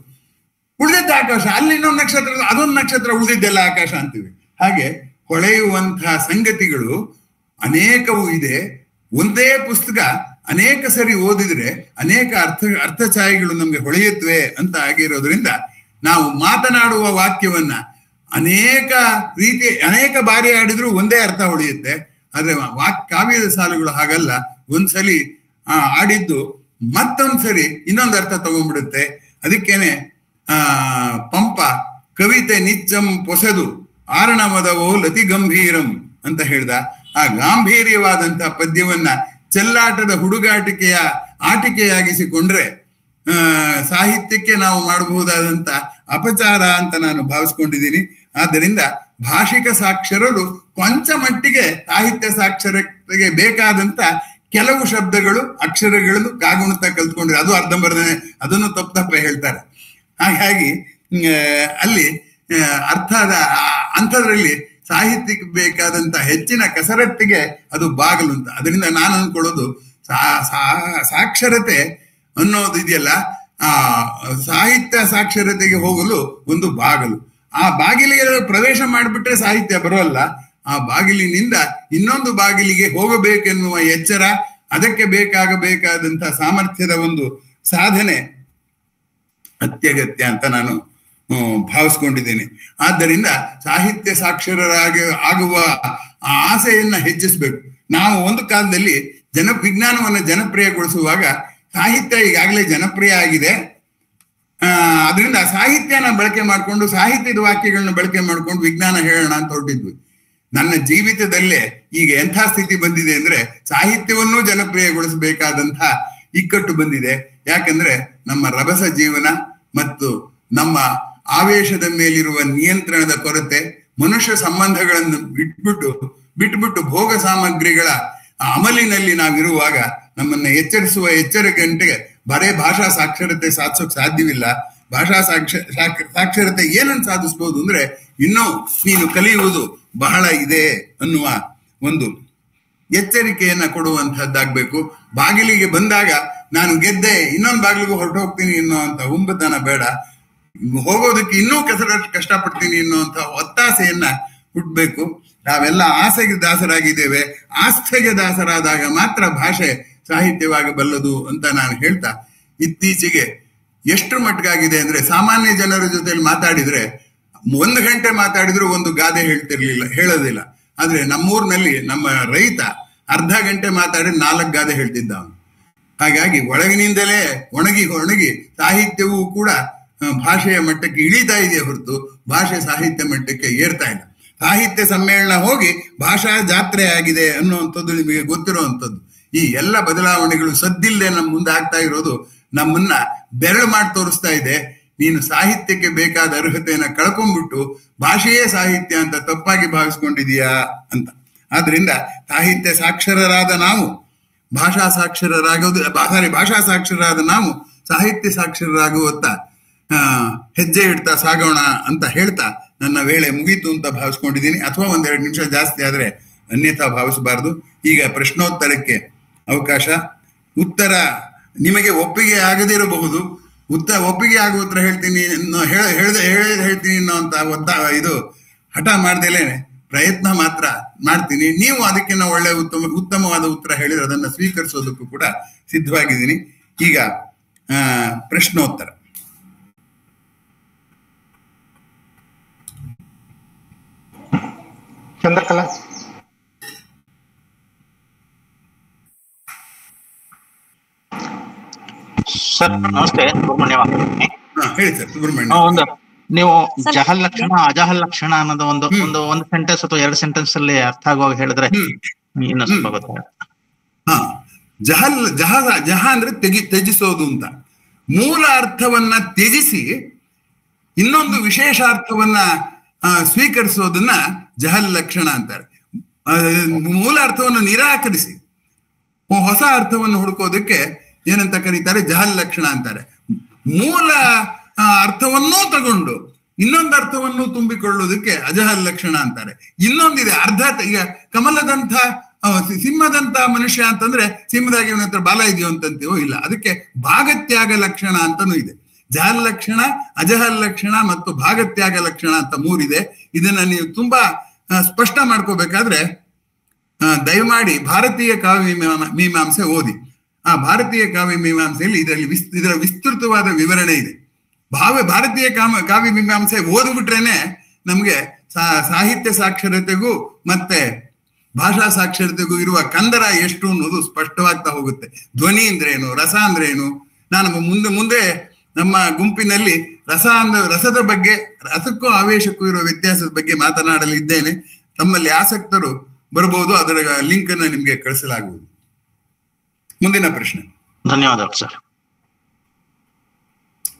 ಉಳಿದಿದ್ದ ಆಕಾಶ, ಅಲ್ಲಿ ಇನ್ನೊಂದು ನಕ್ಷತ್ರ, ಅದೊಂದು ನಕ್ಷತ್ರ, ಉಳಿದಿದ್ದೆಲ್ಲ ಆಕಾಶ ಅಂತೀವಿ. ಹಾಗೆ ಹೊಳೆಯುವಂತಹ ಸಂಗತಿಗಳು ಅನೇಕವೂ ಇದೆ. ಒಂದೇ ಪುಸ್ತಕ ಅನೇಕ ಸರಿ ಓದಿದ್ರೆ ಅನೇಕ ಅರ್ಥಛಾಯೆಗಳು ನಮ್ಗೆ ಹೊಳೆಯುತ್ತವೆ ಅಂತ ಆಗಿರೋದ್ರಿಂದ ನಾವು ಮಾತನಾಡುವ ವಾಕ್ಯವನ್ನ ಅನೇಕ ಬಾರಿ ಆಡಿದ್ರು ಒಂದೇ ಅರ್ಥ ಹೊಳೆಯುತ್ತೆ. ಆದ್ರೆ ಕಾವ್ಯದ ಸಾಲುಗಳು ಹಾಗಲ್ಲ, ಒಂದ್ಸಲಿ ಆಡಿದ್ದು ಮತ್ತೊಂದ್ಸರಿ ಇನ್ನೊಂದು ಅರ್ಥ ತಗೊಂಡ್ಬಿಡುತ್ತೆ. ಅದಕ್ಕೇನೆ ಪಂಪ ಕವಿತೆ ನಿಚ್ಚಂ ಪೊಸೆದು ಆರಣಮದವೋ ಲತಿ ಗಂಭೀರಂ ಅಂತ ಹೇಳ್ದ. ಆ ಗಾಂಭೀರ್ಯವಾದಂತ ಪದ್ಯವನ್ನ ಚೆಲ್ಲಾಟದ ಹುಡುಗಾಟಿಕೆಯ ಆಟಿಕೆಯಾಗಿಸಿಕೊಂಡ್ರೆ ಸಾಹಿತ್ಯಕ್ಕೆ ನಾವು ಮಾಡಬಹುದಾದಂತ ಅಪಚಾರ ಅಂತ ನಾನು ಭಾವಿಸ್ಕೊಂಡಿದ್ದೀನಿ. ಆದ್ದರಿಂದ ಭಾಷಿಕ ಸಾಕ್ಷರರು ಕೊಂಚ ಮಟ್ಟಿಗೆ ಸಾಹಿತ್ಯ ಸಾಕ್ಷರತೆಗೆ ಬೇಕಾದಂತ ಕೆಲವು ಶಬ್ದಗಳು ಅಕ್ಷರಗಳನ್ನು ಕಾಗುಣಿತ ಕಲ್ತ್ಕೊಂಡ್ರೆ ಅದು ಅರ್ಧಂಬರ್ಧನೆ, ಅದನ್ನು ತಪ್ಪ ಹೇಳ್ತಾರೆ. ಹಾಗಾಗಿ ಅಲ್ಲಿ ಅರ್ಥದ ಅಂಥದ್ರಲ್ಲಿ ಸಾಹಿತ್ಯಕ್ಕೆ ಬೇಕಾದಂತ ಹೆಚ್ಚಿನ ಕಸರತ್ತಿಗೆ ಅದು ಬಾಗಲು ಅಂತ. ಅದರಿಂದ ನಾನು ಅನ್ಕೊಳ್ಳೋದು ಸಾಕ್ಷರತೆ ಅನ್ನೋದು ಇದೆಯಲ್ಲ, ಸಾಹಿತ್ಯ ಸಾಕ್ಷರತೆಗೆ ಹೋಗಲು ಒಂದು ಬಾಗಿಲು. ಆ ಬಾಗಿಲಿಗೆ ಪ್ರವೇಶ ಮಾಡಿಬಿಟ್ರೆ ಸಾಹಿತ್ಯ ಬರೋಲ್ಲ. ಆ ಬಾಗಿಲಿನಿಂದ ಇನ್ನೊಂದು ಬಾಗಿಲಿಗೆ ಹೋಗಬೇಕೆನ್ನುವ ಎಚ್ಚರ, ಅದಕ್ಕೆ ಬೇಕಾಗಬೇಕಾದಂತ ಸಾಮರ್ಥ್ಯದ ಒಂದು ಸಾಧನೆ ಅತ್ಯಗತ್ಯ ಅಂತ ನಾನು ಭಾವಿಸ್ಕೊಂಡಿದ್ದೇನೆ. ಆದ್ದರಿಂದ ಸಾಹಿತ್ಯ ಸಾಕ್ಷರರಾಗಿ ಆಗುವ ಆಸೆಯನ್ನ ಹೆಚ್ಚಿಸ್ಬೇಕು. ನಾವು ಒಂದು ಕಾಲದಲ್ಲಿ ವಿಜ್ಞಾನವನ್ನು ಜನಪ್ರಿಯಗೊಳಿಸುವಾಗ ಸಾಹಿತ್ಯ ಈಗಾಗಲೇ ಜನಪ್ರಿಯ ಆಗಿದೆ, ಅದರಿಂದ ಸಾಹಿತ್ಯನ ಬಳಕೆ ಮಾಡಿಕೊಂಡು ಸಾಹಿತ್ಯದ ವಾಕ್ಯಗಳನ್ನ ಬಳಕೆ ಮಾಡ್ಕೊಂಡು ವಿಜ್ಞಾನ ಹೇಳೋಣ ಅಂತ ಹೊರಟಿದ್ವಿ. ನನ್ನ ಜೀವಿತದಲ್ಲೇ ಈಗ ಎಂಥ ಸ್ಥಿತಿ ಬಂದಿದೆ ಅಂದ್ರೆ ಸಾಹಿತ್ಯವನ್ನೂ ಜನಪ್ರಿಯಗೊಳಿಸಬೇಕಾದಂಥ ಇಕ್ಕಟ್ಟು ಬಂದಿದೆ. ಯಾಕಂದ್ರೆ ನಮ್ಮ ರಭಸ ಜೀವನ ಮತ್ತು ನಮ್ಮ ಆವೇಶದ ಮೇಲಿರುವ ನಿಯಂತ್ರಣದ ಕೊರತೆ, ಮನುಷ್ಯ ಸಂಬಂಧಗಳನ್ನು ಬಿಟ್ಬಿಟ್ಟು ಭೋಗ ಸಾಮಗ್ರಿಗಳ ಅಮಲಿನಲ್ಲಿ ನಾವಿರುವಾಗ ನಮ್ಮನ್ನ ಎಚ್ಚರಿಸುವ ಎಚ್ಚರಿಕೆಗೆ ಬರೇ ಭಾಷಾ ಸಾಕ್ಷರತೆ ಸಾಧಿಸೋಕ್ ಸಾಧ್ಯವಿಲ್ಲ. ಭಾಷಾ ಸಾಕ್ಷರತೆ ಏನನ್ನು ಸಾಧಿಸ್ಬೋದು ಅಂದ್ರೆ ಇನ್ನೂ ನೀನು ಕಲಿಯುವುದು ಬಹಳ ಇದೆ ಅನ್ನುವ ಒಂದು ಎಚ್ಚರಿಕೆಯನ್ನ ಕೊಡುವಂತಹದ್ದಾಗ್ಬೇಕು. ಬಾಗಿಲಿಗೆ ಬಂದಾಗ ನಾನು ಗೆದ್ದೆ, ಇನ್ನೊಂದು ಬಾಗಿಲಿಗೂ ಹೊರಟು ಹೋಗ್ತೀನಿ ಅನ್ನುವಂಥ ಹುಂಬತನ ಬೇಡ. ಹೋಗೋದಕ್ಕೆ ಇನ್ನೂ ಕಷ್ಟಪಡ್ತೀನಿ ಅನ್ನುವಂಥ ಒತ್ತಾಸೆಯನ್ನ ಹುಟ್ಟಬೇಕು. ನಾವೆಲ್ಲ ಆಸೆಗೆ ದಾಸರಾಗಿದ್ದೇವೆ. ಆಸ್ಥೆಗೆ ದಾಸರಾದಾಗ ಮಾತ್ರ ಭಾಷೆ ಸಾಹಿತ್ಯವಾಗಬಲ್ಲದು ಅಂತ ನಾನು ಹೇಳ್ತಾ, ಇತ್ತೀಚೆಗೆ ಎಷ್ಟು ಮಟ್ಟಿಗಾಗಿದೆ ಅಂದ್ರೆ ಸಾಮಾನ್ಯ ಜನರ ಜೊತೆಲಿ ಮಾತಾಡಿದ್ರೆ 1 ಗಂಟೆ ಮಾತಾಡಿದ್ರು ಒಂದು ಗಾದೆ ಹೇಳೋದಿಲ್ಲ. ಆದ್ರೆ ನಮ್ಮೂರಿನಲ್ಲಿ ನಮ್ಮ ರೈತ ಅರ್ಧ ಗಂಟೆ ಮಾತಾಡಿ 4 ಗಾದೆ ಹೇಳ್ತಿದ್ದ ಅವನು. ಹಾಗಾಗಿ ಒಳಗಿನಿಂದಲೇ ಒಣಗಿ ಸಾಹಿತ್ಯವೂ ಕೂಡ ಭಾಷೆಯ ಮಟ್ಟಕ್ಕೆ ಇಳಿತಾ ಇದೆಯೇ ಹೊರತು ಭಾಷೆ ಸಾಹಿತ್ಯ ಮಟ್ಟಕ್ಕೆ ಏರ್ತಾ ಇಲ್ಲ. ಸಾಹಿತ್ಯ ಸಮ್ಮೇಳನ ಹೋಗಿ ಭಾಷಾ ಜಾತ್ರೆ ಆಗಿದೆ ಅನ್ನುವಂಥದ್ದು ನಿಮಗೆ ಗೊತ್ತಿರುವಂಥದ್ದು. ಈ ಎಲ್ಲ ಬದಲಾವಣೆಗಳು ಸದ್ದಿಲ್ಲದೆ ನಮ್ಮ ಮುಂದೆ ಆಗ್ತಾ ಇರೋದು ನಮ್ಮನ್ನ ಬೆರಳು ಮಾಡಿ ತೋರಿಸ್ತಾ ಇದೆ. ನೀನು ಸಾಹಿತ್ಯಕ್ಕೆ ಬೇಕಾದ ಅರ್ಹತೆಯನ್ನ ಕಳ್ಕೊಂಡ್ಬಿಟ್ಟು ಭಾಷೆಯೇ ಸಾಹಿತ್ಯ ಅಂತ ತಪ್ಪಾಗಿ ಭಾವಿಸ್ಕೊಂಡಿದೀಯಾ ಅಂತ. ಆದ್ರಿಂದ ಸಾಹಿತ್ಯ ಸಾಕ್ಷರರಾದ ನಾವು ಭಾಷಾ ಸಾಕ್ಷರರಾದ ನಾವು ಸಾಹಿತ್ಯ ಸಾಕ್ಷರರಾಗುವತ್ತ ಹೆಜ್ಜೆ ಇಡ್ತಾ ಸಾಗೋಣ ಅಂತ ಹೇಳ್ತಾ ನನ್ನ ವೇಳೆ ಮುಗೀತು ಅಂತ ಭಾವಿಸ್ಕೊಂಡಿದ್ದೀನಿ. ಅಥವಾ 1-2 ನಿಮಿಷ ಜಾಸ್ತಿ ಆದ್ರೆ ಅನ್ಯಥಾ ಭಾವಿಸಬಾರ್ದು. ಈಗ ಪ್ರಶ್ನೋತ್ತರಕ್ಕೆ ಅವಕಾಶ. ಉತ್ತರ ನಿಮಗೆ ಒಪ್ಪಿಗೆ ಆಗದಿರಬಹುದು. ಒಪ್ಪಿಗೆ ಆಗುವ ಉತ್ತರ ಹೇಳ್ತೀನಿ ಹೇಳ್ತೀನಿ ಅನ್ನೋಂತ ಇದು ಹಠ ಮಾಡ್ದೇಲೇನೆ ಪ್ರಯತ್ನ ಮಾತ್ರ ಮಾಡ್ತೀನಿ. ನೀವು ಅದಕ್ಕಿಂತ ಒಳ್ಳೆ ಉತ್ತಮವಾದ ಉತ್ತರ ಹೇಳಿದ್ರೆ ಅದನ್ನ ಸ್ವೀಕರಿಸೋದಕ್ಕೂ ಕೂಡ ಸಿದ್ಧವಾಗಿದ್ದೀನಿ. ಈಗ ಪ್ರಶ್ನೋತ್ತರ. ಚಂದ್ರಕಲಾ ಸರ್ ನಮಸ್ತೆ. ಸುಬ್ರಹ್ಮಣ್ಯ ಹೇಳಿ ಸರ್. ಸುಬ್ರಹ್ಮಣ್ಯ, ಒಂದು ನೀವು ಜಹಲ್ ಲಕ್ಷಣ ಅಜಹಲ್ ಲಕ್ಷಣ ಅನ್ನೋದು ಒಂದು ಸೆಂಟೆನ್ಸ್ ಅಥವಾ 2 ಸೆಂಟೆನ್ಸ್ ಅಲ್ಲಿ ಅರ್ಥ ಆಗುವಾಗ ಹೇಳಿದ್ರೆ ಇನ್ನು ಸ್ವಲ್ಪ ಗೊತ್ತಾಗುತ್ತೆ. ಜಹ ಅಂದ್ರೆ ತ್ಯಜಿಸೋದು ಅಂತ. ಮೂಲ ಅರ್ಥವನ್ನ ತ್ಯಜಿಸಿ ಇನ್ನೊಂದು ವಿಶೇಷ ಅರ್ಥವನ್ನ ಸ್ವೀಕರಿಸೋದನ್ನ ಜಹಲ್ ಲಕ್ಷಣ ಅಂತಾರೆ. ಮೂಲ ಅರ್ಥವನ್ನು ನಿರಾಕರಿಸಿ ಹೊಸ ಅರ್ಥವನ್ನು ಹುಡುಕೋದಕ್ಕೆ ಏನಂತ ಕರೀತಾರೆ? ಜಹಲ್ ಲಕ್ಷಣ ಅಂತಾರೆ. ಮೂಲ ಅರ್ಥವನ್ನೂ ತಗೊಂಡು ಇನ್ನೊಂದು ಅರ್ಥವನ್ನು ತುಂಬಿಕೊಳ್ಳುವುದಕ್ಕೆ ಅಜಹಲ್ ಲಕ್ಷಣ ಅಂತಾರೆ. ಇನ್ನೊಂದಿದೆ ಅರ್ಧ, ಈಗ ಕಮಲದಂಥ ಸಿಂಹದಂತ ಮನುಷ್ಯ ಅಂತಂದ್ರೆ ಸಿಂಹದಾಗಿ ಇವನ ಹತ್ರ ಬಾಲ ಇದೆಯೋ ಅಂತಂತೀವೋ, ಇಲ್ಲ. ಅದಕ್ಕೆ ಭಾಗತ್ಯಾಗ ಲಕ್ಷಣ ಅಂತಾನೂ ಇದೆ. ಜಹಲ್ ಲಕ್ಷಣ, ಅಜಹಲ್ ಲಕ್ಷಣ ಮತ್ತು ಭಾಗತ್ಯಾಗ ಲಕ್ಷಣ ಅಂತ ಮೂರಿದೆ. ಇದನ್ನ ನೀವು ತುಂಬಾ ಸ್ಪಷ್ಟ ಮಾಡ್ಕೋಬೇಕಾದ್ರೆ ದಯಮಾಡಿ ಭಾರತೀಯ ಕಾವ್ಯ ಮೀಮಾಂಸೆ ಓದಿ. ಆ ಭಾರತೀಯ ಕಾವ್ಯ ಮೀಮಾಂಸೆಯಲ್ಲಿ ಇದರ ವಿಸ್ತೃತವಾದ ವಿವರಣೆ ಇದೆ. ಭಾರತೀಯ ಕಾವ್ಯ ಮೀಮಾಂಸೆ ಓದ್ಬಿಟ್ರೇನೆ ನಮ್ಗೆ ಸಾಹಿತ್ಯ ಸಾಕ್ಷರತೆಗೂ ಮತ್ತೆ ಭಾಷಾ ಸಾಕ್ಷರತೆಗೂ ಇರುವ ಕಂದರ ಎಷ್ಟು ಅನ್ನೋದು ಸ್ಪಷ್ಟವಾಗ್ತಾ ಹೋಗುತ್ತೆ. ಧ್ವನಿ ಅಂದ್ರೇನು, ರಸ ಅಂದ್ರೇನು. ನಾನು ಮುಂದೆ ನಮ್ಮ ಗುಂಪಿನಲ್ಲಿ ರಸದ ಬಗ್ಗೆ, ರಸಕ್ಕೂ ಆವೇಶಕ್ಕೂ ಇರುವ ವ್ಯತ್ಯಾಸದ ಬಗ್ಗೆ ಮಾತನಾಡಲಿದ್ದೇನೆ. ತಮ್ಮಲ್ಲಿ ಆಸಕ್ತರು ಬರಬಹುದು, ಅದರ ಲಿಂಕ್ ಅನ್ನು ನಿಮ್ಗೆ ಕಳಿಸಲಾಗುವುದು. ಮುಂದಿನ ಪ್ರಶ್ನೆ. ಧನ್ಯವಾದಗಳು ಸರ್.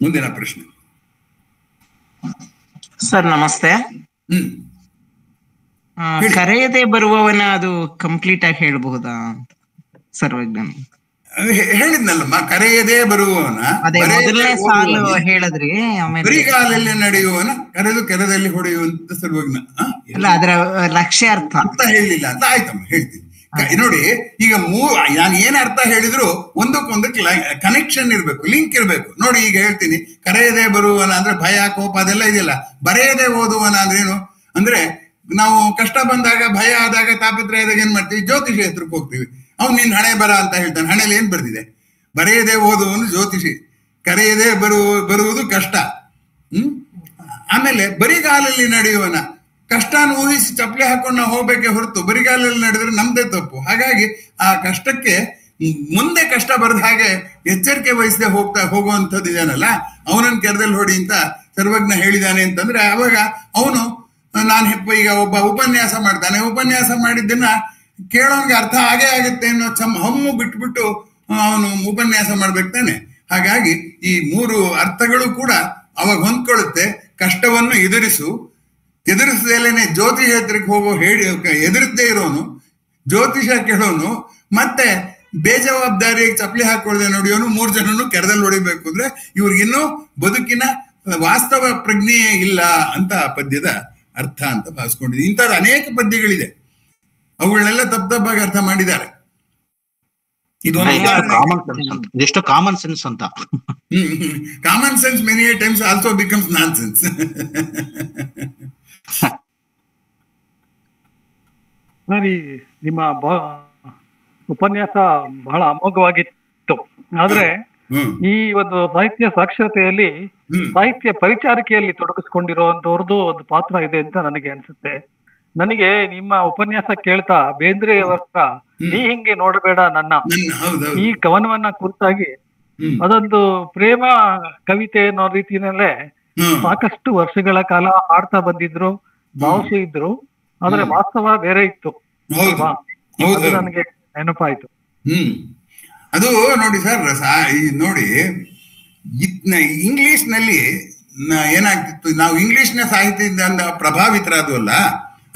ಮುಂದಿನ ಪ್ರಶ್ನೆ ಸರ್ ನಮಸ್ತೆ. ಕರೆಯದೆ ಬರುವವನ ಅದು ಕಂಪ್ಲೀಟ್ ಆಗಿ ಹೇಳ್ಬಹುದಾ ಸರ್ವಜ್ಞಾನ? ಹೇಳಿದ್ನಲ್ಲಮ್ಮ, ಕರೆಯದೇ ಬರುವವನ, ಅದೇ ಮೊದಲನೇ ಸಾಲು ಹೇಳಿದ್ರಿ. ಬರಿಗಾಲಲ್ಲಿ ನಡೆಯುವವನ ಕರೆದು ಕೆರದಲ್ಲಿ ಹೊಡೆಯುವಂತ ಸರ್ವಜ್ಞ ಅಲ್ಲ, ಅದರ ಲಕ್ಷ್ಯ ಅರ್ಥ ಅಂತ ಹೇಳಿಲ್ಲ ಅಂತ ಆಯ್ತಮ್ಮ, ಹೇಳ್ತೀನಿ ನೋಡಿ. ಈಗ ನಾನು ಏನ್ ಅರ್ಥ ಹೇಳಿದ್ರು ಒಂದಕ್ಕೊಂದಕ್ಕೆ ಕನೆಕ್ಷನ್ ಇರ್ಬೇಕು, ಲಿಂಕ್ ಇರ್ಬೇಕು. ನೋಡಿ ಈಗ ಹೇಳ್ತೀನಿ, ಕರೆಯದೆ ಬರುವವನ ಅಂದ್ರೆ ಭಯ, ಕೋಪ ಅದೆಲ್ಲ ಇದೆಯಲ್ಲ. ಬರೆಯದೆ ಓದುವನ ಅಂದ್ರೆ ಏನು ಅಂದ್ರೆ, ನಾವು ಕಷ್ಟ ಬಂದಾಗ, ಭಯ ಆದಾಗ, ತಾಪತ್ರಯ ಆದಾಗ ಏನ್ ಮಾಡ್ತೀವಿ? ಜ್ಯೋತಿಷಿ ಹತ್ರಕ್ಕೆ ಹೋಗ್ತೀವಿ. ಅವ್ನು ನಿನ್ ಹಣೆ ಬರ ಅಂತ ಹೇಳ್ತಾನೆ. ಹಣೆಯಲ್ಲಿ ಏನ್ ಬರ್ದಿದೆ? ಬರೆಯದೆ ಓದುವನು ಜ್ಯೋತಿಷಿ, ಕರೆಯದೆ ಬರುವುದು ಕಷ್ಟ. ಆಮೇಲೆ ಬರಿಗಾಲಲ್ಲಿ ನಡೆಯುವನ, ಕಷ್ಟನ ಊಹಿಸಿ ಚಪ್ಪಲಿ ಹಾಕೊಂಡು ನಾವು ಹೋಗ್ಬೇಕೆ ಹೊರತು ಬರಿಗಾಲಲ್ಲಿ ನಡೆದ್ರೆ ನಮ್ದೇ ತಪ್ಪು. ಹಾಗಾಗಿ ಆ ಕಷ್ಟಕ್ಕೆ ಮುಂದೆ ಕಷ್ಟ ಬರದ ಹಾಗೆ ಎಚ್ಚರಿಕೆ ವಹಿಸದೆ ಹೋಗುವಂಥದ್ದು ಇದೆಯಲ್ಲ, ಅವನನ್ನು ಕೆರದಲ್ಲಿ ಹೊಡಿ ಅಂತ ಸರ್ವಜ್ಞ ಹೇಳಿದಾನೆ ಅಂತಂದ್ರೆ, ಅವಾಗ ಅವನು ಈಗ ಒಬ್ಬ ಉಪನ್ಯಾಸ ಮಾಡ್ತಾನೆ, ಉಪನ್ಯಾಸ ಮಾಡಿದ್ದನ್ನ ಕೇಳೋನ್ಗೆ ಅರ್ಥ ಆಗೇ ಆಗುತ್ತೆ ಅನ್ನೋ ಹಮ್ಮು ಬಿಟ್ಬಿಟ್ಟು ಅವನು ಉಪನ್ಯಾಸ ಮಾಡ್ಬೇಕು ತಾನೆ. ಹಾಗಾಗಿ ಈ ಮೂರು ಅರ್ಥಗಳು ಕೂಡ ಅವಾಗ ಹೊಂದ್ಕೊಳ್ಳುತ್ತೆ. ಕಷ್ಟವನ್ನು ಎದುರಿಸದೇನೆ ಜ್ಯೋತಿಷ ಹತ್ರಕ್ಕೆ ಹೋಗೋ ಎದುರದೇ ಇರೋನು, ಜ್ಯೋತಿಷ ಕೇಳೋನು, ಮತ್ತೆ ಬೇಜವಾಬ್ದಾರಿಯಾಗಿ ಚಪ್ಪಲಿ ಹಾಕೊಳ್ಳದೆ ನೋಡಿಯೋನು, 3 ಜನನು ಕೆರದಲ್ಲಿ ಹೊಡಿಬೇಕು ಅಂದ್ರೆ ಇವ್ರಿಗಿನ್ನೂ ಬದುಕಿನ ವಾಸ್ತವ ಪ್ರಜ್ಞೆಯೇ ಇಲ್ಲ ಅಂತ ಪದ್ಯದ ಅರ್ಥ ಅಂತ ಭಾವಿಸ್ಕೊಂಡಿದೆ. ಇಂಥದ್ದು ಅನೇಕ ಪದ್ಯಗಳಿದೆ, ಅವುಗಳನ್ನೆಲ್ಲ ತಪ್ಪಾಗಿ ಅರ್ಥ ಮಾಡಿದ್ದಾರೆ. ಇದೆಷ್ಟು ಕಾಮನ್ ಸೆನ್ಸ್ ಅಂತ. Common sense many times also becomes nonsense. ನಿಮ್ಮ ಉಪನ್ಯಾಸ ಬಹಳ ಅಮೋಘವಾಗಿತ್ತು. ಆದ್ರೆ ಈ ಒಂದು ಸಾಹಿತ್ಯ ಸಾಕ್ಷರತೆಯಲ್ಲಿ, ಸಾಹಿತ್ಯ ಪರಿಚಾರಿಕೆಯಲ್ಲಿ ತೊಡಗಿಸ್ಕೊಂಡಿರುವಂತವ್ರದ್ದು ಒಂದು ಪಾತ್ರ ಇದೆ ಅಂತ ನನಗೆ ಅನ್ಸುತ್ತೆ. ನನಗೆ ನಿಮ್ಮ ಉಪನ್ಯಾಸ ಕೇಳ್ತಾ ಬೇಂದ್ರೆಯವರ ನೀ ಹಿಂಗೆ ನೋಡಬೇಡ ನನ್ನ ಈ ಕವನವನ್ನ ಕುರಿತಾಗಿ, ಅದೊಂದು ಪ್ರೇಮ ಕವಿತೆ ಅನ್ನೋ ರೀತಿಯಲ್ಲೇ ಸಾಕಷ್ಟು ವರ್ಷಗಳ ಕಾಲ ಹಾಡ್ತಾ ಬಂದಿದ್ರು, ಭಾವಿಸಿದ್ರು. ಆದ್ರೆ ವಾಸ್ತವ ಬೇರೆ ಇತ್ತು. ಅದು ನನಗೆ ನೆನಪಾಯ್ತು. ಅದು ನೋಡಿ ಸರ್, ನೋಡಿ ಇಂಗ್ಲಿಷ್ ನಲ್ಲಿ ಏನಾಗ್ತಿತ್ತು, ನಾವು ಇಂಗ್ಲಿಷ್ನ ಸಾಹಿತ್ಯದಿಂದ ಪ್ರಭಾವಿತರಾದ್ವಲ್ಲ,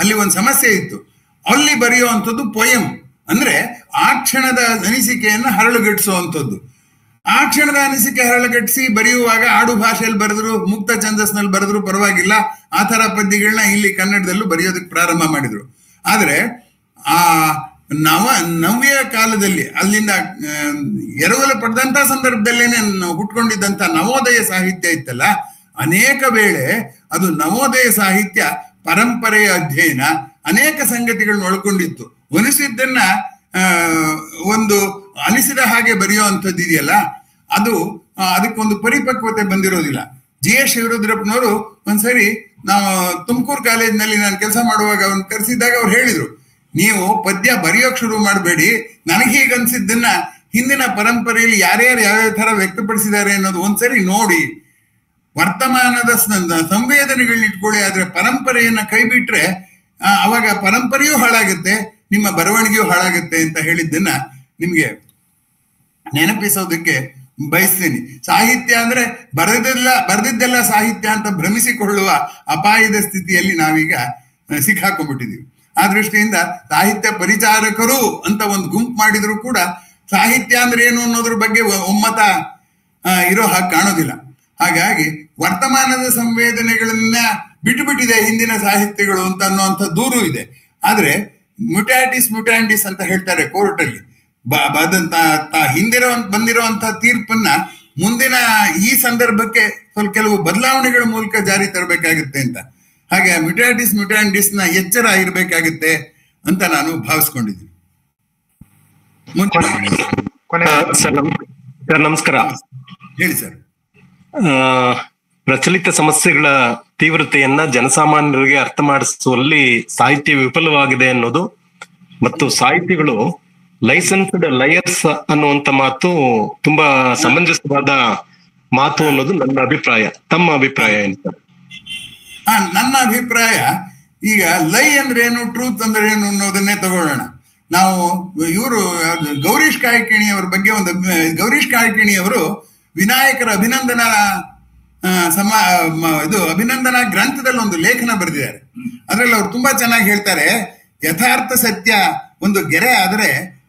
ಅಲ್ಲಿ ಒಂದು ಸಮಸ್ಯೆ ಇತ್ತು. ಅಲ್ಲಿ ಬರೆಯುವಂಥದ್ದು ಪೊಯಮ್ ಅಂದ್ರೆ ಆ ಕ್ಷಣದ ಅನಿಸಿಕೆಯನ್ನ ಹರಳುಗಟ್ಟಿಸುವಂಥದ್ದು. ಆ ಕ್ಷಣದ ಅನಿಸಿಕೆ ಹರಳುಗಟ್ಟಿಸಿ ಬರೆಯುವಾಗ ಆಡು ಭಾಷೆಯಲ್ಲಿ ಬರೆದ್ರು, ಮುಕ್ತ ಛಂದಸ್ನಲ್ಲಿ ಬರೆದ್ರು ಪರವಾಗಿಲ್ಲ. ಆ ತರ ಪದ್ಯಗಳನ್ನ ಇಲ್ಲಿ ಕನ್ನಡದಲ್ಲೂ ಬರೆಯೋದಕ್ಕೆ ಪ್ರಾರಂಭ ಮಾಡಿದ್ರು. ಆದ್ರೆ ಆ ನವ್ಯ ಕಾಲದಲ್ಲಿ ಅಲ್ಲಿಂದ ಎರವಲು ಪಡೆದಂತ ಸಂದರ್ಭದಲ್ಲೇನೆ ಹುಟ್ಕೊಂಡಿದ್ದಂತ ನವೋದಯ ಸಾಹಿತ್ಯ ಇತ್ತಲ್ಲ, ಅನೇಕ ವೇಳೆ ಅದು ನವೋದಯ ಸಾಹಿತ್ಯ ಪರಂಪರೆಯ ಅಧ್ಯಯನ ಅನೇಕ ಸಂಗತಿಗಳನ್ನ ಒಳಗೊಂಡಿತ್ತು. ಅನಿಸಿದ್ದನ್ನ ಒಂದು ಅನಿಸಿದ ಹಾಗೆ ಬರೆಯುವಂಥದ್ದು ಇದೆಯಲ್ಲ, ಅದಕ್ಕೊಂದು ಪರಿಪಕ್ವತೆ ಬಂದಿರೋದಿಲ್ಲ. GS ಶಿವರುದ್ರಪ್ಪನವರು ಒಂದ್ಸರಿ ನಾವು ತುಮಕೂರು ಕಾಲೇಜಿನಲ್ಲಿ ನಾನು ಕೆಲಸ ಮಾಡುವಾಗ ಅವ್ನು ಕರೆಸಿದಾಗ ಅವ್ರು ಹೇಳಿದ್ರು, ನೀವು ಪದ್ಯ ಬರೆಯೋಕ್ ಶುರು ಮಾಡಬೇಡಿ, ನನಗೆ ಹೀಗೆ ಅನ್ಸಿದ್ದನ್ನ ಹಿಂದಿನ ಪರಂಪರೆಯಲ್ಲಿ ಯಾರ್ಯಾರು ಯಾವ್ಯಾವ ತರ ವ್ಯಕ್ತಪಡಿಸಿದ್ದಾರೆ ಅನ್ನೋದು ಒಂದ್ಸರಿ ನೋಡಿ, ವರ್ತಮಾನದ ಸಂವೇದನೆಗಳನ್ನ ಇಟ್ಕೊಳ್ಳಿ. ಆದ್ರೆ ಪರಂಪರೆಯನ್ನ ಕೈ ಬಿಟ್ರೆ ಅವಾಗ ಪರಂಪರೆಯೂ ಹಾಳಾಗುತ್ತೆ, ನಿಮ್ಮ ಬರವಣಿಗೆಯೂ ಹಾಳಾಗುತ್ತೆ ಅಂತ ಹೇಳಿದ್ದನ್ನ ನಿಮ್ಗೆ ನೆನಪಿಸೋದಕ್ಕೆ ಬಯಸ್ತೀನಿ. ಸಾಹಿತ್ಯ ಅಂದ್ರೆ ಬರೆದಿದ್ದೆಲ್ಲ ಸಾಹಿತ್ಯ ಅಂತ ಭ್ರಮಿಸಿಕೊಳ್ಳುವ ಅಪಾಯದ ಸ್ಥಿತಿಯಲ್ಲಿ ನಾವೀಗ ಸಿಕ್ಕಾಕೊಂಡ್ಬಿಟ್ಟಿದೀವಿ. ಆ ದೃಷ್ಟಿಯಿಂದ ಸಾಹಿತ್ಯ ಪರಿಚಾರಕರು ಅಂತ ಒಂದು ಗುಂಪು ಮಾಡಿದ್ರು ಕೂಡ ಸಾಹಿತ್ಯ ಅಂದ್ರೆ ಏನು ಅನ್ನೋದ್ರ ಬಗ್ಗೆ ಒಮ್ಮತ ಇರೋ ಹಾಗೆ ಕಾಣೋದಿಲ್ಲ. ಹಾಗಾಗಿ ವರ್ತಮಾನದ ಸಂವೇದನೆಗಳನ್ನ ಬಿಟ್ಟುಬಿಟ್ಟಿದೆ ಹಿಂದಿನ ಸಾಹಿತ್ಯಗಳು ಅಂತ ಅನ್ನುವಂಥ ದೂರು ಇದೆ. ಆದ್ರೆ ಮ್ಯುಟ್ಯಾಟಿಸ್ ಮ್ಯುಟ್ಯಾಂಡಿಸ್ ಅಂತ ಹೇಳ್ತಾರೆ ಕೋರ್ಟಲ್ಲಿ. ಬಂದಿರುವಂತ ತೀರ್ಪನ್ನ ಮುಂದಿನ ಈ ಸಂದರ್ಭಕ್ಕೆ ಸ್ವಲ್ಪ ಕೆಲವು ಬದಲಾವಣೆಗಳ ಮೂಲಕ ಜಾರಿ ತರಬೇಕಾಗುತ್ತೆ ಅಂತ. ಹಾಗೆ ಮ್ಯುಟ್ಯಾಟಿಸ್ ಮ್ಯುಟ್ಯಾಂಡಿಸ್ ನ ಎಚ್ಚರ ಇರಬೇಕಾಗುತ್ತೆ ಅಂತ ನಾನು ಭಾವಿಸ್ಕೊಂಡಿದ್ದೀನಿ. ಸರ್ ನಮಸ್ಕಾರ. ಹೇಳಿ ಸರ್. ಪ್ರಚಲಿತ ಸಮಸ್ಯೆಗಳ ತೀವ್ರತೆಯನ್ನ ಜನಸಾಮಾನ್ಯರಿಗೆ ಅರ್ಥ ಮಾಡಿಸುವಲ್ಲಿ ಸಾಹಿತ್ಯ ವಿಫಲವಾಗಿದೆ ಅನ್ನೋದು ಮತ್ತು ಸಾಹಿತಿಗಳು ಲೈಸೆನ್ಸ್ಡ್ ಲಯರ್ಸ್ ಅನ್ನುವಂತ ಮಾತು ತುಂಬಾ ಸಮಂಜಸವಾದ ಮಾತು ಅನ್ನೋದು ನನ್ನ ಅಭಿಪ್ರಾಯ. ತಮ್ಮ ಅಭಿಪ್ರಾಯ ಏನು ಸರ್? ನನ್ನ ಅಭಿಪ್ರಾಯ, ಈಗ ಲೈ ಅಂದ್ರೆ ಏನು, ಟ್ರೂತ್ ಅಂದ್ರೆ ಏನು ಅನ್ನೋದನ್ನೇ ತಗೊಳ್ಳೋಣ. ನಾವು ಇವರು ಗೌರೀಶ್ ಕಾಯ್ಕಿಣಿಯವರ ಬಗ್ಗೆ ಗೌರೀಶ್ ಕಾಯ್ಕಿಣಿಯವರು ವಿನಾಯಕರ ಅಭಿನಂದನಾ ಅಭಿನಂದನಾ ಗ್ರಂಥದಲ್ಲಿ ಒಂದು ಲೇಖನ ಬರೆದಿದ್ದಾರೆ. ಅದ್ರಲ್ಲಿ ಅವ್ರು ತುಂಬಾ ಚೆನ್ನಾಗಿ ಹೇಳ್ತಾರೆ, ಯಥಾರ್ಥ ಸತ್ಯ ಒಂದು ಗೆರೆ ಆದ್ರೆ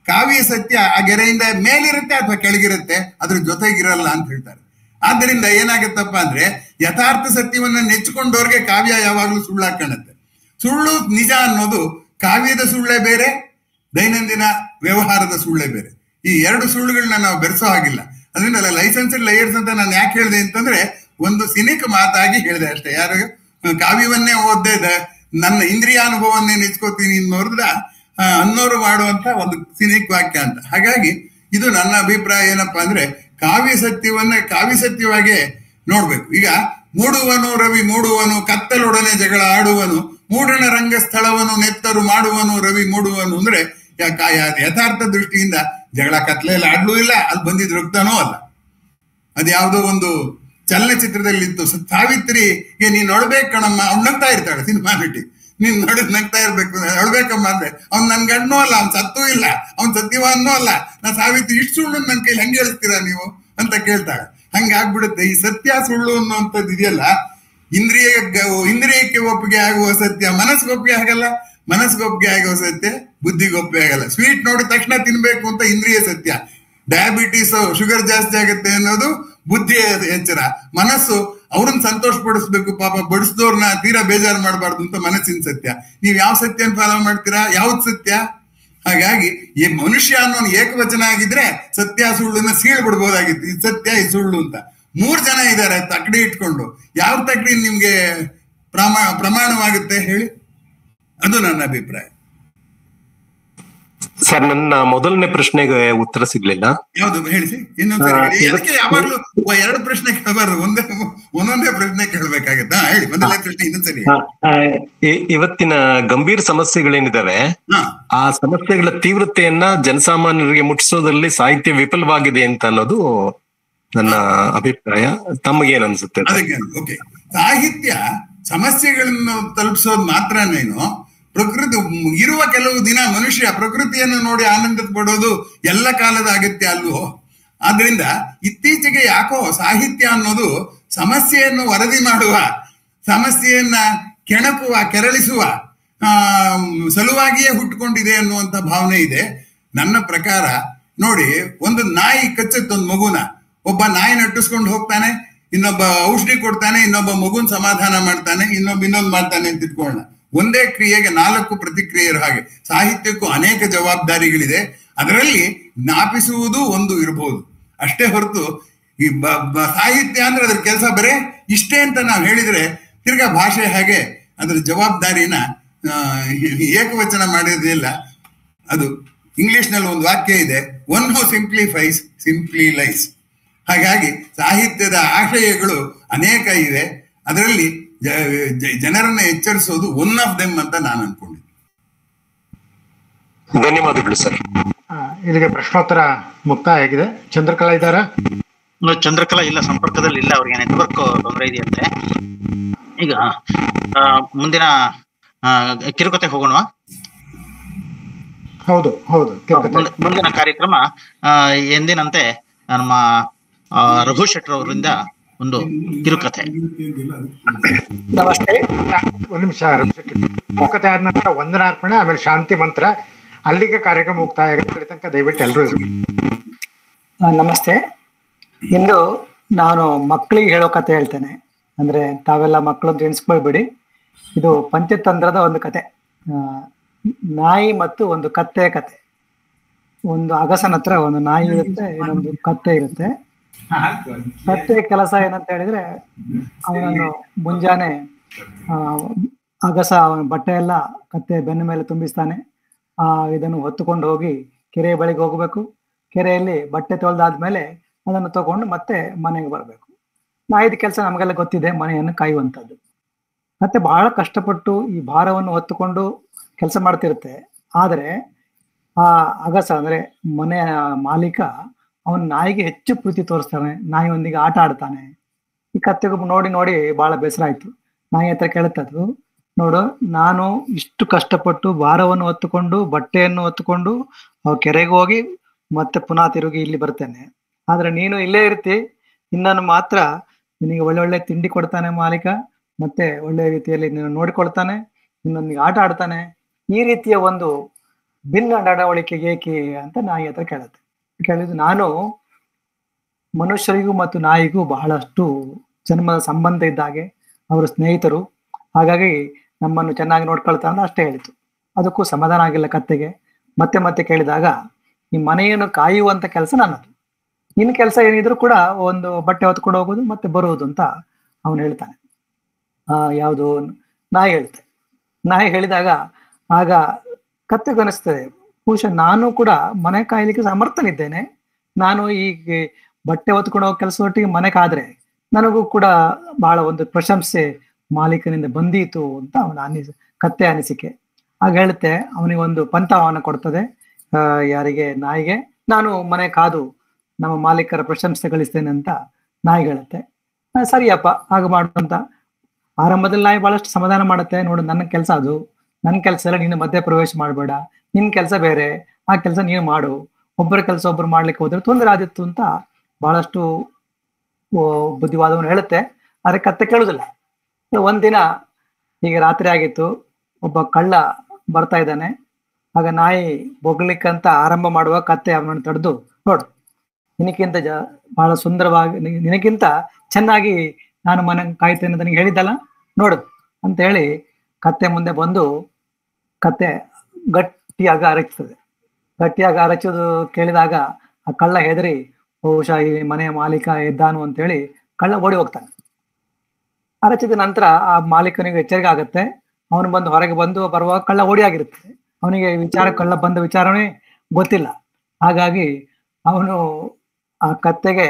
ಕಾವ್ಯ ಸತ್ಯ ಆ ಗೆರೆಯಿಂದ ಮೇಲಿರುತ್ತೆ ಅಥವಾ ಕೆಳಗಿರುತ್ತೆ, ಅದ್ರ ಜೊತೆಗಿರಲ್ಲ ಅಂತ ಹೇಳ್ತಾರೆ. ಆದ್ದರಿಂದ ಏನಾಗುತ್ತಪ್ಪ ಅಂದ್ರೆ ಯಥಾರ್ಥ ಸತ್ಯವನ್ನ ನೆಚ್ಚಿಕೊಂಡವ್ರಿಗೆ ಕಾವ್ಯ ಯಾವಾಗ್ಲೂ ಸುಳ್ಳಾಗಿ ಕಾಣುತ್ತೆ. ಸುಳ್ಳು ನಿಜ ಅನ್ನೋದು ಕಾವ್ಯದ ಸುಳ್ಳೇ ಬೇರೆ, ದೈನಂದಿನ ವ್ಯವಹಾರದ ಸುಳ್ಳೇ ಬೇರೆ. ಈ ಎರಡು ಸುಳ್ಳುಗಳನ್ನ ನಾವು ಬೆರೆಸೋ ಹಾಗಿಲ್ಲ. ಅದರಿಂದ ಲೈಸೆನ್ಸ್ಡ್ ಲೈಯರ್ಸ್ ಅಂತ ನಾನು ಯಾಕೆ ಹೇಳಿದೆ ಅಂತಂದ್ರೆ ಒಂದು ಸಿನಿಕ್ ಮಾತಾಗಿ ಹೇಳಿದೆ ಅಷ್ಟೇ. ಯಾರು ಕಾವ್ಯವನ್ನೇ ಓದ್ದೆ ನನ್ನ ಇಂದ್ರಿಯಾನುಭವನ್ನೇ ನೆಚ್ಕೋತೀನಿ ಅನ್ನೋರು ಮಾಡುವಂತ ಒಂದು ಸಿನಿಕ್ ವಾಕ್ಯ ಅಂತ. ಹಾಗಾಗಿ ಇದು ನನ್ನ ಅಭಿಪ್ರಾಯ. ಏನಪ್ಪಾ ಅಂದ್ರೆ ಕಾವ್ಯ ಸತ್ಯವಾಗಿ ನೋಡ್ಬೇಕು. ಈಗ ಮೂಡುವನು ರವಿ ಮೂಡುವನು, ಕತ್ತಲೊಡನೆ ಜಗಳ ಆಡುವನು, ಮೂಡಣ ರಂಗಸ್ಥಳವನ್ನು ನೆತ್ತರು ಮಾಡುವನು ರವಿ ಮೂಡುವನು ಅಂದ್ರೆ ಯಥಾರ್ಥ ದೃಷ್ಟಿಯಿಂದ ಜಗಳ ಕತ್ಲೆಯಲ್ಲಿ ಆಡ್ಲೂ ಇಲ್ಲ, ಅಲ್ಲಿ ಬಂದಿದ್ ರಕ್ತನೂ ಅಲ್ಲ. ಅದ್ಯಾವುದೋ ಒಂದು ಚಲನಚಿತ್ರದಲ್ಲಿತ್ತು, ಸಾವಿತ್ರಿಗೆ ನೀನ್ ನೋಡ್ಬೇಕು ಕಣಮ್ಮ, ಅವ್ನು ನಗ್ತಾ ಇರ್ತಾಳೆ ಸಿನಿಮಾ ನಟಿ, ನೀನ್ ನೋಡಿದ್ ನಗ್ತಾ ಇರ್ಬೇಕು, ನೋಡ್ಬೇಕಮ್ಮ ಅಂದ್ರೆ ಅವ್ನ್ ನನ್ ಗಂಡನೂ ಅಲ್ಲ, ಅವ್ನ್ ಸತ್ತೂ ಇಲ್ಲ, ಅವ್ನ್ ಸತ್ಯವಾನ್ನೂ ಅಲ್ಲ, ನಾ ಸಾವಿತ್ರಿ ಇಷ್ಟು ಸುಳ್ಳು ನನ್ ಕೈಲಿ ಹೆಂಗೆ ಹೇಳ್ತೀರಾ ನೀವು ಅಂತ ಕೇಳ್ತಾಳೆ. ಹಂಗಾಗ್ಬಿಡುತ್ತೆ. ಈ ಸತ್ಯ ಸುಳ್ಳು ಅನ್ನುವಂಥದ್ದು ಇದೆಯಲ್ಲ, ಇಂದ್ರಿಯಕ್ಕೆ ಒಪ್ಪಿಗೆ ಆಗುವ ಸತ್ಯ ಮನಸ್ಸಿಗೆ ಒಪ್ಪಿಗೆ ಆಗಲ್ಲ, ಮನಸ್ಸಿಗೆ ಒಪ್ಪಿಗೆ ಆಗುವ ಸತ್ಯ ಬುದ್ಧಿಗೆ ಒಪ್ಪಿಗೆ ಆಗಲ್ಲ. ಸ್ವೀಟ್ ನೋಡಿದ ತಕ್ಷಣ ತಿನ್ಬೇಕು ಅಂತ ಇಂದ್ರಿಯ ಸತ್ಯ, ಡಯಾಬಿಟೀಸ್ ಶುಗರ್ ಜಾಸ್ತಿ ಆಗುತ್ತೆ ಅನ್ನೋದು ಬುದ್ಧಿಯ ಎಚ್ಚರ. ಮನಸ್ಸು ಅವ್ರನ್ನ ಸಂತೋಷ ಪಡಿಸ್ಬೇಕು, ಪಾಪ ಬಡಿಸಿದವ್ರನ್ನ ತೀರಾ ಬೇಜಾರು ಮಾಡಬಾರ್ದು ಅಂತ ಮನಸ್ಸಿನ ಸತ್ಯ. ನೀವ್ ಯಾವ ಸತ್ಯನ ಫಾಲೋ ಮಾಡ್ತೀರಾ? ಯಾವ್ದು ಸತ್ಯ? ಹಾಗಾಗಿ ಈ ಮನುಷ್ಯ ಅನ್ನೋ ಏಕವಚನ ಆಗಿದ್ರೆ ಸತ್ಯ ಸುಳ್ಳನ್ನ ಸೀಳ್ ಬಿಡ್ಬೋದಾಗಿತ್ತು. ಇದು ಸತ್ಯ, ಇದು ಸುಳ್ಳು ಅಂತ 3 ಜನ ಇದ್ದಾರೆ ತಕಡಿ ಇಟ್ಕೊಂಡು. ಯಾವ ತಕಡಿ ನಿಮ್ಗೆ ಪ್ರಮಾಣವಾಗುತ್ತೆ ಹೇಳಿ? ಅದು ನನ್ನ ಅಭಿಪ್ರಾಯ. ಸರ್, ನನ್ನ ಮೊದಲನೇ ಪ್ರಶ್ನೆಗೆ ಉತ್ತರ ಸಿಗ್ಲಿಲ್ಲ. ಯಾವ್ದು ಹೇಳಿಸಿ ಇನ್ನೊಂದ್ಸರಿ ಹೇಳಿ. ಅದಕ್ಕೆ ಯಾವಾಗ್ಲೂ 2 ಪ್ರಶ್ನೆ ಕೇಳಬಾರ್ದು, ಒಂದೊಂದೇ ಪ್ರಶ್ನೆ ಕೇಳ್ಬೇಕಾಗತ್ತಾ? ಹೇಳಿ ಮೊದಲನೇ ಪ್ರಶ್ನೆ ಇನ್ನೊಂದ್ಸರಿ. ಇವತ್ತಿನ ಗಂಭೀರ ಸಮಸ್ಯೆಗಳೇನಿದಾವೆ ಆ ಸಮಸ್ಯೆಗಳ ತೀವ್ರತೆಯನ್ನ ಜನಸಾಮಾನ್ಯರಿಗೆ ಮುಟ್ಟಿಸೋದ್ರಲ್ಲಿ ಸಾಹಿತ್ಯ ವಿಫಲವಾಗಿದೆ ಅಂತ ಅನ್ನೋದು ನನ್ನ ಅಭಿಪ್ರಾಯ. ತಮಗೇನ್ ಅನ್ಸುತ್ತೆ? ಅದಕ್ಕೆ ಓಕೆ, ಸಾಹಿತ್ಯ ಸಮಸ್ಯೆಗಳನ್ನು ತಲುಪಿಸೋದು ಮಾತ್ರನೇನು, ಪ್ರಕೃತಿ ಇರುವ ಕೆಲವು ದಿನ ಮನುಷ್ಯ ಪ್ರಕೃತಿಯನ್ನು ನೋಡಿ ಆನಂದ ಪಡೋದು ಎಲ್ಲ ಕಾಲದ ಅಗತ್ಯ ಅಲ್ವೋ? ಆದ್ರಿಂದ ಇತ್ತೀಚೆಗೆ ಯಾಕೋ ಸಾಹಿತ್ಯ ಅನ್ನೋದು ಸಮಸ್ಯೆಯನ್ನು ವರದಿ ಮಾಡುವ, ಸಮಸ್ಯೆಯನ್ನ ಕೆರಳಿಸುವ ಸಲುವಾಗಿಯೇ ಹುಟ್ಟುಕೊಂಡಿದೆ ಅನ್ನುವಂಥ ಭಾವನೆ ಇದೆ ನನ್ನ ಪ್ರಕಾರ. ನೋಡಿ, ಒಂದು ನಾಯಿ ಕಚ್ಚುತ್ತೊಂದು ಮಗುನ, ಒಬ್ಬ ನಾಯಿ ನಟ್ಟಿಸ್ಕೊಂಡು ಹೋಗ್ತಾನೆ, ಇನ್ನೊಬ್ಬ ಔಷಧಿ ಕೊಡ್ತಾನೆ, ಇನ್ನೊಬ್ಬ ಮಗುನ್ ಸಮಾಧಾನ ಮಾಡ್ತಾನೆ, ಇನ್ನೊಂದು ಮಾಡ್ತಾನೆ ಅಂತ ಇಟ್ಕೊಳ್ಳೋಣ. ಒಂದೇ ಕ್ರಿಯೆಗೆ 4 ಪ್ರತಿಕ್ರಿಯೆರು. ಹಾಗೆ ಸಾಹಿತ್ಯಕ್ಕೂ ಅನೇಕ ಜವಾಬ್ದಾರಿಗಳಿದೆ. ಅದರಲ್ಲಿ ಜ್ಞಾಪಿಸುವುದು ಒಂದು ಇರಬಹುದು ಅಷ್ಟೇ ಹೊರತು ಈ ಸಾಹಿತ್ಯ ಅಂದ್ರೆ ಅದ್ರ ಕೆಲಸ ಬರೇ ಇಷ್ಟೇ ಅಂತ ನಾವು ಹೇಳಿದ್ರೆ ತಿರ್ಗಾ ಭಾಷೆ ಹಾಗೆ ಅದ್ರ ಜವಾಬ್ದಾರಿನ ಏಕವಚನ ಮಾಡಿರೋದಿಲ್ಲ. ಅದು ಇಂಗ್ಲಿಷ್ನಲ್ಲಿ ಒಂದು ವಾಕ್ಯ ಇದೆ, one who simplifies simply lies. ಹಾಗಾಗಿ ಸಾಹಿತ್ಯದ ಆಶಯಗಳು ಅನೇಕ ಇವೆ, ಅದರಲ್ಲಿ ಜನರನ್ನ ಎಚ್ಚರಿಸೋದು ಒನ್ ಆಫ್ ದೆಮ್ ಅಂತ ನಾನು ಅನ್ಕೊಂಡಿದ್ದೆ. ಧನ್ಯವಾದಗಳು ಸರ್. ಇಲ್ಲಿಗೆ ಪ್ರಶ್ನೋತ್ತರ ಮುಕ್ತಾಯ ಆಗಿದೆ. ಚಂದ್ರಕಲಾ ಇದ್ದಾರಾ? ಚಂದ್ರಕಲಾ ಇಲ್ಲ, ಸಂಪರ್ಕದಲ್ಲಿ ಇಲ್ಲ, ಅವ್ರಿಗೆ ನೆಟ್ವರ್ಕ್ ತೊಂದರೆ ಇದೆಯಂತೆ. ಈಗ ಮುಂದಿನ ಕಿರುಕತೆ ಹೋಗೋಣ. ಹೌದು ಹೌದು, ಮುಂದಿನ ಕಾರ್ಯಕ್ರಮ ಎಂದಿನಂತೆ ನಮ್ಮ ರಘು ಶೆಟ್ಟರ್ ಅವರಿಂದ ಒಂದು ಕಿರುಕಥೆ. ನಮಸ್ತೆ. ಒಂದು ನಿಮಿಷ. ಕಿರುಕಥೆ ಆದ ನಂತರ ವಂದನಾರ್ಪಣೆ, ಆಮೇಲೆ ಶಾಂತಿ ಮಂತ್ರ, ಅಲ್ಲಿಗೆ ಕಾರ್ಯಕ್ರಮ ಮುಕ್ತಾಯ ಆಗುತ್ತೆ. ತನಕ ದಯವಿಟ್ಟು ಎಲ್ಲರೂ ನಮಸ್ತೆ. ಇಂದು ನಾನು ಮಕ್ಕಳಿಗೆ ಹೇಳೋ ಕತೆ ಹೇಳ್ತೇನೆ. ಅಂದ್ರೆ ತಾವೆಲ್ಲ ಮಕ್ಕಳು ಅಂತ ಎಣಿಸ್ಕೊಳ್ಬೇಡಿ. ಇದು ಪಂಚತಂತ್ರದ ಒಂದು ಕತೆ. ನಾಯಿ ಮತ್ತು ಒಂದು ಕತ್ತೆ ಕತೆ. ಒಂದು ಅಗಸನ ಹತ್ರ ಒಂದು ನಾಯಿ ಇರುತ್ತೆ, ಇನ್ನೊಂದು ಕತ್ತೆ ಇರುತ್ತೆ. ಕತ್ತೆ ಕೆಲಸ ಏನಂತ ಹೇಳಿದ್ರೆ, ಅವನನ್ನು ಮುಂಜಾನೆ ಅಗಸ ಅವನ ಬಟ್ಟೆ ಎಲ್ಲ ಕತ್ತೆ ಬೆನ್ನ ಮೇಲೆ ತುಂಬಿಸ್ತಾನೆ. ಇದನ್ನು ಹೊತ್ತುಕೊಂಡು ಹೋಗಿ ಕೆರೆ ಬಳಿಗೆ ಹೋಗ್ಬೇಕು. ಕೆರೆಯಲ್ಲಿ ಬಟ್ಟೆ ತೊಳೆದಾದ್ಮೇಲೆ ಅದನ್ನು ತಗೊಂಡು ಮತ್ತೆ ಮನೆಗೆ ಬರಬೇಕು. ನಾಯಿದ ಕೆಲಸ ನಮಗೆಲ್ಲ ಗೊತ್ತಿದೆ, ಮನೆಯನ್ನು ಕಾಯುವಂಥದ್ದು. ಮತ್ತೆ ಬಹಳ ಕಷ್ಟಪಟ್ಟು ಈ ಭಾರವನ್ನು ಹೊತ್ತುಕೊಂಡು ಕೆಲಸ ಮಾಡ್ತಿರುತ್ತೆ. ಆದರೆ ಆ ಅಗಸ ಅಂದ್ರೆ ಮನೆಯ ಮಾಲೀಕ ಅವನ ನಾಯಿಗೆ ಹೆಚ್ಚು ಪ್ರೀತಿ ತೋರಿಸ್ತಾನೆ, ನಾಯಿಯೊಂದಿಗೆ ಆಟ ಆಡ್ತಾನೆ. ಈ ಕತ್ತೆಗೂ ನೋಡಿ ನೋಡಿ ಬಹಳ ಬೇಸರ ಆಯ್ತು. ನಾಯಿ ಹತ್ರ ಕೇಳುತ್ತದು, ನೋಡು, ನಾನು ಇಷ್ಟು ಕಷ್ಟಪಟ್ಟು ಭಾರವನ್ನು ಹೊತ್ತುಕೊಂಡು ಬಟ್ಟೆಯನ್ನು ಹೊತ್ತುಕೊಂಡು ಕೆರೆಗೆ ಹೋಗಿ ಮತ್ತೆ ಪುನಃ ತಿರುಗಿ ಇಲ್ಲಿ ಬರ್ತೇನೆ, ಆದ್ರೆ ನೀನು ಇಲ್ಲೇ ಇರ್ತಿ. ಇನ್ನನ್ನು ಮಾತ್ರ ನಿನಗೆ ಒಳ್ಳೆ ತಿಂಡಿ ಕೊಡ್ತಾನೆ ಮಾಲೀಕ, ಮತ್ತೆ ಒಳ್ಳೆ ರೀತಿಯಲ್ಲಿ ನೀನು ನೋಡಿಕೊಳ್ತಾನೆ, ನಿನ್ನೊಂದಿಗೆ ಆಟ ಆಡ್ತಾನೆ. ಈ ರೀತಿಯ ಒಂದು ಭಿನ್ನ ನಡವಳಿಕೆ ಏಕೆ ಅಂತ ನಾಯಿ ಹತ್ರ ಕೇಳುತ್ತೆ. ಕೇಳಿದ್ದು, ನಾನು ಮನುಷ್ಯರಿಗೂ ಮತ್ತು ನಾಯಿಗೂ ಬಹಳಷ್ಟು ಜನ್ಮದ ಸಂಬಂಧ ಇದ್ದಾಗೆ, ಅವರು ಸ್ನೇಹಿತರು, ಹಾಗಾಗಿ ನಮ್ಮನ್ನು ಚೆನ್ನಾಗಿ ನೋಡ್ಕೊಳ್ತಾನೆ ಅಷ್ಟೇ ಹೇಳಿತು. ಅದಕ್ಕೂ ಸಮಾಧಾನ ಆಗಿಲ್ಲ ಕತ್ತೆಗೆ. ಮತ್ತೆ ಮತ್ತೆ ಕೇಳಿದಾಗ, ಈ ಮನೆಯನ್ನು ಕಾಯುವಂತ ಕೆಲಸ ನನ್ನದು, ನಿನ್ನ ಕೆಲಸ ಏನಿದ್ರು ಕೂಡ ಒಂದು ಬಟ್ಟೆ ಹೊತ್ಕೊಂಡು ಹೋಗೋದು ಮತ್ತೆ ಬರುವುದು ಅಂತ ಅವನು ಹೇಳ್ತಾನೆ. ಯಾವುದು ನಾಯಿ ಹೇಳ್ತೆ. ನಾಯಿ ಹೇಳಿದಾಗ ಆಗ ಕತ್ತೆಗನಿಸ್ತದೆ, ಬಹುಶಃ ನಾನು ಕೂಡ ಮನೆ ಕಾಯಲಿಕ್ಕೆ ಸಮರ್ಥನಿದ್ದೇನೆ. ನಾನು ಈ ಬಟ್ಟೆ ಹೊತ್ಕೊಂಡು ಹೋಗೋ ಕೆಲಸದೊಟ್ಟಿಗೆ ಮನೆ ಕಾದ್ರೆ ನನಗೂ ಕೂಡ ಬಹಳ ಒಂದು ಪ್ರಶಂಸೆ ಮಾಲೀಕನಿಂದ ಬಂದೀತು ಅಂತ ಅವನ ಕತ್ತೆ ಅನಿಸಿಕೆ. ಆಗ ಹೇಳುತ್ತೆ, ಅವನಿಗೆ ಒಂದು ಪಂಥವನ್ನು ಕೊಡ್ತದೆ. ಯಾರಿಗೆ? ನಾಯಿಗೆ. ನಾನು ಮನೆ ಕಾದು ನಮ್ಮ ಮಾಲೀಕರ ಪ್ರಶಂಸೆ ಗಳಿಸ್ತೇನೆ ಅಂತ ನಾಯಿ ಹೇಳುತ್ತೆ. ಸರಿಯಪ್ಪ, ಹಾಗೆ ಮಾಡು ಅಂತ. ಆರಂಭದಲ್ಲಿ ನಾಯಿ ಬಹಳಷ್ಟು ಸಮಾಧಾನ ಮಾಡುತ್ತೆ. ನೋಡು, ನನ್ನ ಕೆಲಸ ಅದು, ನನ್ನ ಕೆಲಸ ಎಲ್ಲ ನೀನು ಮಧ್ಯ ಪ್ರವೇಶ ಮಾಡಬೇಡ, ನಿನ್ನ ಕೆಲಸ ಬೇರೆ, ಆ ಕೆಲಸ ನೀನು ಮಾಡು, ಒಬ್ಬರ ಕೆಲಸ ಒಬ್ಬರು ಮಾಡ್ಲಿಕ್ಕೆ ಹೋದ್ರೆ ತೊಂದರೆ ಆದಿತ್ತು ಅಂತ ಬಹಳಷ್ಟು ಬುದ್ಧಿವಾದವನ್ನು ಹೇಳುತ್ತೆ. ಆದ್ರೆ ಕತ್ತೆ ಕೇಳುದಿಲ್ಲ. ಒಂದಿನ ಹೀಗೆ ರಾತ್ರಿ ಆಗಿತ್ತು, ಒಬ್ಬ ಕಳ್ಳ ಬರ್ತಾ ಇದ್ದಾನೆ. ಆಗ ನಾಯಿ ಬೊಗ್ಲಿಕ್ಕಂತ ಆರಂಭ ಮಾಡುವ ಕತ್ತೆ ಅವನನ್ನು ತಡೆದು, ನೋಡು, ನಿನಕ್ಕಿಂತ ಬಹಳ ಸುಂದರವಾಗಿ, ನಿನಕ್ಕಿಂತ ಚೆನ್ನಾಗಿ ನಾನು ಮನೆ ಕಾಯ್ತೇನೆ ಅಂತ ನಿನಗೆ ಹೇಳಿದ್ದಲ್ಲ, ನೋಡು ಅಂತ ಹೇಳಿ ಕತ್ತೆ ಮುಂದೆ ಬಂದು ಕತ್ತೆ ಗಟ್ಟಿಯಾಗಿ ಅರಚ್ತದೆ. ಗಟ್ಟಿಯಾಗಿ ಅರಚೋದು ಕೇಳಿದಾಗ ಆ ಕಳ್ಳ ಹೆದರಿ, ಬಹುಶಃ ಈ ಮನೆಯ ಮಾಲೀಕ ಎದ್ದಾನು ಅಂತೇಳಿ ಕಳ್ಳ ಓಡಿ ಹೋಗ್ತಾನೆ. ಅರಚಿದ ನಂತರ ಆ ಮಾಲೀಕನಿಗೆ ಎಚ್ಚರಿಕೆ ಆಗುತ್ತೆ. ಅವನು ಬಂದು ಹೊರಗೆ ಬಂದು ಬರುವಾಗ ಕಳ್ಳ ಓಡಿ ಆಗಿರುತ್ತೆ. ಅವನಿಗೆ ಕಳ್ಳ ಬಂದ ವಿಚಾರನೇ ಗೊತ್ತಿಲ್ಲ. ಹಾಗಾಗಿ ಅವನು ಆ ಕತ್ತೆಗೆ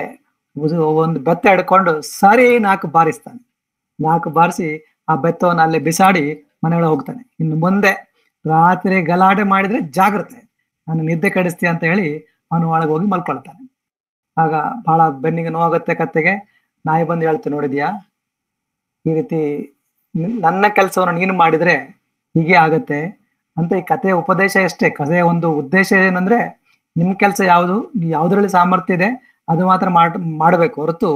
ಒಂದು ಬೆತ್ತ ಹಿಡ್ಕೊಂಡು ಸರಿ 4 ಬಾರಿಸ್ತಾನೆ. 4 ಬಾರಿಸಿ ಆ ಬೆತ್ತವನ್ನು ಅಲ್ಲೇ ಬಿಸಾಡಿ ಮನೆಯೊಳಗೆ ಹೋಗ್ತಾನೆ. ಇನ್ನು ಮುಂದೆ ರಾತ್ರಿ ಗಲಾಟೆ ಮಾಡಿದ್ರೆ ಜಾಗ್ರತೆ, ನಾನು ನಿದ್ದೆ ಕೆಡಿಸ್ತೀಯ ಅಂತ ಹೇಳಿ ಅವನು ಒಳಗೆ ಹೋಗಿ ಮಲ್ಕೊಳ್ತಾನೆ. ಆಗ ಬಹಳ ಬೆನ್ನಿಗೆ ನೋವಾಗುತ್ತೆ ಕತ್ತೆಗೆ. ನಾಯಿ ಬಂದು ಹೇಳ್ತೆ, ನೋಡಿದ್ಯಾ, ಈ ರೀತಿ ನನ್ನ ಕೆಲಸವನ್ನು ನೀನು ಮಾಡಿದ್ರೆ ಹೀಗೆ ಆಗತ್ತೆ ಅಂತ. ಈ ಕಥೆಯ ಉಪದೇಶ ಎಷ್ಟೇ, ಕಥೆಯ ಒಂದು ಉದ್ದೇಶ ಏನಂದ್ರೆ, ನಿಮ್ ಕೆಲಸ ಯಾವುದು, ಯಾವ್ದ್ರಲ್ಲಿ ಸಾಮರ್ಥ್ಯ ಇದೆ ಅದು ಮಾತ್ರ ಮಾಡಬೇಕು, ಹೊರತು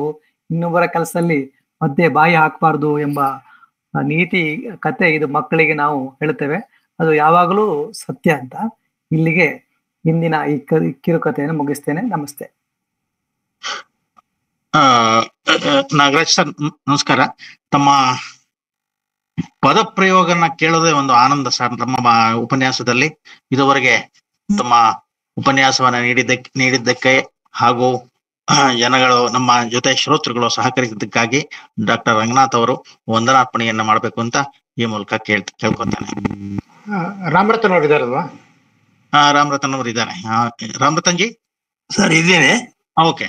ಇನ್ನೊಬ್ಬರ ಕೆಲಸದಲ್ಲಿ ಮಧ್ಯೆ ಬಾಯಿ ಹಾಕಬಾರ್ದು ಎಂಬ ನೀತಿ ಕತೆ ಇದು ಮಕ್ಕಳಿಗೆ ನಾವು ಹೇಳ್ತೇವೆ. ಅದು ಯಾವಾಗಲೂ ಸತ್ಯ ಅಂತ. ಇಲ್ಲಿಗೆ ಇಂದಿನ ಈ ಕಿರುಕಥೆಯನ್ನು ಮುಗಿಸ್ತೇನೆ. ನಮಸ್ತೆ. ನಾಗರಾಜ್ ಸರ್ ನಮಸ್ಕಾರ. ತಮ್ಮ ಪದ ಪ್ರಯೋಗನ ಕೇಳೋದೇ ಒಂದು ಆನಂದ ಸರ್. ನಮ್ಮ ಉಪನ್ಯಾಸದಲ್ಲಿ ಇದುವರೆಗೆ ತಮ್ಮ ಉಪನ್ಯಾಸವನ್ನ ನೀಡಿದ್ದಕ್ಕೆ ಹಾಗೂ ಜನಗಳು ನಮ್ಮ ಜೊತೆ ಶ್ರೋತೃಗಳು ಸಹಕರಿಸಿದ್ದಕ್ಕಾಗಿ ಡಾಕ್ಟರ್ ರಂಗನಾಥ್ ಅವರು ವಂದನಾರ್ಪಣೆಯನ್ನ ಮಾಡ್ಬೇಕು ಅಂತ ಈ ಮೂಲಕ ಕೇಳ್ಕೊತಾನೆ. ರಾಮರತನ್ ಅವರು ಇದಾರಲ್ವಾ? ರಾಮರತನ್ ಅವರು ಇದ್ದಾರೆ. ರಾಮರತನ್ ಜಿ ಸರ್ ಇದ್ದೇನೆ. ಓಕೆ,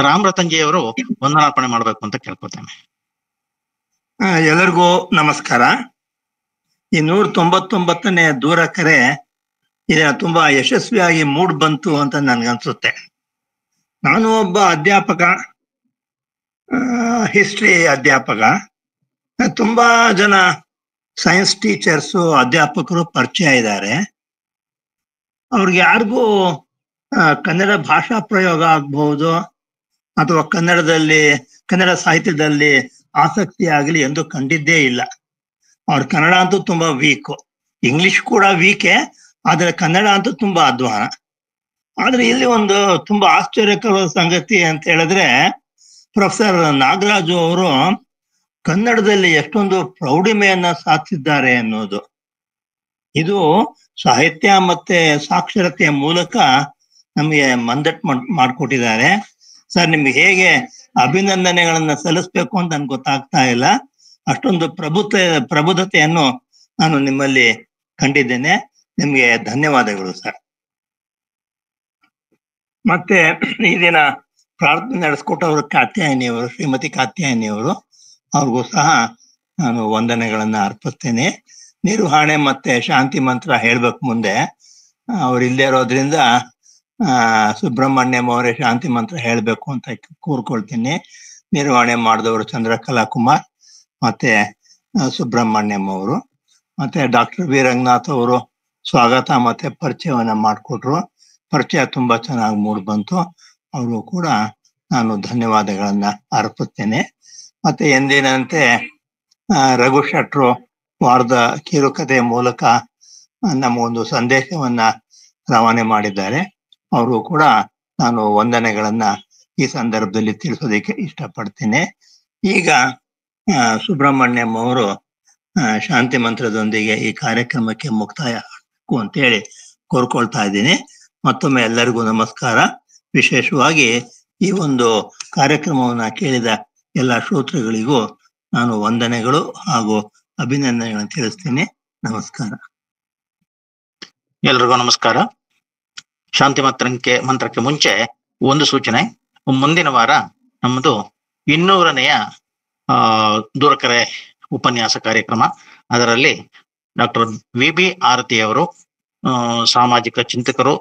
ರಾಮರತನ್ ಜಿ ಅವರು ವಂದನಾರ್ಪಣೆ ಮಾಡ್ಬೇಕು ಅಂತ ಕೇಳ್ಕೊತೇನೆ. ಎಲ್ಲರಿಗೂ ನಮಸ್ಕಾರ. ಈ 199ನೇ ದೂರ ಕರೆ ಇದನ್ನ ತುಂಬಾ ಯಶಸ್ವಿಯಾಗಿ ಮೂಡ್ ಬಂತು ಅಂತ ನನ್ಗನ್ಸುತ್ತೆ. ನಾನು ಒಬ್ಬ ಅಧ್ಯಾಪಕ, ಹಿಸ್ಟ್ರಿ ಅಧ್ಯಾಪಕ. ತುಂಬಾ ಜನ ಸೈನ್ಸ್ ಟೀಚರ್ಸು ಅಧ್ಯಾಪಕರು ಪರಿಚಯ ಇದ್ದಾರೆ. ಅವ್ರಿಗೆ ಯಾರಿಗೂ ಕನ್ನಡ ಭಾಷಾ ಪ್ರಯೋಗ ಆಗ್ಬಹುದು ಅಥವಾ ಕನ್ನಡ ಸಾಹಿತ್ಯದಲ್ಲಿ ಆಸಕ್ತಿ ಆಗಲಿ ಎಂದು ಕಂಡಿದ್ದೇ ಇಲ್ಲ. ಅವ್ರ ಕನ್ನಡ ಅಂತೂ ತುಂಬಾ ವೀಕು, ಇಂಗ್ಲಿಷ್ ಕೂಡ ವೀಕೆ, ಆದ್ರೆ ಕನ್ನಡ ಅಂತೂ ತುಂಬಾ ಅಧ್ವಾನ. ಆದ್ರೆ ಇಲ್ಲಿ ಒಂದು ತುಂಬಾ ಆಶ್ಚರ್ಯಕರ ಸಂಗತಿ ಅಂತ ಹೇಳಿದ್ರೆ, ಪ್ರೊಫೆಸರ್ ನಾಗರಾಜು ಅವರು ಕನ್ನಡದಲ್ಲಿ ಎಷ್ಟೊಂದು ಪ್ರೌಢಿಮೆಯನ್ನ ಸಾಧಿಸಿದ್ದಾರೆ ಅನ್ನೋದು. ಇದು ಸಾಹಿತ್ಯ ಮತ್ತೆ ಸಾಕ್ಷರತೆಯ ಮೂಲಕ ನಮಗೆ ಮಂದಟ್ ಮಾಡ್ಕೊಟ್ಟಿದ್ದಾರೆ. ಸರ್, ನಿಮ್ಗೆ ಹೇಗೆ ಅಭಿನಂದನೆಗಳನ್ನ ಸಲ್ಲಿಸ್ಬೇಕು ಅಂತ ನನ್ಗೆ ಗೊತ್ತಾಗ್ತಾ ಇಲ್ಲ. ಅಷ್ಟೊಂದು ಪ್ರಬುದ್ಧತೆಯನ್ನು ನಾನು ನಿಮ್ಮಲ್ಲಿ ಕಂಡಿದ್ದೇನೆ. ನಿಮ್ಗೆ ಧನ್ಯವಾದಗಳು ಸರ್. ಮತ್ತೆ ಈ ದಿನ ಪ್ರಾರ್ಥನೆ ನಡೆಸ್ಕೊಟ್ಟವರು ಕಾತ್ಯಾಯನಿಯವರು, ಶ್ರೀಮತಿ ಕಾತ್ಯಾಯನಿಯವರು, ಅವ್ರಿಗೂ ಸಹ ನಾನು ವಂದನೆಗಳನ್ನ ಅರ್ಪಿಸ್ತೇನೆ. ನಿರ್ವಹಣೆ ಮತ್ತೆ ಶಾಂತಿ ಮಂತ್ರ ಹೇಳ್ಬೇಕು ಮುಂದೆ, ಅವ್ರು ಇಲ್ಲೇ ಇರೋದ್ರಿಂದ ಸುಬ್ರಹ್ಮಣ್ಯಂ ಅವರೇ ಶಾಂತಿ ಮಂತ್ರ ಹೇಳ್ಬೇಕು ಅಂತ ಕೂರ್ಕೊಳ್ತೀನಿ. ನಿರ್ವಹಣೆ ಮಾಡಿದವರು ಚಂದ್ರಕಲಾ ಕುಮಾರ್ ಮತ್ತೆ ಸುಬ್ರಹ್ಮಣ್ಯಂ ಅವರು. ಮತ್ತೆ ಡಾಕ್ಟರ್ ವಿ ರಂಗನಾಥ್ ಅವರು ಸ್ವಾಗತ ಮತ್ತೆ ಪರಿಚಯವನ್ನ ಮಾಡಿಕೊಟ್ರು. ಪರಿಚಯ ತುಂಬಾ ಚೆನ್ನಾಗಿ ಮೂಡ್ ಬಂತು. ಅವರು ಕೂಡ ನಾನು ಧನ್ಯವಾದಗಳನ್ನ ಅರ್ಪಿಸ್ತೇನೆ. ಮತ್ತೆ ಎಂದಿನಂತೆ ರಘು ಶೆಟ್ರು ವಾರದ ಕಿರುಕಥೆಯ ಮೂಲಕ ನಮಗೊಂದು ಸಂದೇಶವನ್ನ ರವಾನೆ ಮಾಡಿದ್ದಾರೆ. ಅವರು ಕೂಡ ನಾನು ವಂದನೆಗಳನ್ನ ಈ ಸಂದರ್ಭದಲ್ಲಿ ತಿಳಿಸೋದಕ್ಕೆ ಇಷ್ಟಪಡ್ತೀನಿ. ಈಗ ಸುಬ್ರಹ್ಮಣ್ಯಂ ಅವರು ಶಾಂತಿ ಮಂತ್ರದೊಂದಿಗೆ ಈ ಕಾರ್ಯಕ್ರಮಕ್ಕೆ ಮುಕ್ತಾಯ ಆಗಬೇಕು ಅಂತೇಳಿ ಕೋರ್ಕೊಳ್ತಾ ಇದ್ದೀನಿ. ಮತ್ತೊಮ್ಮೆ ಎಲ್ಲರಿಗೂ ನಮಸ್ಕಾರ. ವಿಶೇಷವಾಗಿ ಈ ಒಂದು ಕಾರ್ಯಕ್ರಮವನ್ನ ಕೇಳಿದ ಎಲ್ಲ ಶ್ರೋತೃಗಳಿಗೂ ನಾನು ವಂದನೆಗಳು ಹಾಗೂ ಅಭಿನಂದನೆಗಳನ್ನು ತಿಳಿಸ್ತೀನಿ. ನಮಸ್ಕಾರ. ಎಲ್ರಿಗೂ ನಮಸ್ಕಾರ. ಶಾಂತಿ ಮಂತ್ರಕ್ಕೆ ಮುಂಚೆ ಒಂದು ಸೂಚನೆ. ಮುಂದಿನ ವಾರ ನಮ್ಮದು 200ನೆಯ ದೂರಕರೆ ಉಪನ್ಯಾಸ ಕಾರ್ಯಕ್ರಮ. ಅದರಲ್ಲಿ ಡಾಕ್ಟರ್ ವಿ.ಬಿ. ಆರತಿಯವರು ಸಾಮಾಜಿಕ ಚಿಂತಕರು,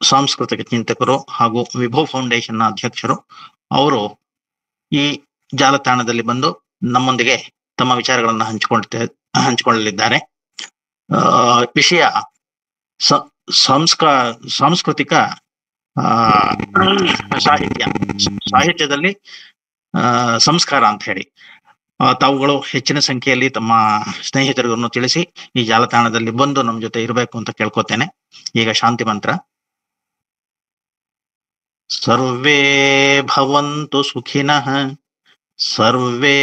ಸಾಂಸ್ಕೃತಿಕ ಚಿಂತಕರು ಹಾಗೂ ವಿಭವ್ ಫೌಂಡೇಶನ್ನ ಅಧ್ಯಕ್ಷರು. ಅವರು ಈ ಜಾಲತಾಣದಲ್ಲಿ ಬಂದು ನಮ್ಮೊಂದಿಗೆ ತಮ್ಮ ವಿಚಾರಗಳನ್ನು ಹಂಚಿಕೊಳ್ಳಲಿದ್ದಾರೆ. ವಿಷಯ ಸಾಂಸ್ಕೃತಿಕ ಸಾಹಿತ್ಯದಲ್ಲಿ ಸಂಸ್ಕಾರ ಅಂತ ಹೇಳಿ. ತಾವುಗಳು ಹೆಚ್ಚಿನ ಸಂಖ್ಯೆಯಲ್ಲಿ ತಮ್ಮ ಸ್ನೇಹಿತರಿಗೂ ತಿಳಿಸಿ ಈ ಜಾಲತಾಣದಲ್ಲಿ ಬಂದು ನಮ್ಮ ಜೊತೆ ಇರಬೇಕು ಅಂತ ಕೇಳ್ಕೊತೇನೆ. ಈಗ ಶಾಂತಿ ಮಂತ್ರ. ಸರ್ವೇ ಭವಂತು ಸುಖಿನಃ, ಸರ್ವೇ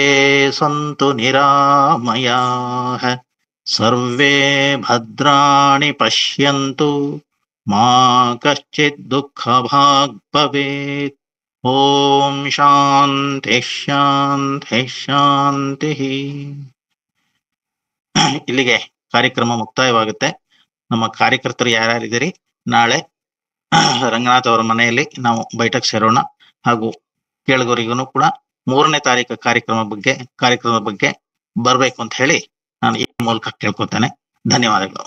ಸಂತು ನಿರಾಮಯಾಃ, ಸರ್ವೇ ಭದ್ರಾಣಿ ಪಶ್ಯಂತು, ಮಾ ಕಶ್ಚಿತ್ ದುಃಖ ಭಾಗ್ ಭವೇತ್. ಓಂ ಶಾಂತಿ ಶಾಂತಿ ಶಾಂತಿ. ಇಲ್ಲಿಗೆ ಕಾರ್ಯಕ್ರಮ ಮುಕ್ತಾಯವಾಗುತ್ತೆ. ನಮ್ಮ ಕಾರ್ಯಕರ್ತರು ಯಾರ್ಯಾರಿದ್ದೀರಿ, ನಾಳೆ ರಂಗನಾಥ್ ಅವರ ಮನೆಯಲ್ಲಿ ನಾವು ಬೈಠಕ್ ಸೇರೋಣ. ಹಾಗೂ ಕೇಳುಗರಿಗೂ ಕೂಡ 3ನೇ ತಾರೀಕು ಕಾರ್ಯಕ್ರಮದ ಬಗ್ಗೆ ಬರ್ಬೇಕು ಅಂತ ಹೇಳಿ ನಾನು ಈ ಮೂಲಕ ಕೇಳ್ಕೊತೇನೆ. ಧನ್ಯವಾದಗಳು.